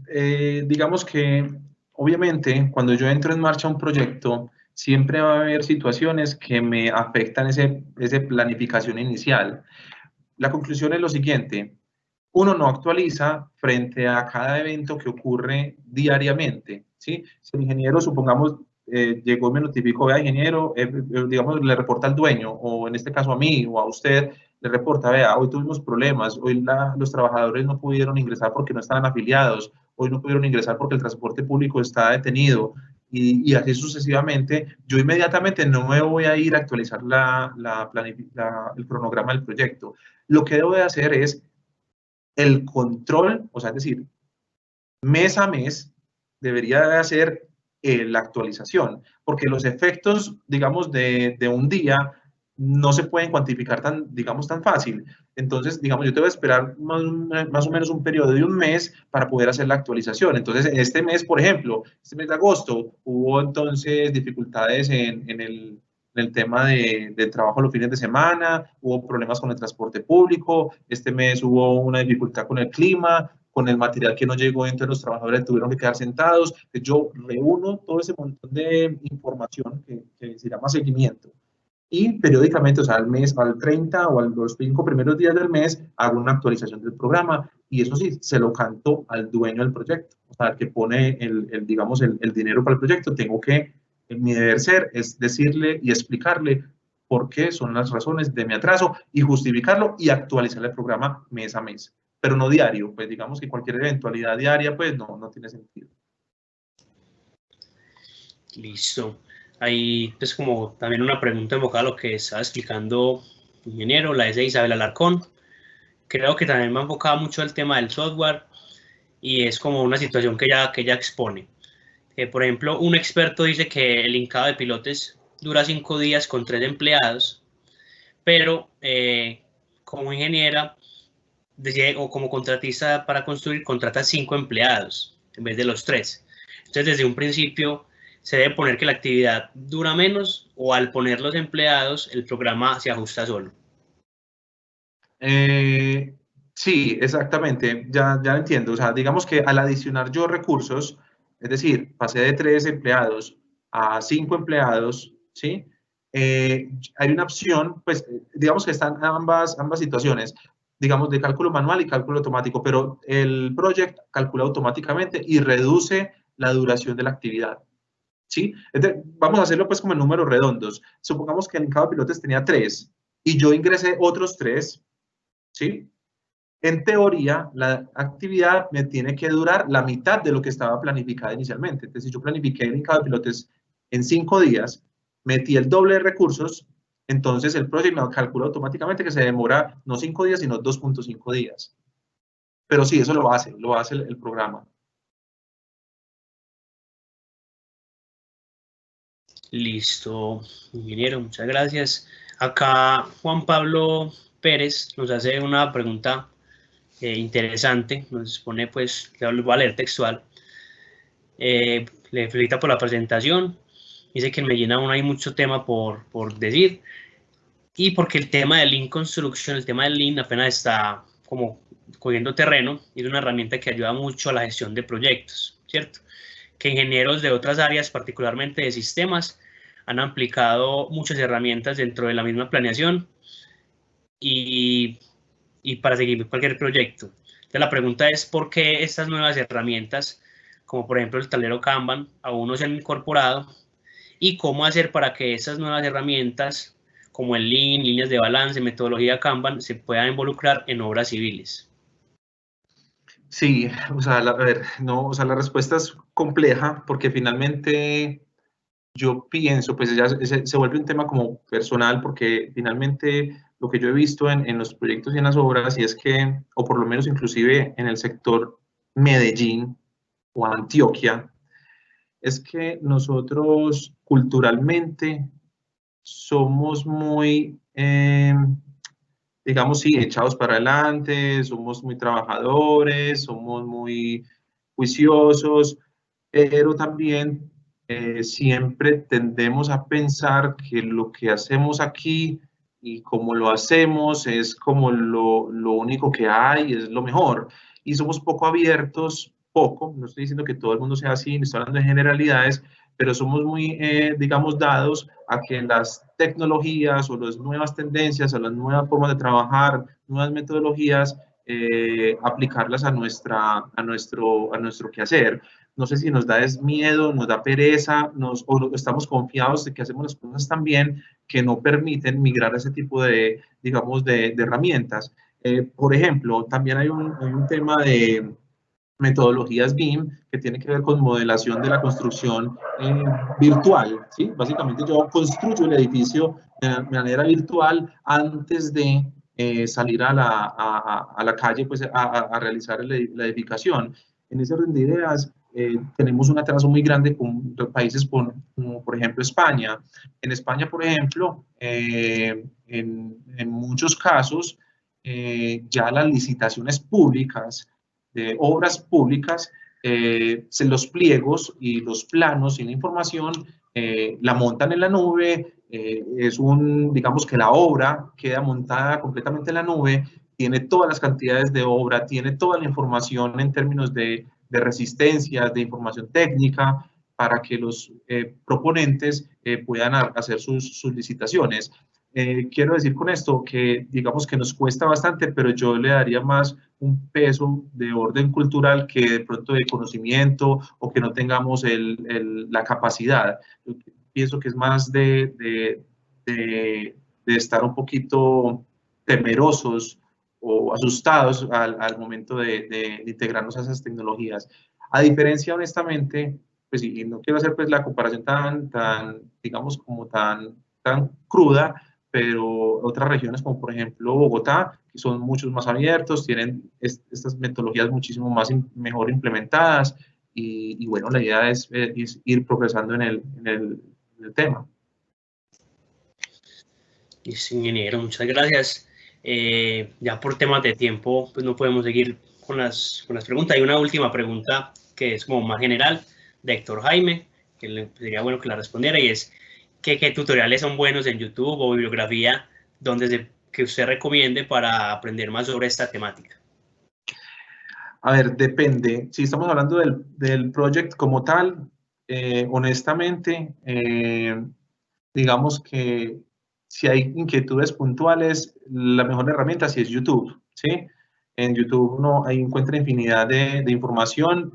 digamos que obviamente cuando yo entro en marcha un proyecto, siempre va a haber situaciones que me afectan esa planificación inicial. La conclusión es lo siguiente: uno no actualiza frente a cada evento que ocurre diariamente, ¿sí? Si el ingeniero, supongamos, llegó y me notificó, vea, ingeniero, digamos, le reporta al dueño, o en este caso a mí o a usted, le reporta, vea, hoy tuvimos problemas, hoy los trabajadores no pudieron ingresar porque no estaban afiliados, hoy no pudieron ingresar porque el transporte público está detenido, y así sucesivamente. Yo inmediatamente no me voy a ir a actualizar el cronograma del proyecto. Lo que debo de hacer es el control, o sea, es decir, mes a mes debería de hacer la actualización, porque los efectos, digamos, de un día no se pueden cuantificar digamos, tan fácil. Entonces, digamos, yo tengo que esperar más o menos un periodo de un mes para poder hacer la actualización. Entonces, este mes, por ejemplo, este mes de agosto, hubo entonces dificultades en el tema de trabajo los fines de semana, hubo problemas con el transporte público, este mes hubo una dificultad con el clima, con el material que no llegó, entonces los trabajadores tuvieron que quedar sentados. Yo reúno todo ese montón de información que se llama seguimiento y periódicamente, o sea, al mes, al 30 o a los 5 primeros días del mes, hago una actualización del programa y eso sí, se lo canto al dueño del proyecto, o sea, al que pone digamos, el dinero para el proyecto. Mi deber ser es decirle y explicarle por qué son las razones de mi atraso y justificarlo y actualizar el programa mes a mes, pero no diario, pues digamos que cualquier eventualidad diaria pues no tiene sentido. Listo. Ahí pues como también una pregunta enfocada a lo que estaba explicando el ingeniero, la de Isabel Alarcón. Creo que también me ha enfocado mucho el tema del software y es como una situación que ella expone. Por ejemplo, un experto dice que el hincado de pilotes dura 5 días con 3 empleados, pero como ingeniera o como contratista para construir contrata 5 empleados en vez de los 3. Entonces, desde un principio se debe poner que la actividad dura menos o al poner los empleados el programa se ajusta solo. Sí, exactamente, ya entiendo. O sea, digamos que al adicionar yo recursos, es decir, pasé de 3 empleados a 5 empleados, ¿sí? Hay una opción, pues, digamos que están ambas situaciones, digamos, de cálculo manual y cálculo automático, pero el project calcula automáticamente y reduce la duración de la actividad, ¿sí? Entonces, vamos a hacerlo, pues, como en números redondos. Supongamos que el hincado de pilotes tenía 3 y yo ingresé otros 3, ¿sí? En teoría, la actividad me tiene que durar la mitad de lo que estaba planificada inicialmente. Entonces, si yo planifiqué el hincado de pilotes en 5 días, metí el doble de recursos, entonces el proyecto me calcula automáticamente que se demora no 5 días, sino 2.5 días. Pero sí, eso lo hace el programa. Listo, ingeniero, muchas gracias. Acá Juan Pablo Pérez nos hace una pregunta interesante, nos pone, pues, le voy a leer textual. Le felicita por la presentación, dice que en Medellín aún hay mucho tema por decir, y porque el tema de Lean Construction, el tema del Lean apenas está como cogiendo terreno, y es una herramienta que ayuda mucho a la gestión de proyectos, ¿cierto? Que ingenieros de otras áreas, particularmente de sistemas, han aplicado muchas herramientas dentro de la misma planeación y para seguir cualquier proyecto. Entonces, la pregunta es por qué estas nuevas herramientas, como por ejemplo el tablero Kanban, aún no se han incorporado y cómo hacer para que esas nuevas herramientas, como el Lean, líneas de balance, metodología Kanban, se puedan involucrar en obras civiles. Sí, o sea, a ver, no, o sea, la respuesta es compleja porque finalmente yo pienso, pues ya se vuelve un tema como personal porque finalmente lo que yo he visto en los proyectos y en las obras, y es que, o por lo menos inclusive en el sector Medellín o Antioquia, es que nosotros culturalmente somos muy, digamos, sí, echados para adelante, somos muy trabajadores, somos muy juiciosos, pero también siempre tendemos a pensar que lo que hacemos aquí y como lo hacemos es como lo único que hay, es lo mejor. Y somos poco abiertos, no estoy diciendo que todo el mundo sea así, estoy hablando de generalidades, pero somos muy, digamos, dados a que las tecnologías o las nuevas tendencias o las nuevas formas de trabajar, nuevas metodologías, aplicarlas a nuestro quehacer. No sé si nos da miedo, nos da pereza, o estamos confiados de que hacemos las cosas tan bien que no permiten migrar a ese tipo de, digamos, de herramientas. Por ejemplo, también hay un tema de metodologías BIM que tiene que ver con modelación de la construcción virtual, ¿sí? Básicamente yo construyo el edificio de manera virtual antes de salir a la calle pues, a realizar la edificación. En ese orden de ideas, tenemos un atraso muy grande con países como por ejemplo España. En España, por ejemplo, en muchos casos, ya las licitaciones públicas de obras públicas, los pliegos y los planos y la información la montan en la nube, digamos que la obra queda montada completamente en la nube, tiene todas las cantidades de obra, tiene toda la información en términos de resistencias, de información técnica, para que los proponentes puedan hacer sus licitaciones. Quiero decir con esto que digamos que nos cuesta bastante, pero yo le daría más un peso de orden cultural que de pronto de conocimiento o que no tengamos la capacidad. Yo pienso que es más de de estar un poquito temerosos o asustados al momento de integrarnos a esas tecnologías. A diferencia, honestamente, pues, y no quiero hacer pues la comparación digamos, como tan cruda, pero otras regiones como por ejemplo Bogotá, que son muchos más abiertos, tienen estas metodologías muchísimo mejor implementadas y bueno, la idea es ir progresando en el tema. Ingeniero, muchas gracias. Ya por temas de tiempo, pues no podemos seguir con las preguntas. Hay una última pregunta que es como más general de Héctor Jaime, que sería bueno que la respondiera, y es ¿qué tutoriales son buenos en YouTube o bibliografía que usted recomiende para aprender más sobre esta temática? A ver, depende. Si estamos hablando del project como tal, honestamente, digamos que si hay inquietudes puntuales, la mejor herramienta sí es YouTube, ¿sí? En YouTube uno ahí encuentra infinidad de información.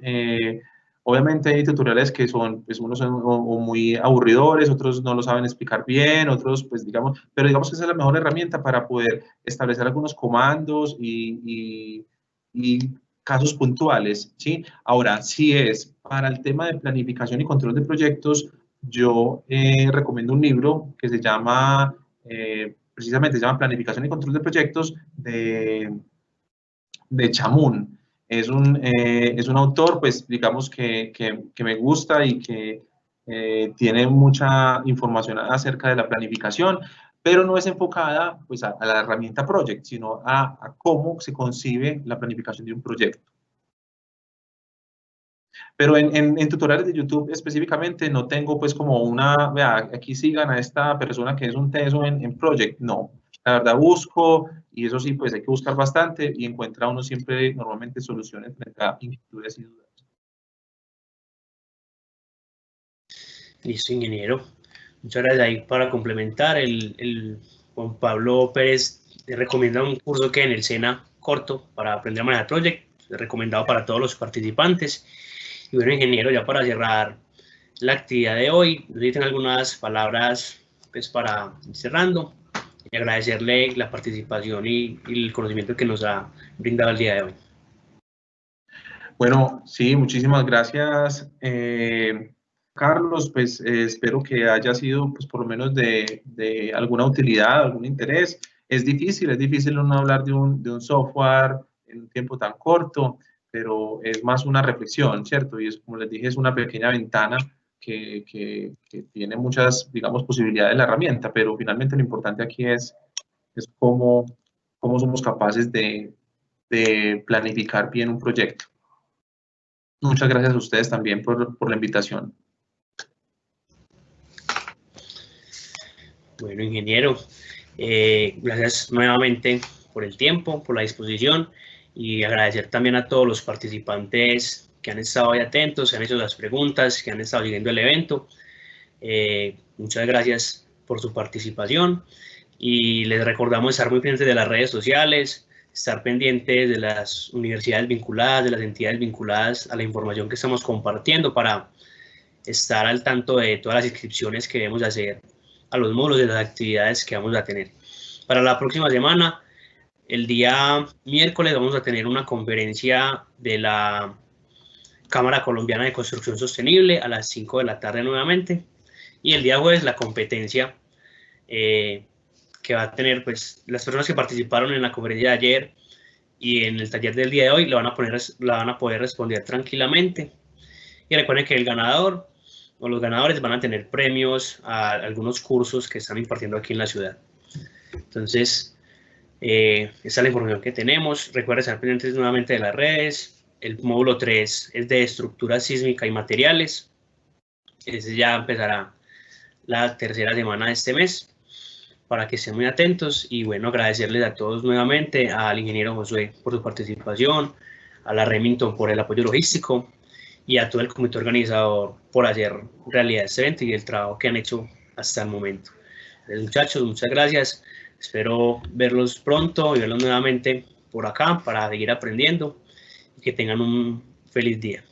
Obviamente hay tutoriales que son, pues unos son o muy aburridores, otros no lo saben explicar bien, otros, pues digamos, pero digamos que esa es la mejor herramienta para poder establecer algunos comandos y casos puntuales, ¿sí? Ahora, si es para el tema de planificación y control de proyectos, yo recomiendo un libro que se llama, precisamente se llama Planificación y Control de Proyectos de Chamoun. Es un autor, pues digamos que me gusta y que tiene mucha información acerca de la planificación, pero no es enfocada pues, a la herramienta Project, sino a cómo se concibe la planificación de un proyecto. Pero en tutoriales de YouTube específicamente no tengo pues como vea, aquí sigan a esta persona que es un teso en Project, no. La verdad busco, y eso sí, pues hay que buscar bastante y encuentra uno siempre normalmente soluciones frente a inquietudes y dudas. Listo, ingeniero. Muchas gracias. Ahí para complementar, el Juan Pablo Pérez recomienda un curso que en el SENA corto para aprender a manejar Project, recomendado para todos los participantes. Y bueno, ingeniero, ya para cerrar la actividad de hoy, necesitan algunas palabras pues, para ir cerrando y agradecerle la participación y el conocimiento que nos ha brindado el día de hoy. Bueno, sí, muchísimas gracias, Carlos. Pues espero que haya sido, pues por lo menos de alguna utilidad, algún interés. Es difícil no hablar de un software en un tiempo tan corto, pero es más una reflexión, ¿cierto? Y es, como les dije, es una pequeña ventana que tiene muchas, digamos, posibilidades de la herramienta, pero finalmente lo importante aquí es cómo somos capaces de planificar bien un proyecto. Muchas gracias a ustedes también por la invitación. Bueno, ingeniero, gracias nuevamente por el tiempo, por la disposición y agradecer también a todos los participantes que han estado ahí atentos, que han hecho las preguntas, que han estado siguiendo el evento. Muchas gracias por su participación y les recordamos estar muy pendientes de las redes sociales, estar pendientes de las universidades vinculadas, de las entidades vinculadas a la información que estamos compartiendo para estar al tanto de todas las inscripciones que debemos hacer a los módulos de las actividades que vamos a tener. Para la próxima semana, el día miércoles, vamos a tener una conferencia de la Cámara Colombiana de Construcción Sostenible a las 5 de la tarde nuevamente. Y el día jueves, la competencia que va a tener pues, las personas que participaron en la conferencia de ayer y en el taller del día de hoy la van a poder responder tranquilamente. Y recuerden que el ganador o los ganadores van a tener premios a algunos cursos que están impartiendo aquí en la ciudad. Entonces, esa es la información que tenemos. Recuerden estar pendientes nuevamente de las redes. El módulo 3 es de estructura sísmica y materiales. Ese ya empezará la tercera semana de este mes para que estén muy atentos. Y bueno, agradecerles a todos nuevamente, al ingeniero Josué por su participación, a la Remington por el apoyo logístico y a todo el comité organizador por hacer realidad este evento y el trabajo que han hecho hasta el momento. Muchachos, muchas gracias. Espero verlos pronto y verlos nuevamente por acá para seguir aprendiendo y que tengan un feliz día.